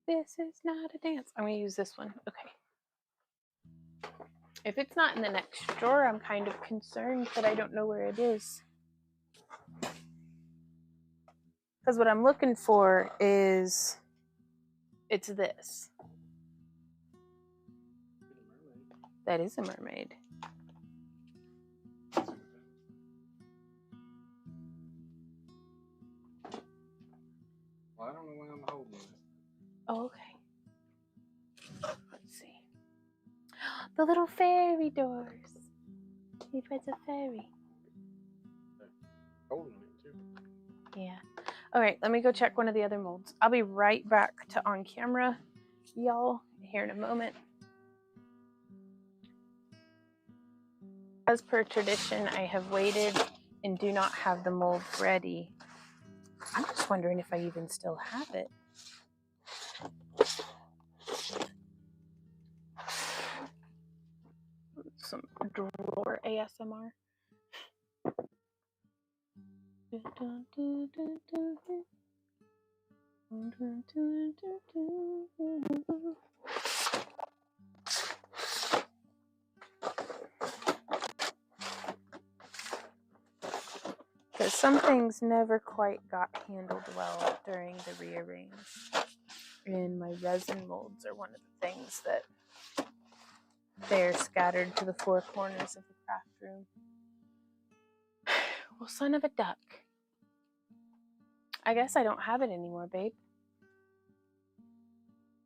This is not a dance. I'm going to use this one. Okay. If it's not in the next drawer, I'm kind of concerned that I don't know where it is. Because what I'm looking for is, it's this. That is a mermaid. Well, I don't know why I'm holding this. Oh, okay. Let's see. The little fairy doors. He puts a fairy. Holding it too. Yeah. All right, let me go check one of the other molds. I'll be right back to on camera, y'all, here in a moment. As per tradition, I have waited and do not have the mold ready. I'm just wondering if I even still have it. Some drawer ASMR. Because some things never quite got handled well during the rearrange. And my resin molds are one of the things that they're scattered to the four corners of the craft room. Well, son of a duck. I guess I don't have it anymore, babe.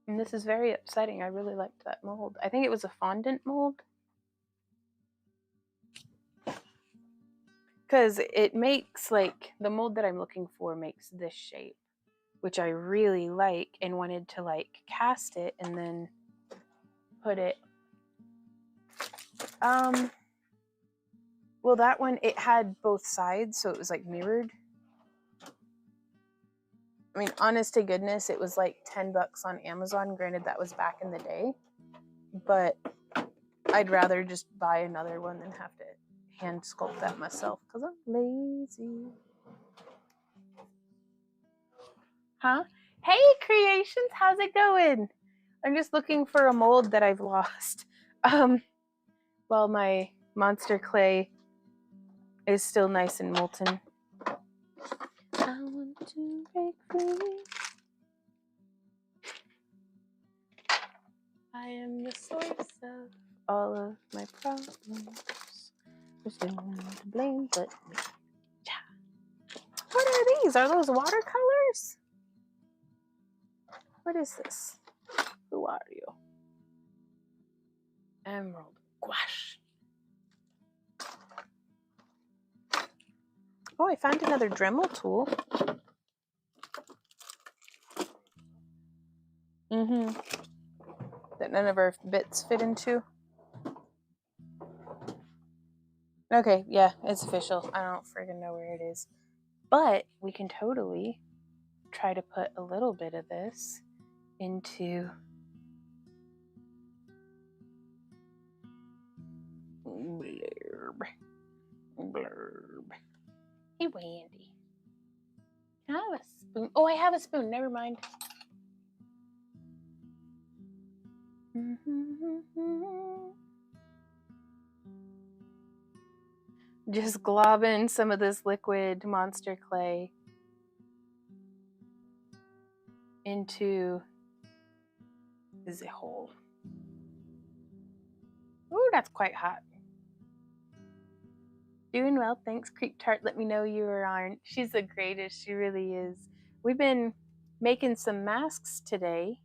And this is very upsetting. I really liked that mold. I think it was a fondant mold. Because it makes, like, the mold that I'm looking for makes this shape, which I really like and wanted to, like, cast it and then put it. Well, that one, it had both sides, so it was, like, mirrored. I mean, honest to goodness, it was like $10 on Amazon. Granted, that was back in the day. But I'd rather just buy another one than have to hand sculpt that myself because I'm lazy. Huh? Hey creations, how's it going? I'm just looking for a mold that I've lost. While my monster clay is still nice and molten. I want to break free. I am the source of all of my problems. There's no one to blame but me. What are these? Are those watercolors? What is this? Who are you? Emerald gouache. Oh, I found another Dremel tool. That none of our bits fit into. Okay, yeah, it's official. I don't friggin' know where it is. But we can totally try to put a little bit of this into blurb. Blurb. Hey, Wendy. Can I have a spoon? Oh, I have a spoon. Never mind. Just globbing some of this liquid monster clay into the hole. Ooh, that's quite hot. Doing well, thanks. Creep Tart, let me know you are on. She's the greatest, she really is. We've been making some masks today.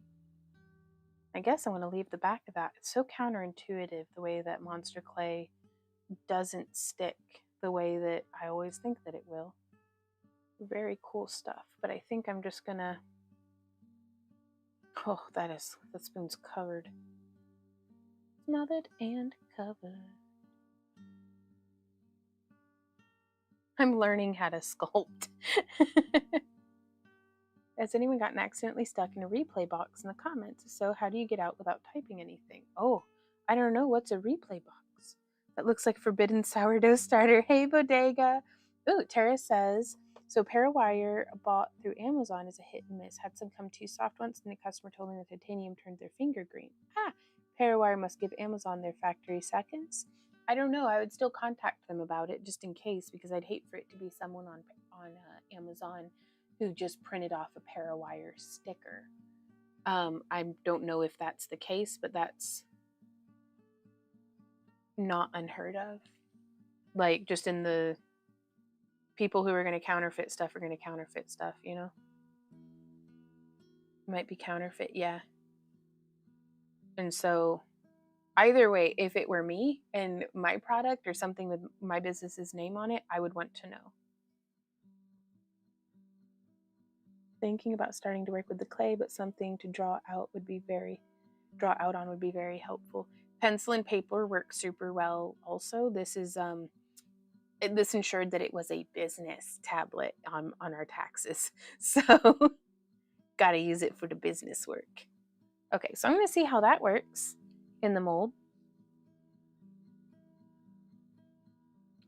I guess I'm going to leave the back of that. It's so counterintuitive the way that monster clay doesn't stick the way that I always think that it will. Very cool stuff, but I think I'm just gonna, oh, the spoon's covered. Smothered and covered. I'm learning how to sculpt. Has anyone gotten accidentally stuck in a replay box in the comments? If so, how do you get out without typing anything? Oh, I don't know. What's a replay box? That looks like forbidden sourdough starter. Hey, Bodega. Ooh, Tara says, so Parawire bought through Amazon is a hit and miss. Had some come too soft once, and the customer told me the titanium turned their finger green. Ah, Parawire must give Amazon their factory seconds. I don't know. I would still contact them about it just in case, because I'd hate for it to be someone on Amazon who just printed off a Parawire sticker. I don't know if that's the case, but that's not unheard of. Like, just in the people who are going to counterfeit stuff are going to counterfeit stuff, you know? Might be counterfeit, yeah. And so either way, if it were me and my product or something with my business's name on it, I would want to know. Thinking about starting to work with the clay, but something to draw out on would be very helpful. Pencil and paper work super well also. This is this ensured that it was a business tablet on our taxes. So got to use it for the business work. Okay, so I'm going to see how that works in the mold.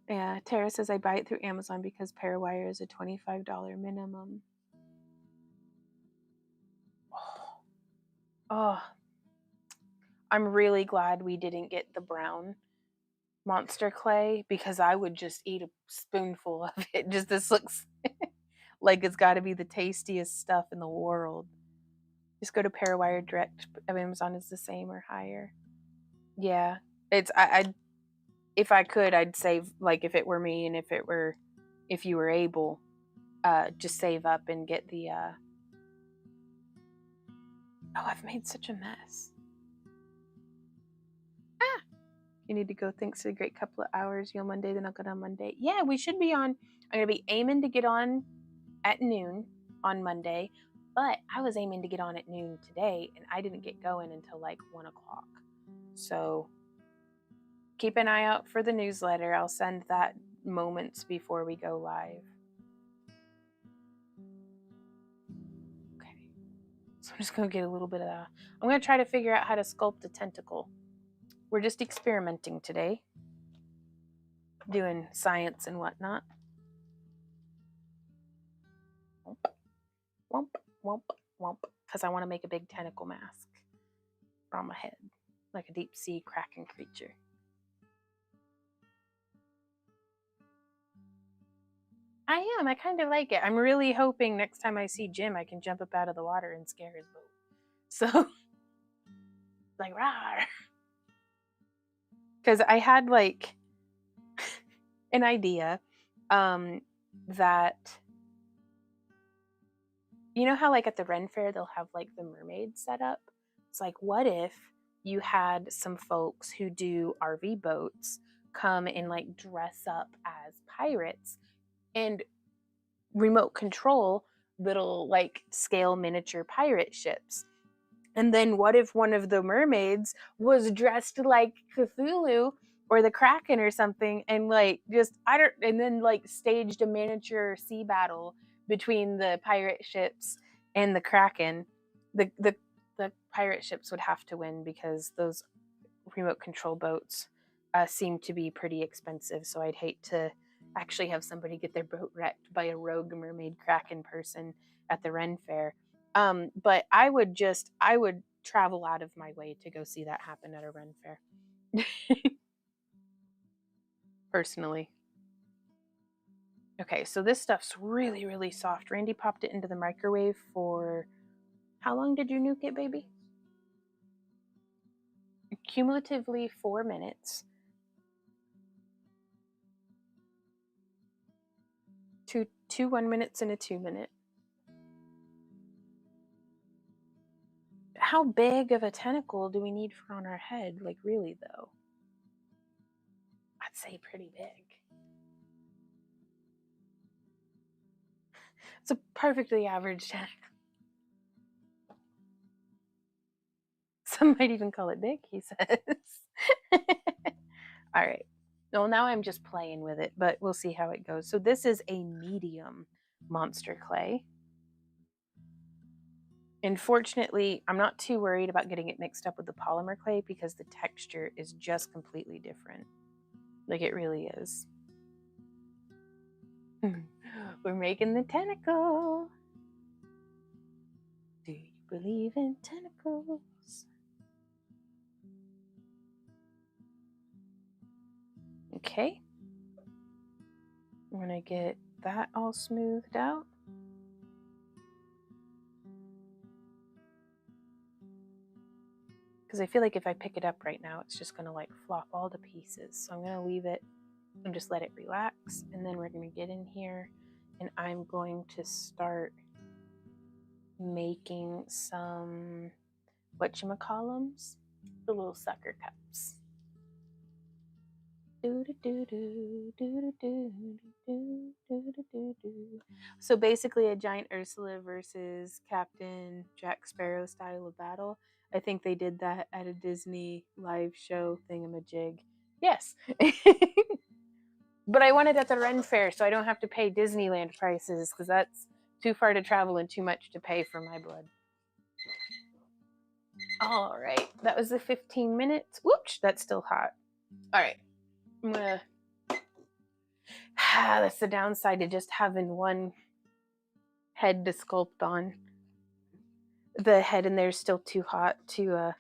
Yeah, Tara says I buy it through Amazon because Parawire is a $25 minimum. Oh, I'm really glad we didn't get the brown monster clay, because I would just eat a spoonful of it. Just, this looks like it's got to be the tastiest stuff in the world. Just go to Parawire direct. Amazon is the same or higher. Yeah, it's if I could, I'd save, like, if it were me and if you were able, just save up and get the oh, I've made such a mess. You need to go. Thanks for a great couple of hours. You'll Monday, then I'll get on Monday. Yeah, we should be on. I'm going to be aiming to get on at noon on Monday, but I was aiming to get on at noon today, and I didn't get going until like 1 o'clock. So keep an eye out for the newsletter. I'll send that moments before we go live. Okay. So I'm just going to get a little bit of that. I'm going to try to figure out how to sculpt a tentacle. We're just experimenting today, doing science and whatnot. Womp, womp, womp, womp, because I want to make a big tentacle mask on my head, like a deep sea kraken creature. I am. I kind of like it. I'm really hoping next time I see Jim, I can jump up out of the water and scare his boat. So, like, rawr. Because I had like an idea that, you know how like at the Ren Fair they'll have like the mermaids set up? It's like, what if you had some folks who do RV boats come and like dress up as pirates and remote control little like scale miniature pirate ships? And then what if one of the mermaids was dressed like Cthulhu or the Kraken or something, and like and then like staged a miniature sea battle between the pirate ships and the Kraken? The pirate ships would have to win because those remote control boats seem to be pretty expensive. So I'd hate to actually have somebody get their boat wrecked by a rogue mermaid Kraken person at the Ren Fair. But I would travel out of my way to go see that happen at a Ren Fair. Personally. Okay, so this stuff's really, really soft. Randy popped it into the microwave for, how long did you nuke it, baby? Cumulatively 4 minutes. Two 1 minutes and a 2 minute. How big of a tentacle do we need for on our head? Like, really, though? I'd say pretty big. It's a perfectly average tentacle. Some might even call it big, he says. All right. Well, now I'm just playing with it, but we'll see how it goes. So this is a medium monster clay. And fortunately, I'm not too worried about getting it mixed up with the polymer clay because the texture is just completely different. Like, it really is. We're making the tentacle. Do you believe in tentacles? Okay. I'm gonna get that all smoothed out. Because I feel like if I pick it up right now, it's just gonna like flop all to pieces. So I'm gonna leave it and just let it relax. And then we're gonna get in here and I'm going to start making some, whatchamacallums, the little sucker cups. So basically a giant Ursula versus Captain Jack Sparrow style of battle. I think they did that at a Disney live show thingamajig. Yes. But I want it at the Ren Fair so I don't have to pay Disneyland prices because that's too far to travel and too much to pay for my blood. All right, that was the 15 minutes. Whoops, that's still hot. All right, I'm gonna, that's the downside to just having one head to sculpt on. The head in there is still too hot to handle.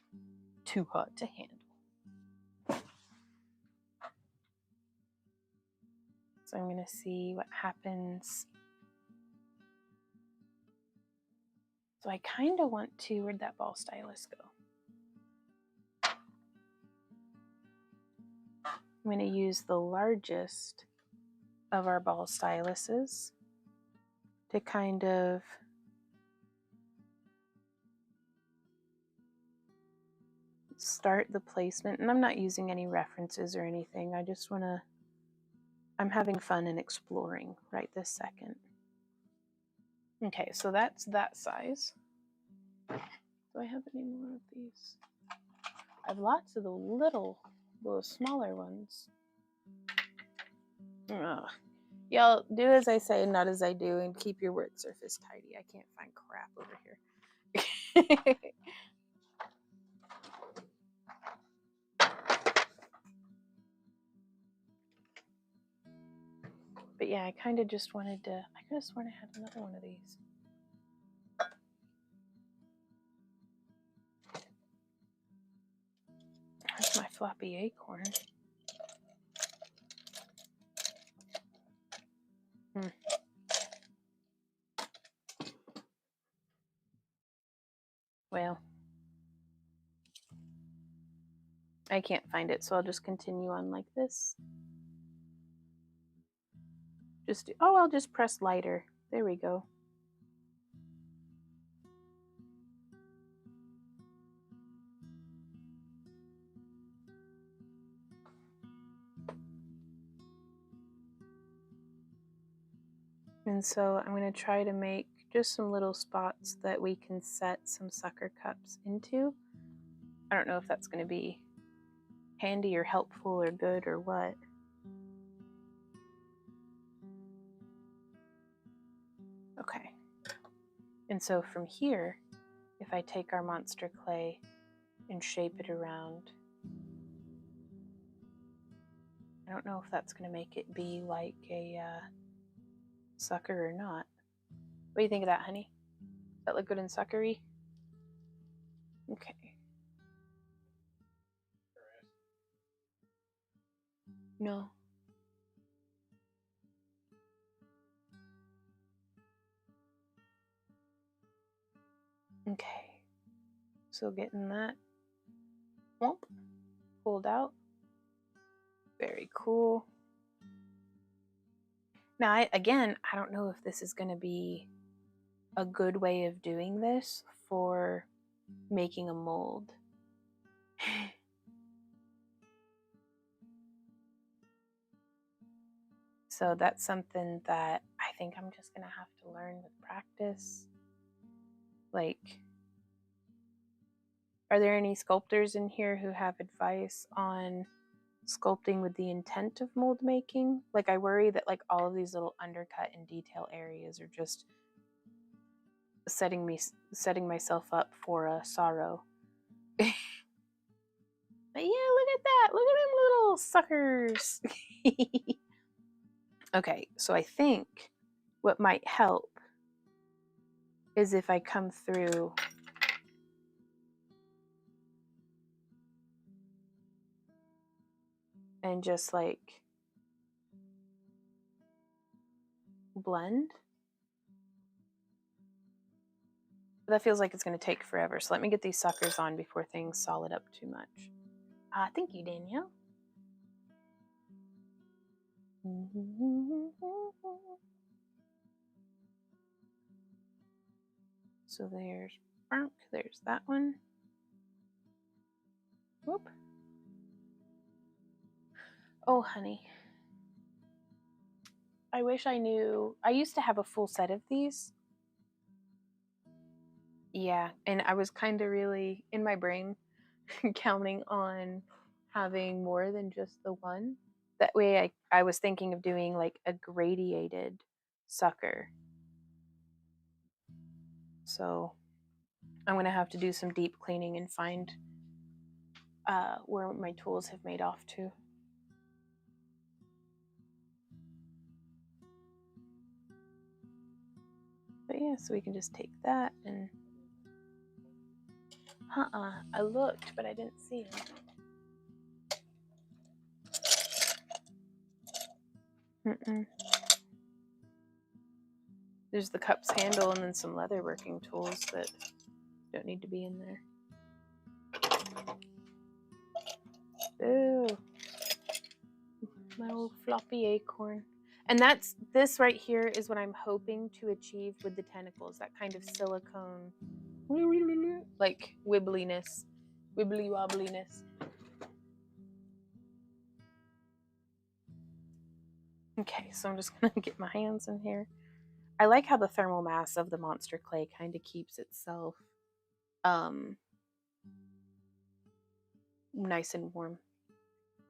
So I'm gonna see what happens. So I kind of want to, where'd that ball stylus go? I'm gonna use the largest of our ball styluses to kind of start the placement. And I'm not using any references or anything. I just want to, I'm having fun and exploring right this second. Okay, so that's that size. Do I have any more of these? I have lots of the little smaller ones. Ugh. Y'all do as I say, not as I do, and keep your work surface tidy. I can't find crap over here. But yeah, I kind of just wanted to, I could have sworn I had another one of these. floppy acorn. Well, I can't find it, so I'll just continue on like this. I'll just press lighter. There we go. And so I'm going to try to make just some little spots that we can set some sucker cups into. I don't know if that's going to be handy or helpful or good or what. Okay. And so from here, if I take our monster clay and shape it around, I don't know if that's going to make it be like a sucker or not. What do you think of that, honey? Does that look good and suckery? Okay. No. Okay. So getting that pulled out. Very cool. Now, I don't know if this is going to be a good way of doing this for making a mold. So that's something that I think I'm just going to have to learn with practice. Like, are there any sculptors in here who have advice on sculpting with the intent of mold making? Like, I worry that like all of these little undercut and detail areas are just setting myself up for a sorrow. But yeah, look at that. Look at them little suckers. Okay, so I think what might help is if I come through and just like blend. But that feels like it's going to take forever. So let me get these suckers on before things solid up too much. Thank you, Danielle. So there's that one. Whoop. Oh, honey. I wish I knew. I used to have a full set of these. Yeah, and I was kind of really in my brain counting on having more than just the one. That way I was thinking of doing like a gradiated sucker. So I'm going to have to do some deep cleaning and find where my tools have made off to. But yeah, so we can just take that and... I looked, but I didn't see it. There's the cup's handle and then some leather working tools that don't need to be in there. Ooh, my old floppy acorn. And this right here is what I'm hoping to achieve with the tentacles, that kind of silicone, like wibbly wobbliness. Okay, so I'm just gonna get my hands in here. I like how the thermal mass of the monster clay kind of keeps itself nice and warm,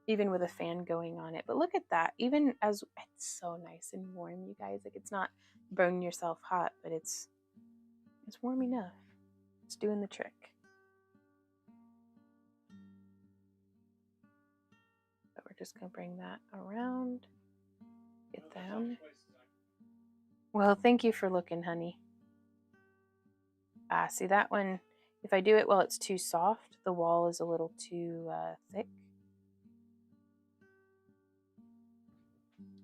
even with a fan going on it. But look at that, even as it's so nice and warm, you guys. Like, it's not burning yourself hot, but it's warm enough. It's doing the trick. So we're just gonna bring that around. Get them. Well, thank you for looking, honey. See that one? If I do it while it's too soft, the wall is a little too thick.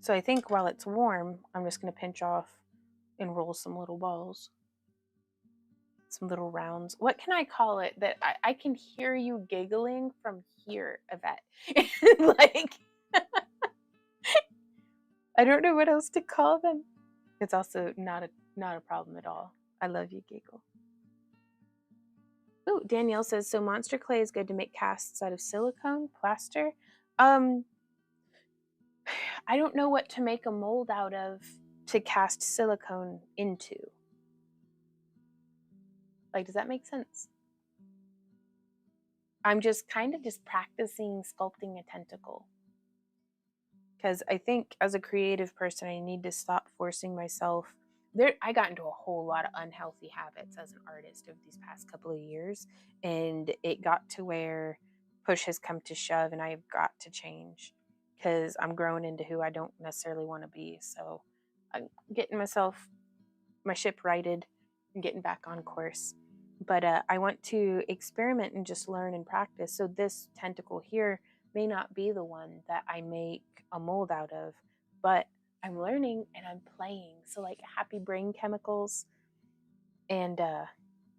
So I think while it's warm, I'm just going to pinch off and roll some little balls. Some little rounds. What can I call it that I can hear you giggling from here, Yvette? Like, I don't know what else to call them. It's also not a problem at all. I love you, giggle. Ooh, Danielle says, so monster clay is good to make casts out of silicone, plaster. I don't know what to make a mold out of to cast silicone into. Like, does that make sense? I'm just kind of just practicing sculpting a tentacle. Because I think as a creative person, I need to stop forcing myself. I got into a whole lot of unhealthy habits as an artist over these past couple of years. And it got to where push has come to shove and I've got to change because I'm growing into who I don't necessarily want to be. So I'm getting my ship righted and getting back on course. But I want to experiment and just learn and practice. So this tentacle here may not be the one that I make a mold out of, but I'm learning and I'm playing. So like happy brain chemicals, and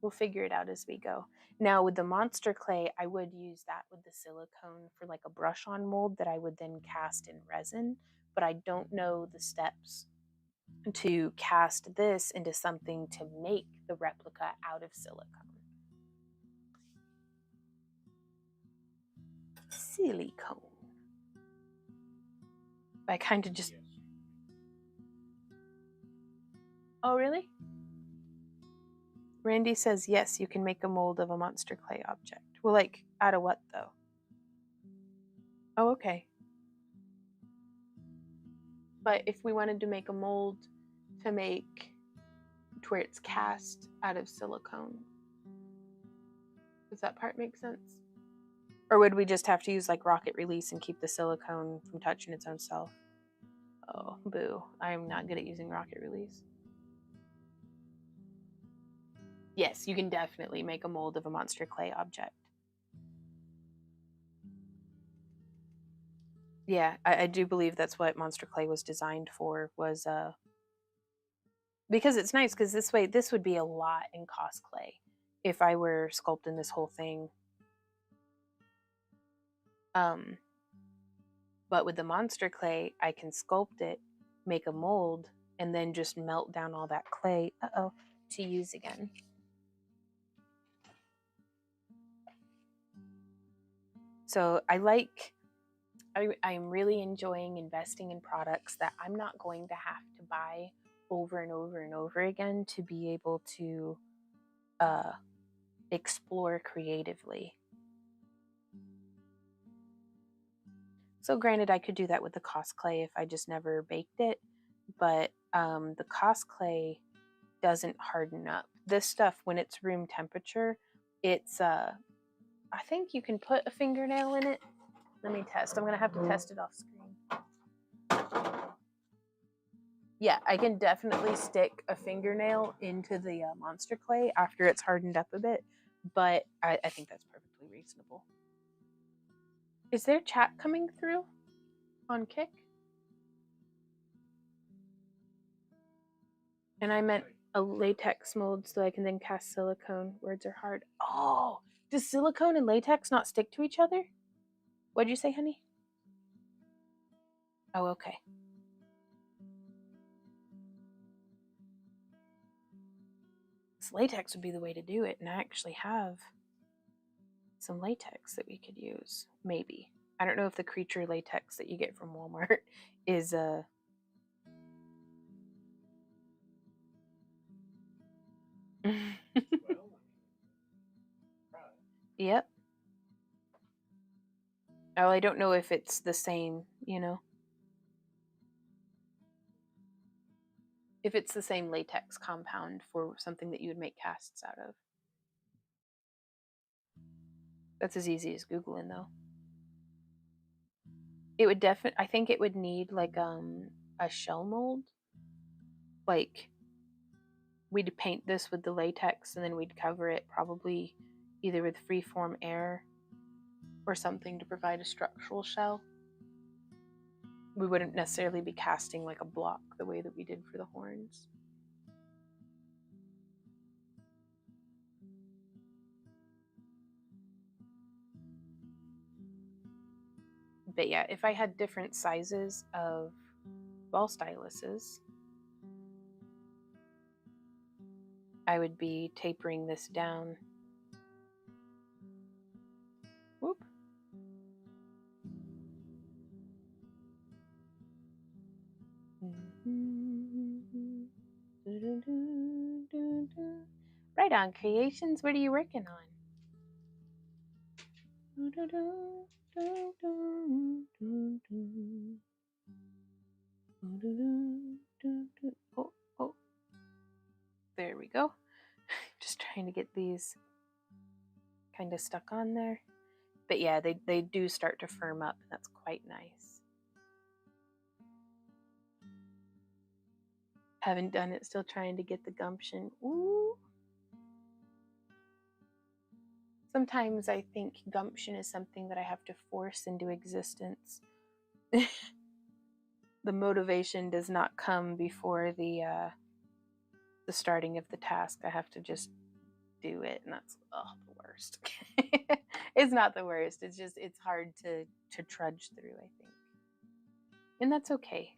we'll figure it out as we go. Now with the monster clay, I would use that with the silicone for like a brush on mold that I would then cast in resin, but I don't know the steps to cast this into something to make the replica out of silicone. Silicone. I kind of just... Oh, really? Randy says, yes, you can make a mold of a monster clay object. Well, like, out of what, though? Oh, okay. But if we wanted to make a mold to make to where it's cast out of silicone, does that part make sense? Or would we just have to use like rocket release and keep the silicone from touching its own self? Oh, boo. I'm not good at using rocket release. Yes, you can definitely make a mold of a monster clay object. Yeah, I do believe that's what monster clay was designed for, was because it's nice, because this way, this would be a lot in cost clay if I were sculpting this whole thing. But with the monster clay, I can sculpt it, make a mold, and then just melt down all that clay, to use again. So I'm really enjoying investing in products that I'm not going to have to buy over and over and over again to be able to explore creatively. So granted, I could do that with the cost clay if I just never baked it, but the cost clay doesn't harden up. This stuff, when it's room temperature, it's I think you can put a fingernail in it. Let me test. I'm gonna have to test it off screen. Yeah, I can definitely stick a fingernail into the monster clay after it's hardened up a bit, but I think that's perfectly reasonable. Is there chat coming through on Kick? And I meant a latex mold so I can then cast silicone. Words are hard. Oh, does silicone and latex not stick to each other? What'd you say, honey? Oh, okay. So latex would be the way to do it, and I actually have some latex that we could use, maybe. I don't know if the creature latex that you get from Walmart is Yep. Oh, I don't know if it's the same, if it's the same latex compound for something that you would make casts out of. That's as easy as Googling, though. It would I think it would need like a shell mold. Like, we'd paint this with the latex and then we'd cover it probably either with freeform air or something to provide a structural shell. we wouldn't necessarily be casting like a block the way that we did for the horns. But yeah, if I had different sizes of ball styluses, I would be tapering this down. Whoop. Right on, Creations. What are you working on? Oh, oh. There we go. Just trying to get these kind of stuck on there. But yeah, they do start to firm up. That's quite nice. Haven't done it, still trying to get the gumption. Ooh. Sometimes I think gumption is something that I have to force into existence. The motivation does not come before the starting of the task. I have to just do it, and that's the worst. It's not the worst. It's just it's hard to trudge through, I think, and that's okay.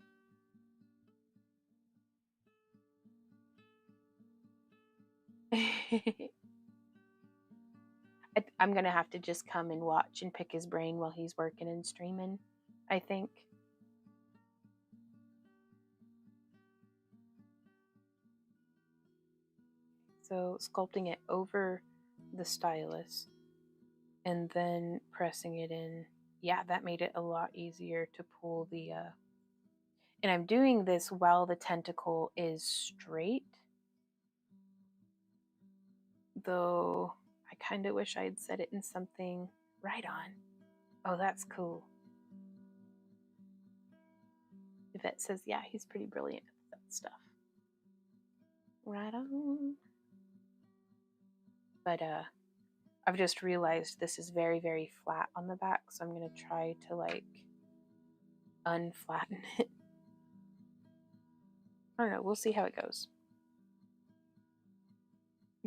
I'm gonna have to just come and watch and pick his brain while he's working and streaming, I think. So sculpting it over the stylus and then pressing it in. Yeah, that made it a lot easier to pull the and I'm doing this while the tentacle is straight, though I kind of wish I had set it in something right on. Oh, that's cool. Yvette says, yeah, he's pretty brilliant at that stuff. Right on. But I've just realized this is very, very flat on the back, so I'm going to try to like unflatten it. I don't know, we'll see how it goes.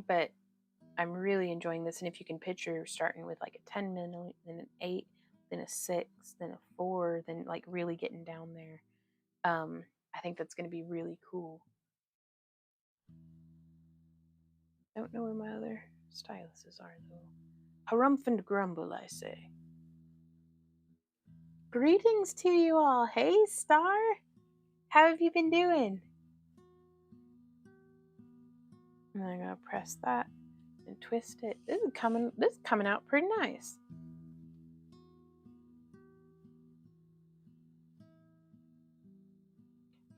But I'm really enjoying this, and if you can picture starting with like a 10 minute, then an 8, then a 6, then a 4, then like really getting down there. I think that's going to be really cool. Don't know where my other styluses are though. Harumph and grumble, I say. Greetings to you all. Hey, Star. How have you been doing? And I'm gonna press that and twist it. This is coming out pretty nice.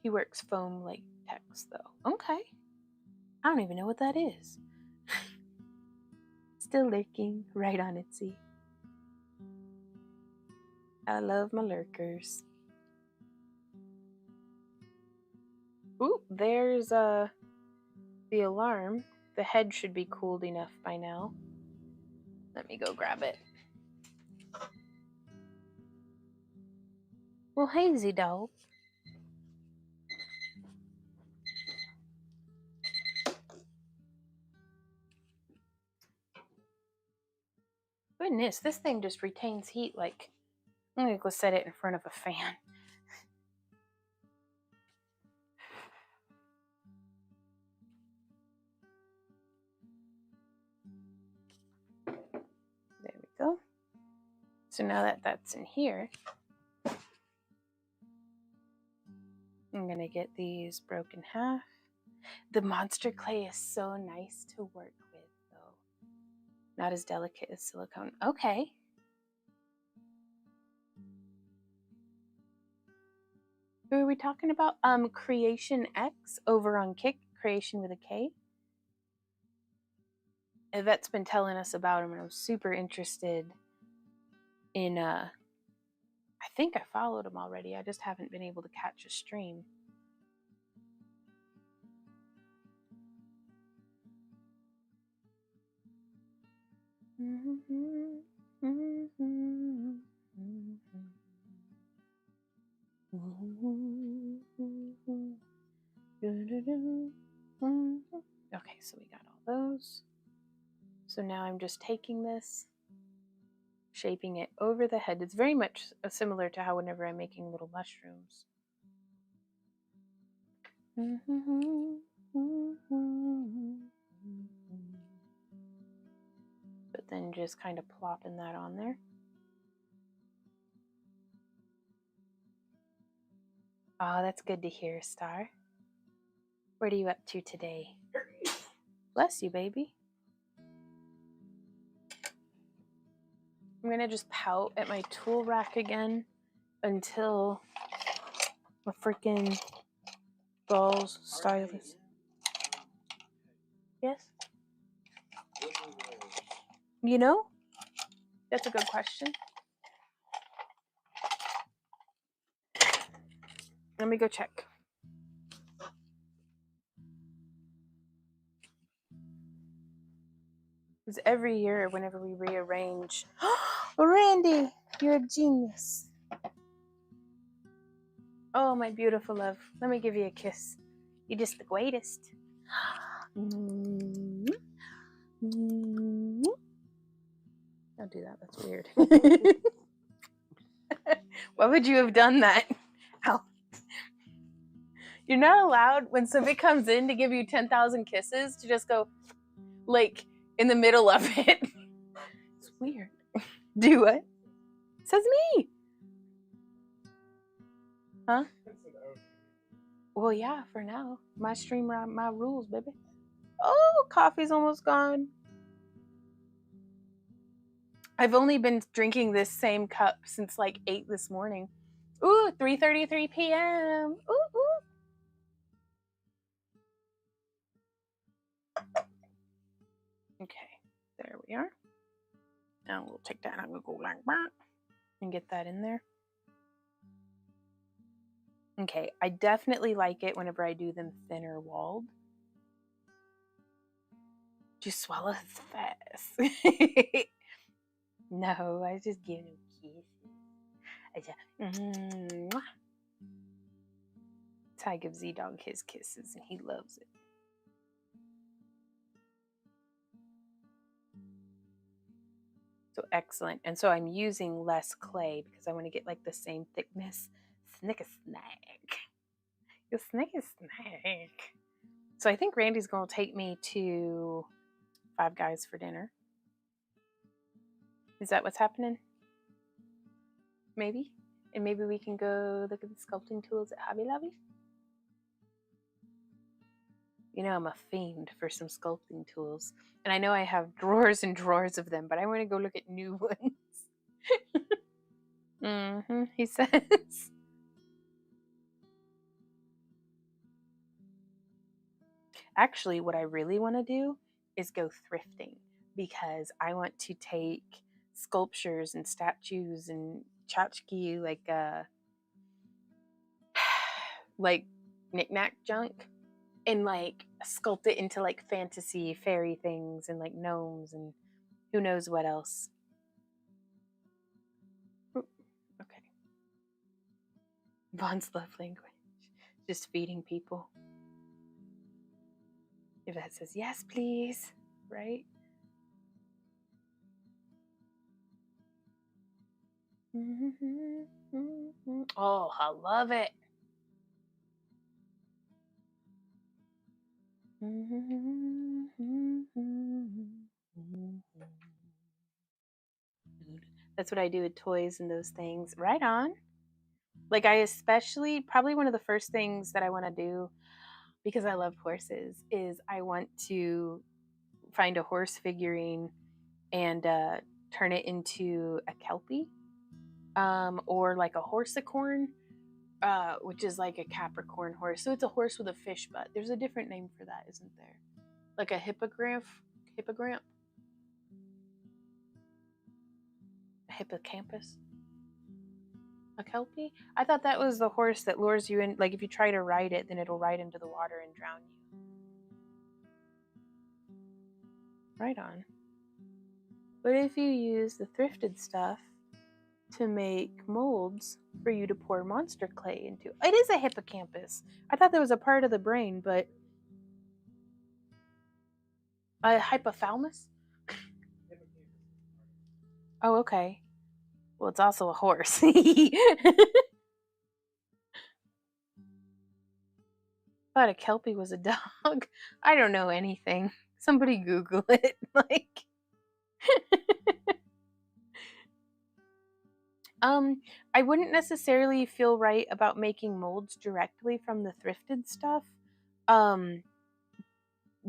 He works foam latex though. Okay. I don't even know what that is. Still lurking. Right on, Itsy. I love my lurkers. Ooh, there's the alarm. The head should be cooled enough by now. Let me go grab it. Well, hazy dog. Goodness, this thing just retains heat like... I'm gonna go set it in front of a fan. There we go. So now that that's in here, I'm gonna get these broken half. The monster clay is so nice to work with though. Not as delicate as silicone. Okay. Who are we talking about? Creation X over on Kick, Creation with a K. Yvette's been telling us about him, and I'm super interested in I think I followed him already. I just haven't been able to catch a stream. Okay, so we got all those. So now I'm just taking this, shaping it over the head. It's very much similar to how whenever I'm making little mushrooms. But then just kind of plopping that on there. Oh, that's good to hear, Star. What are you up to today? Bless you, baby. I'm going to just pout at my tool rack again until my freaking balls stylus. Yes? You know? That's a good question. Let me go check. Because every year, whenever we rearrange... Randy, you're a genius. Oh, my beautiful love. Let me give you a kiss. You're just the greatest. Don't do that. That's weird. Why would you have done that? Ow. You're not allowed, when somebody comes in to give you 10,000 kisses, to just go, like, in the middle of it. It's weird. Do what? Says me. Huh? Well, yeah, for now. My stream, my rules, baby. Oh, coffee's almost gone. I've only been drinking this same cup since like 8 this morning. Ooh, 3:33 p.m. Ooh, ooh. Okay, there we are. Now we'll take that and I'm gonna go like that and get that in there. Okay, I definitely like it whenever I do them thinner walled. Just swallow fast. No, I just give him kisses. Ty gives Z-Dog his kisses and he loves it. So excellent. And so I'm using less clay because I want to get like the same thickness. Snick-a-snack. You snick-a-snack. So I think Randy's going to take me to Five Guys for dinner. Is that what's happening? Maybe. And maybe we can go look at the sculpting tools at Hobby Lobby. You know, I'm a fiend for some sculpting tools. And I know I have drawers and drawers of them, but I want to go look at new ones. He says. Actually, what I really want to do is go thrifting because I want to take sculptures and statues and tchotchke, like knick-knack junk, and like sculpt it into like fantasy fairy things and like gnomes and who knows what else. Okay. Vaughn's love language. Just feeding people. Yvette says, yes, please. Right? Oh, I love it. That's what I do with toys and those things. Right on. Like I especially, probably one of the first things that I want to do, because I love horses, is I want to find a horse figurine and turn it into a kelpie, or like a horsicorn, which is like a Capricorn horse. So it's a horse with a fish butt. There's a different name for that, isn't there? Like a hippogramp? A hippocampus? A kelpie? I thought that was the horse that lures you in. Like if you try to ride it, then it'll ride into the water and drown you. Right on. But if you use the thrifted stuff, to make molds for you to pour monster clay into. It is a hippocampus. I thought that was a part of the brain, but a hypothalamus? Oh, okay. Well, it's also a horse. Thought a Kelpie was a dog. I don't know anything. Somebody Google it. Like, I wouldn't necessarily feel right about making molds directly from the thrifted stuff.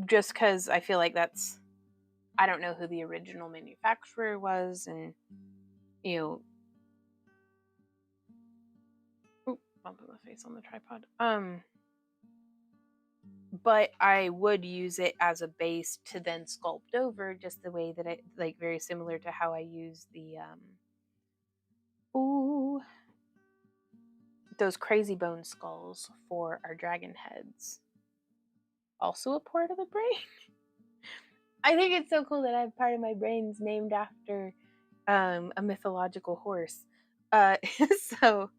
Just because I feel like I don't know who the original manufacturer was, and bumping my face on the tripod. But I would use it as a base to then sculpt over, just the way that I like, very similar to how I use the those crazy bone skulls for our dragon heads. Also a part of the brain. I think it's so cool that I have part of my brain's named after a mythological horse. So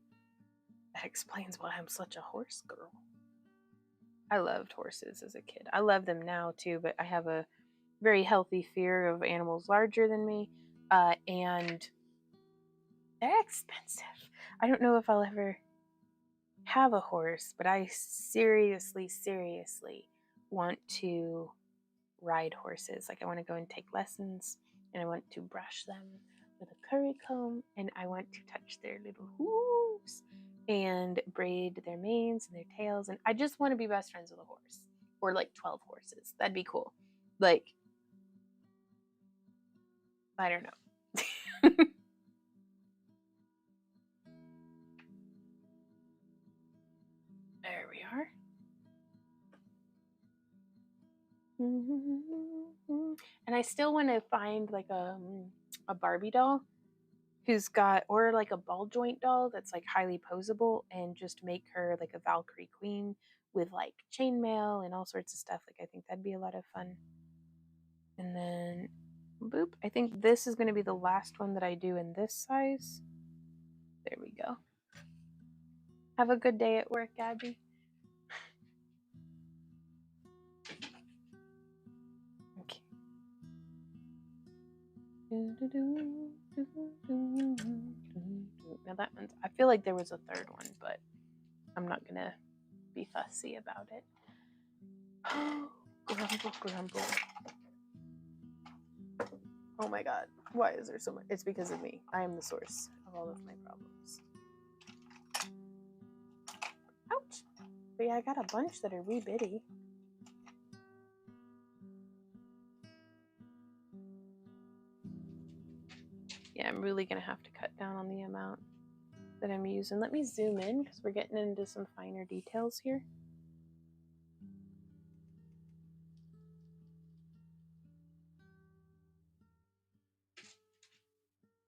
that explains why I'm such a horse girl. I loved horses as a kid. I love them now too, but I have a very healthy fear of animals larger than me, and they're expensive. I don't know if I'll ever have a horse, but I seriously want to ride horses. Like, I want to go and take lessons, and I want to brush them with a curry comb, and I want to touch their little hooves and braid their manes and their tails, and I just want to be best friends with a horse, or like 12 horses. That'd be cool. Like, I don't know. There we are. And I still want to find like a Barbie doll who's got, or like a ball joint doll that's like highly posable, and just make her like a Valkyrie queen with like chainmail and all sorts of stuff. Like, I think that'd be a lot of fun. And then boop, I think this is going to be the last one that I do in this size. There we go. Have a good day at work, Abby. Okay. Now that one's, I feel like there was a third one, but I'm not gonna be fussy about it. Grumble. Oh my god, why is there so much? It's because of me. I am the source of all of my problems. Ouch. But yeah, I got a bunch that are wee bitty. Yeah, I'm really gonna have to cut down on the amount that I'm using. Let me zoom in, because we're getting into some finer details here.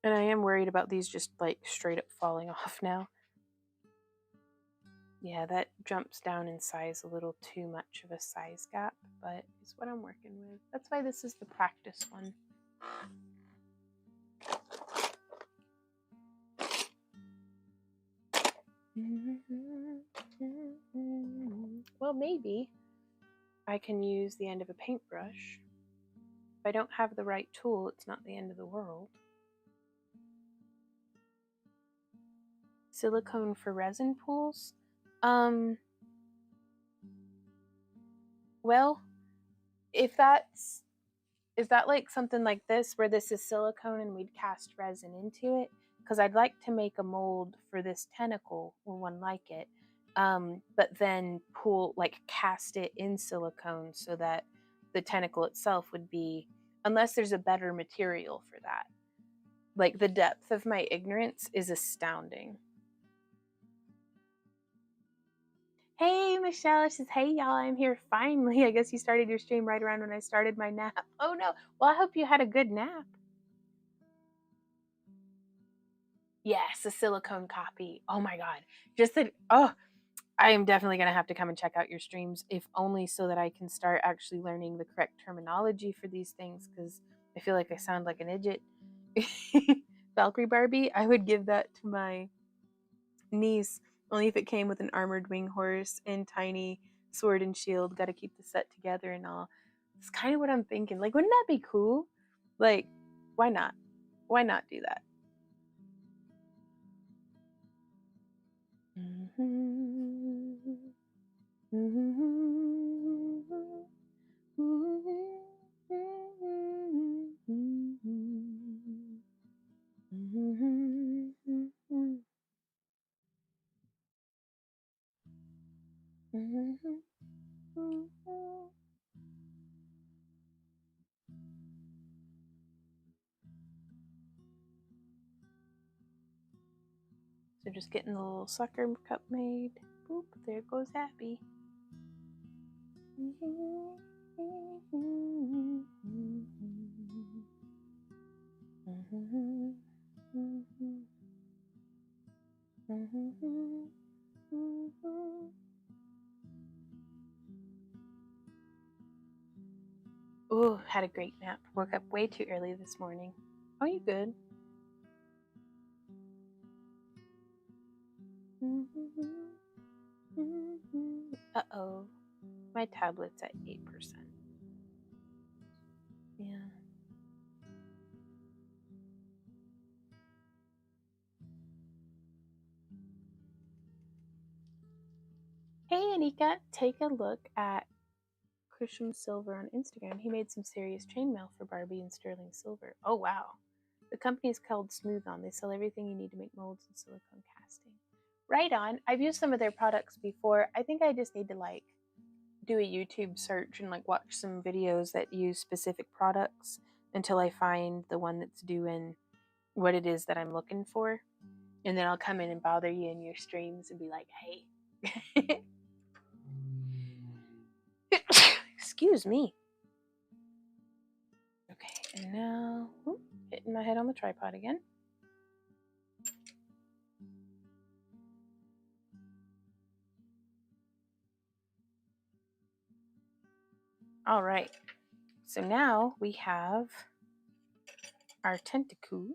And I am worried about these just like straight up falling off now. Yeah, that jumps down in size a little too much of a size gap, but it's what I'm working with. That's why this is the practice one. Well, maybe I can use the end of a paintbrush. If I don't have the right tool, it's not the end of the world. Silicone for resin pools? Well, is that like something like this, where this is silicone and we'd cast resin into it? Because I'd like to make a mold for this tentacle, or one like it, but then cast it in silicone so that the tentacle itself would be, unless there's a better material for that. Like, the depth of my ignorance is astounding. Hey, Michelle says, hey, y'all, I'm here finally. I guess you started your stream right around when I started my nap. Oh, no. Well, I hope you had a good nap. Yes, a silicone copy. Oh, my God. I am definitely going to have to come and check out your streams, if only so that I can start actually learning the correct terminology for these things, because I feel like I sound like an idiot. Valkyrie Barbie, I would give that to my niece, only if it came with an armored wing horse and tiny sword and shield. Got to keep the set together and all. It's kind of what I'm thinking. Like, wouldn't that be cool? Like, why not? Why not do that? So just getting the little sucker cup made. Boop, there goes Happy. Ooh, had a great nap. Woke up way too early this morning. Oh, you good? Uh-oh. My tablet's at 8%. Yeah. Hey, Anika, take a look at Christian Silver on Instagram. He made some serious chainmail for Barbie and sterling silver. Oh, wow. The company is called Smooth On. They sell everything you need to make molds and silicone casting. Right on. I've used some of their products before. I think I just need to like do a YouTube search and like watch some videos that use specific products until I find the one that's doing what it is that I'm looking for. And then I'll come in and bother you in your streams and be like, hey. Excuse me. Okay, and now hitting my head on the tripod again. All right, so now we have our tentacle.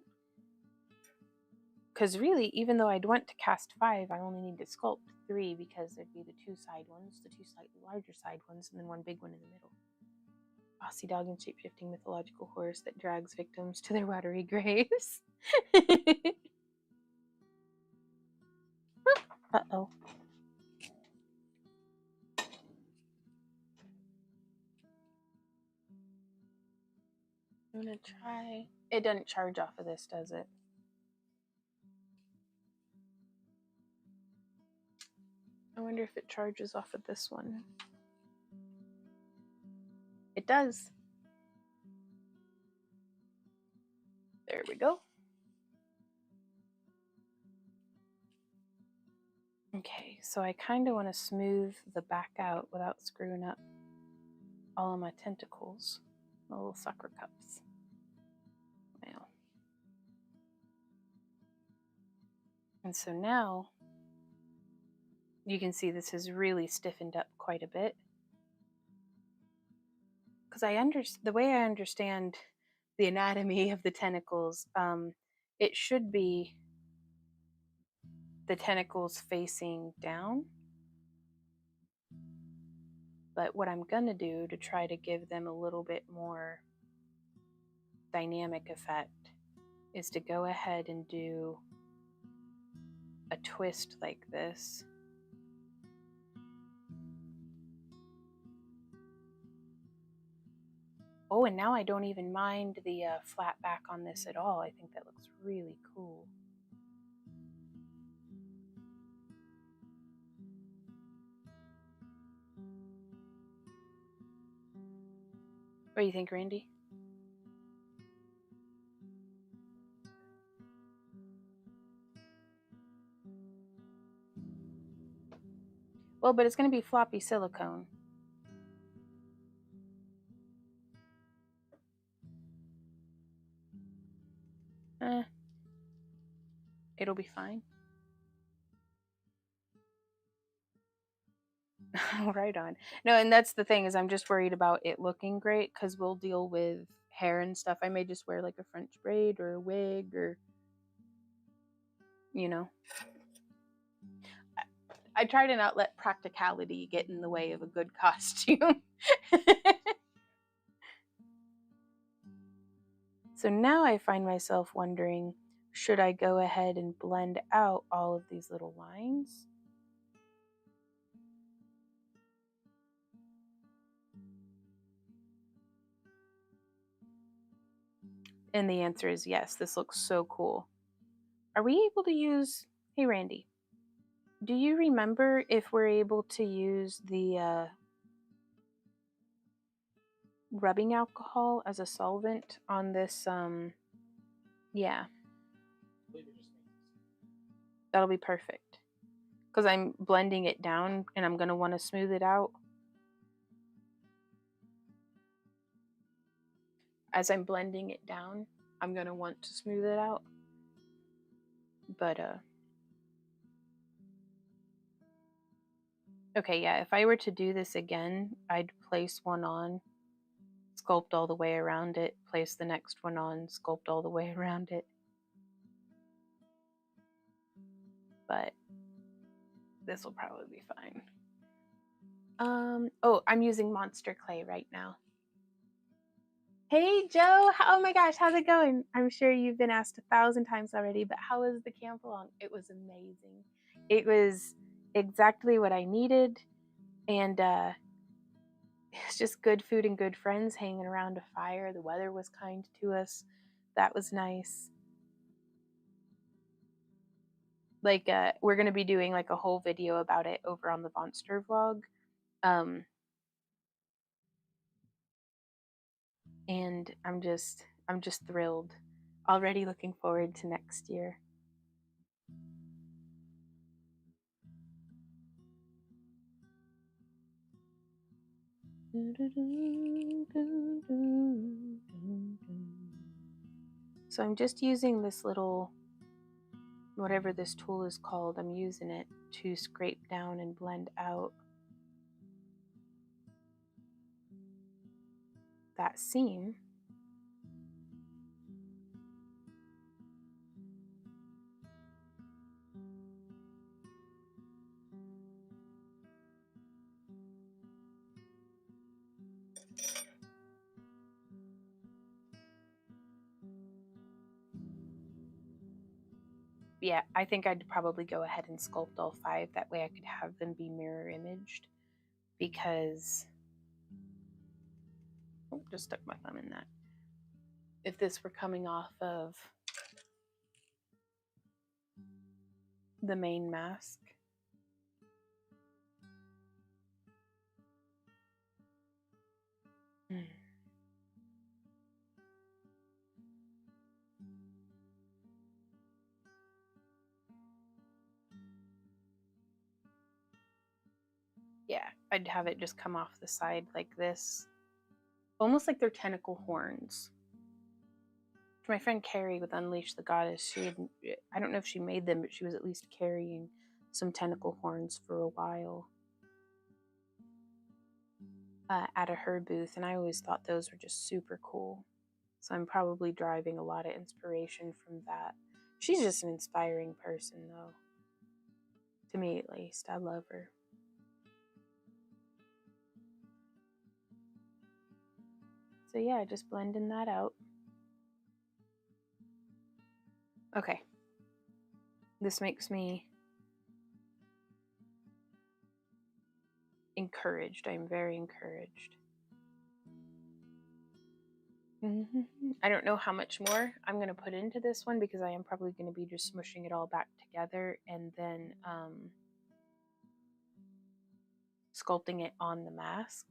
Because really, even though I'd want to cast 5, I only need to sculpt 3 because there'd be the 2 side ones, the 2 slightly larger side ones, and then 1 big one in the middle. Bossy dog and shape-shifting mythological horse that drags victims to their watery graves. Uh-oh. I'm gonna try. It doesn't charge off of this, does it? I wonder if it charges off of this one. It does. There we go. Okay, so I kind of want to smooth the back out without screwing up all of my tentacles, my little sucker cups. Wow. And so now you can see this has really stiffened up quite a bit. Because the way I understand the anatomy of the tentacles, it should be the tentacles facing down. But what I'm going to do to try to give them a little bit more dynamic effect is to go ahead and do a twist like this. Oh, and now I don't even mind the flat back on this at all. I think that looks really cool. What do you think, Randy? Well, but it's going to be floppy silicone. It'll be fine. Right on. No, and that's the thing is I'm just worried about it looking great because we'll deal with hair and stuff. I may just wear like a French braid or a wig or you know. I try to not let practicality get in the way of a good costume. So now I find myself wondering, should I go ahead and blend out all of these little lines? And the answer is yes. This looks so cool. Are we able to use, hey Randy, do you remember if we're able to use the rubbing alcohol as a solvent on this? Yeah. That'll be perfect. Because I'm blending it down and I'm going to want to smooth it out. As I'm blending it down, I'm going to want to smooth it out. But, okay, yeah, if I were to do this again, I'd place one on, sculpt all the way around it, place the next one on, sculpt all the way around it. But this will probably be fine. Oh, I'm using Monster Clay right now. Hey Joe, oh my gosh, how's it going? I'm sure you've been asked 1,000 times already, but how was the camp along? It was amazing. It was exactly what I needed, and it's just good food and good friends hanging around a fire. The weather was kind to us. That was nice. Like, we're gonna be doing like a whole video about it over on the Monster vlog. And I'm just thrilled. Already looking forward to next year. So I'm just using this little, whatever this tool is called, I'm using it to scrape down and blend out that seam. Yeah, I think I'd probably go ahead and sculpt all 5. That way I could have them be mirror imaged, because, oh, just stuck my thumb in that. If this were coming off of the main mask, yeah, I'd have it just come off the side like this, almost like they're tentacle horns. My friend Carrie with Unleash the Goddess, she had, I don't know if she made them, but she was at least carrying some tentacle horns for a while at her booth, and I always thought those were just super cool. So I'm probably driving a lot of inspiration from that. She's just an inspiring person, though. To me, at least. I love her. So yeah, just blending that out. Okay. This makes me encouraged. I'm very encouraged. I don't know how much more I'm going to put into this one, because I am probably going to be just smushing it all back together and then sculpting it on the mask.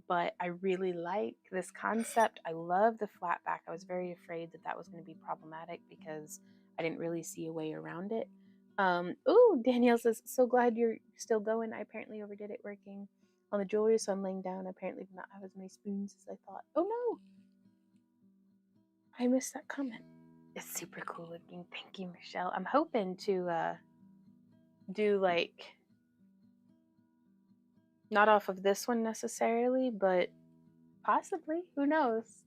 But I really like this concept. I love the flat back. I was very afraid that that was going to be problematic because I didn't really see a way around it. Oh, Danielle says, so glad you're still going. I apparently overdid it working on the jewelry, so I'm laying down. I apparently did not have as many spoons as I thought. Oh no, I missed that comment. It's super cool looking. Thank you, Michelle. I'm hoping to do like, not off of this one necessarily, but possibly, who knows?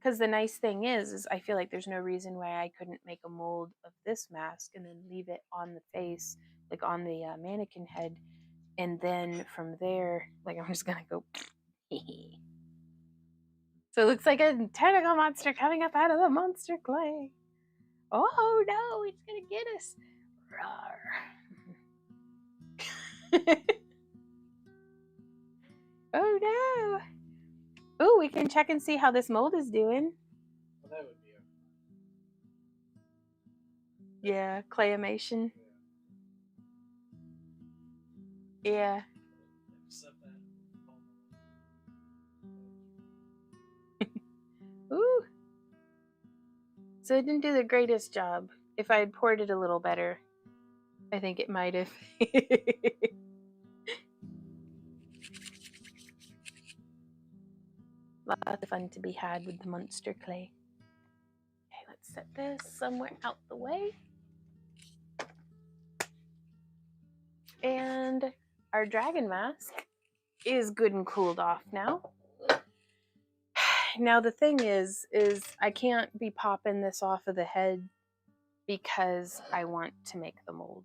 because the nice thing is I feel like there's no reason why I couldn't make a mold of this mask and then leave it on the face, like on the mannequin head, and then from there, like I'm just gonna go. So it looks like a tentacle monster coming up out of the monster clay. Oh no, it's gonna get us. Oh no. Oh, we can check and see how this mold is doing. Well, that would be yeah, clayimation. Yeah. Ooh. So it didn't do the greatest job. If I had poured it a little better, I think it might have. Lots of fun to be had with the monster clay. Okay, let's set this somewhere out the way. And our dragon mask is good and cooled off now. Now the thing is I can't be popping this off of the head because I want to make the mold.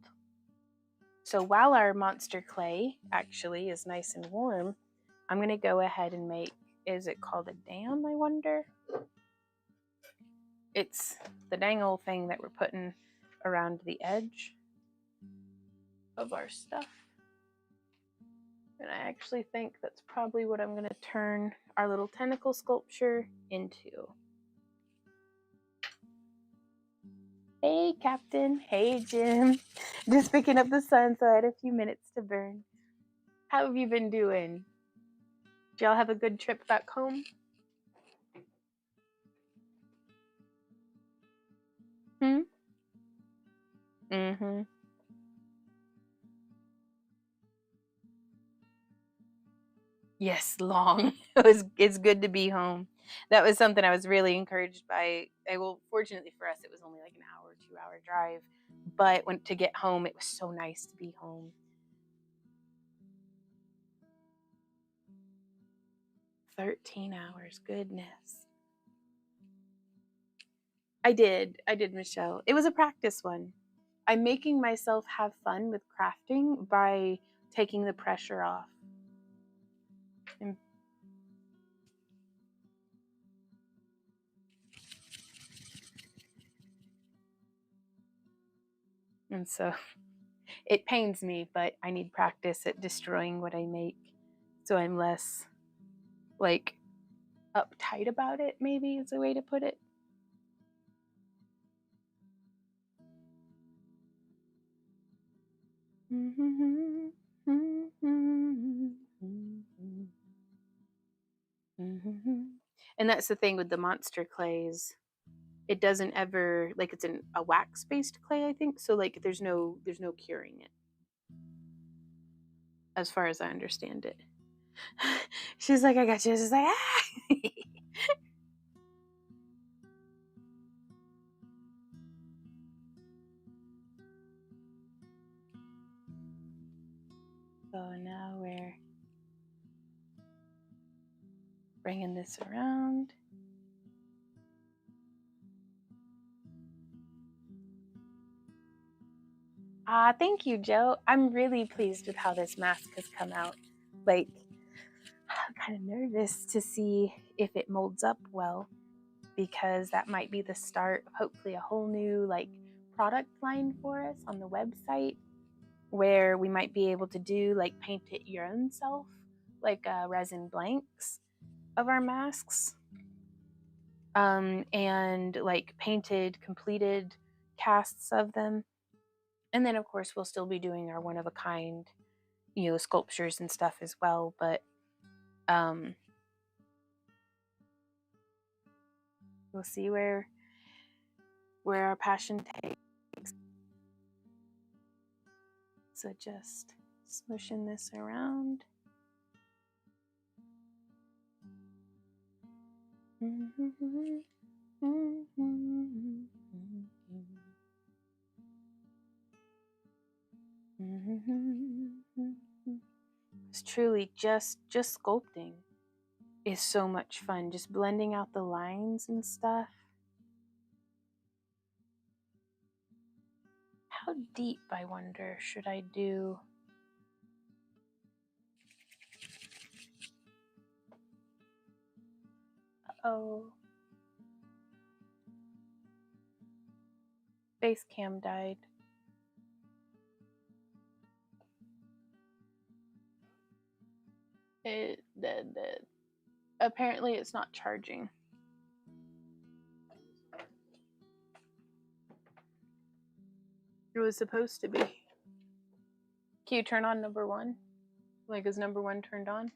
So while our monster clay actually is nice and warm, I'm going to go ahead and make, is it called a dam, I wonder? It's the dang old thing that we're putting around the edge of our stuff. And I actually think that's probably what I'm going to turn our little tentacle sculpture into. Hey, Captain. Hey, Jim. Just picking up the sun, so I had a few minutes to burn. How have you been doing? Did y'all have a good trip back home? Mm-hmm. Yes, long. It's good to be home. That was something I was really encouraged by. Well, fortunately for us, it was only like an hour, 2-hour drive. But when to get home, it was so nice to be home. 13 hours, goodness. I did, Michelle. It was a practice one. I'm making myself have fun with crafting by taking the pressure off. And so it pains me, but I need practice at destroying what I make so I'm less like uptight about it, maybe is a way to put it. And that's the thing with the monster clays. It doesn't ever, like, it's a wax-based clay, I think. So like there's no curing it, as far as I understand it. She's like, I got you. She's like, ah. So now we're bringing this around. Thank you, Joe. I'm really pleased with how this mask has come out. Like, I'm kind of nervous to see if it molds up well, because that might be the start of hopefully a whole new like product line for us on the website, where we might be able to do like paint it your own self, like resin blanks of our masks, and like painted, completed casts of them. And then of course we'll still be doing our one of a kind, sculptures and stuff as well. But we'll see where our passion takes. So just smooshing this around. It's truly just sculpting. is so much fun. Just blending out the lines and stuff. How deep, I wonder, should I do? Uh-oh. Face cam died. Apparently it's not charging. It was supposed to be. Can you turn on number 1? Like, is number 1 turned on?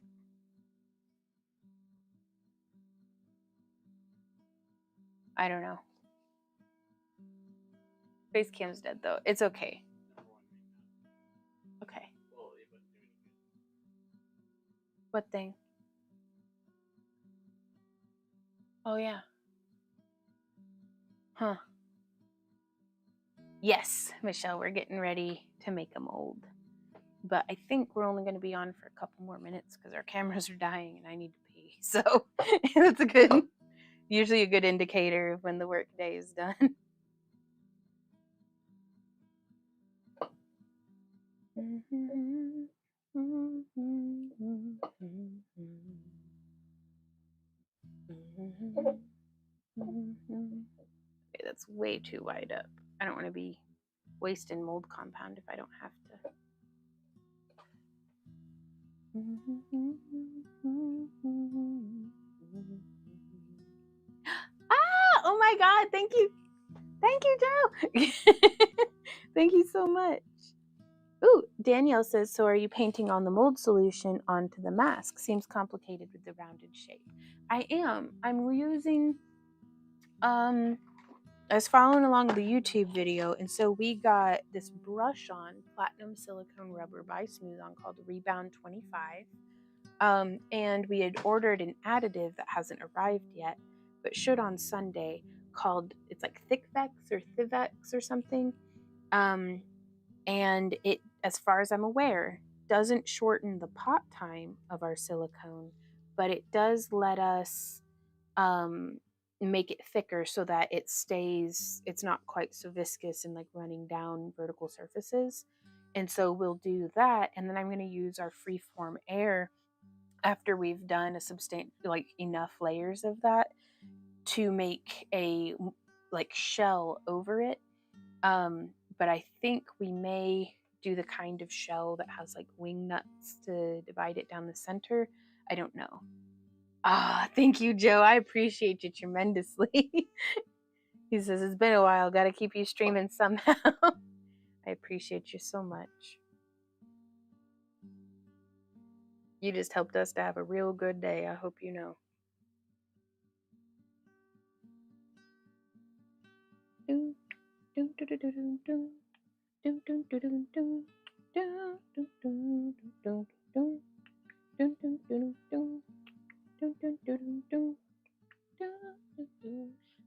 I don't know. Face cam's dead though. It's okay. Okay. What thing? Oh yeah. Huh. Yes, Michelle, we're getting ready to make a mold. But I think we're only going to be on for a couple more minutes because our cameras are dying and I need to pee. So that's usually a good indicator of when the work day is done. Okay, that's way too wide up. I don't want to be wasting mold compound if I don't have to. Ah! Oh my God! Thank you, Joe. Thank you so much. Ooh, Danielle says, so are you painting on the mold solution onto the mask? Seems complicated with the rounded shape. I am. I'm using, I was following along the YouTube video, and so we got this brush on platinum silicone rubber by Smooth On called Rebound 25. And we had ordered an additive that hasn't arrived yet, but should on Sunday, called, it's like Thickvex or Thivex or something. And it, as far as I'm aware, doesn't shorten the pot time of our silicone, but it does let us make it thicker so that it stays, it's not quite so viscous and like running down vertical surfaces. And so we'll do that, and then I'm going to use our freeform air after we've done a substantial, like enough layers of that to make a like shell over it. But I think we may do the kind of shell that has like wing nuts to divide it down the center. I don't know. Ah, thank you, Joe. I appreciate you tremendously. He says, it's been a while. Got to keep you streaming somehow. I appreciate you so much. You just helped us to have a real good day. I hope you know.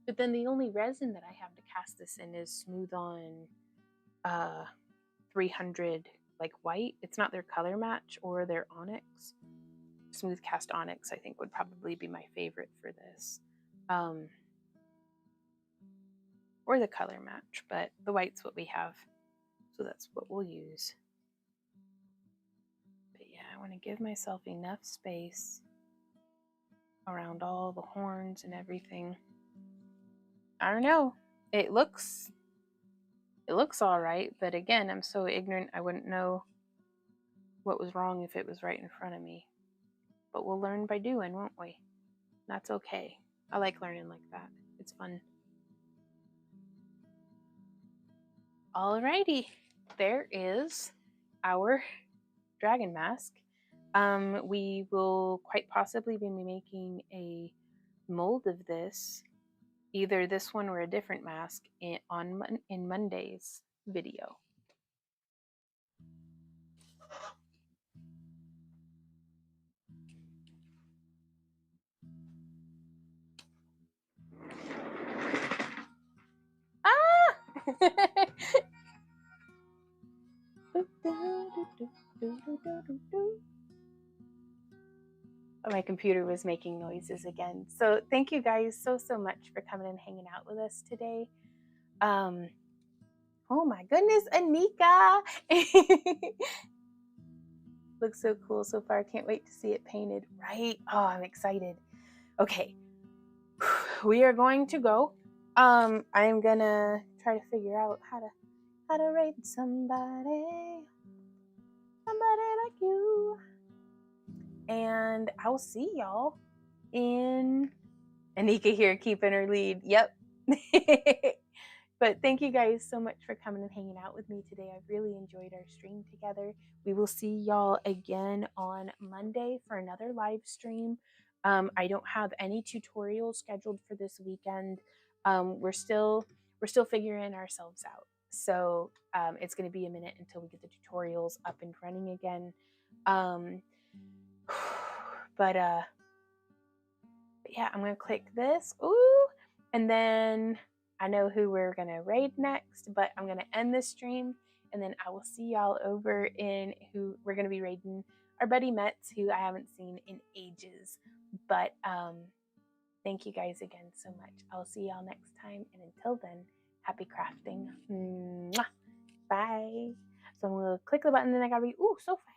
But then the only resin that I have to cast this in is Smooth On 300 like white. It's not their color match or their onyx. Smooth Cast Onyx I think would probably be my favorite for this. Or the color match, but the white's what we have, so that's what we'll use. But yeah, I want to give myself enough space around all the horns and everything. I don't know, it looks all right, but again, I'm so ignorant I wouldn't know what was wrong if it was right in front of me. But we'll learn by doing, won't we? That's okay. I like learning like that. It's fun. Alrighty, there is our dragon mask. We will quite possibly be making a mold of this, either this one or a different mask, in Monday's video. Ah! My computer was making noises again. So thank you guys so much for coming and hanging out with us today. Oh my goodness, Anika. Looks so cool so far. Can't wait to see it painted, right? Oh, I'm excited. Okay. We are going to go. I'm gonna try to figure out how to rate somebody like you. And I'll see y'all in Anika here keeping her lead. Yep. But thank you guys so much for coming and hanging out with me today. I've really enjoyed our stream together. We will see y'all again on Monday for another live stream. I don't have any tutorials scheduled for this weekend. We're still figuring ourselves out. So it's going to be a minute until we get the tutorials up and running again. But yeah, I'm going to click this. Ooh, and then I know who we're going to raid next, but I'm going to end this stream and then I will see y'all over in who we're going to be raiding our buddy Metz, who I haven't seen in ages. But thank you guys again so much. I'll see y'all next time. And until then, happy crafting. Mwah. Bye. So I'm going to click the button, then I got to be, ooh, so fast.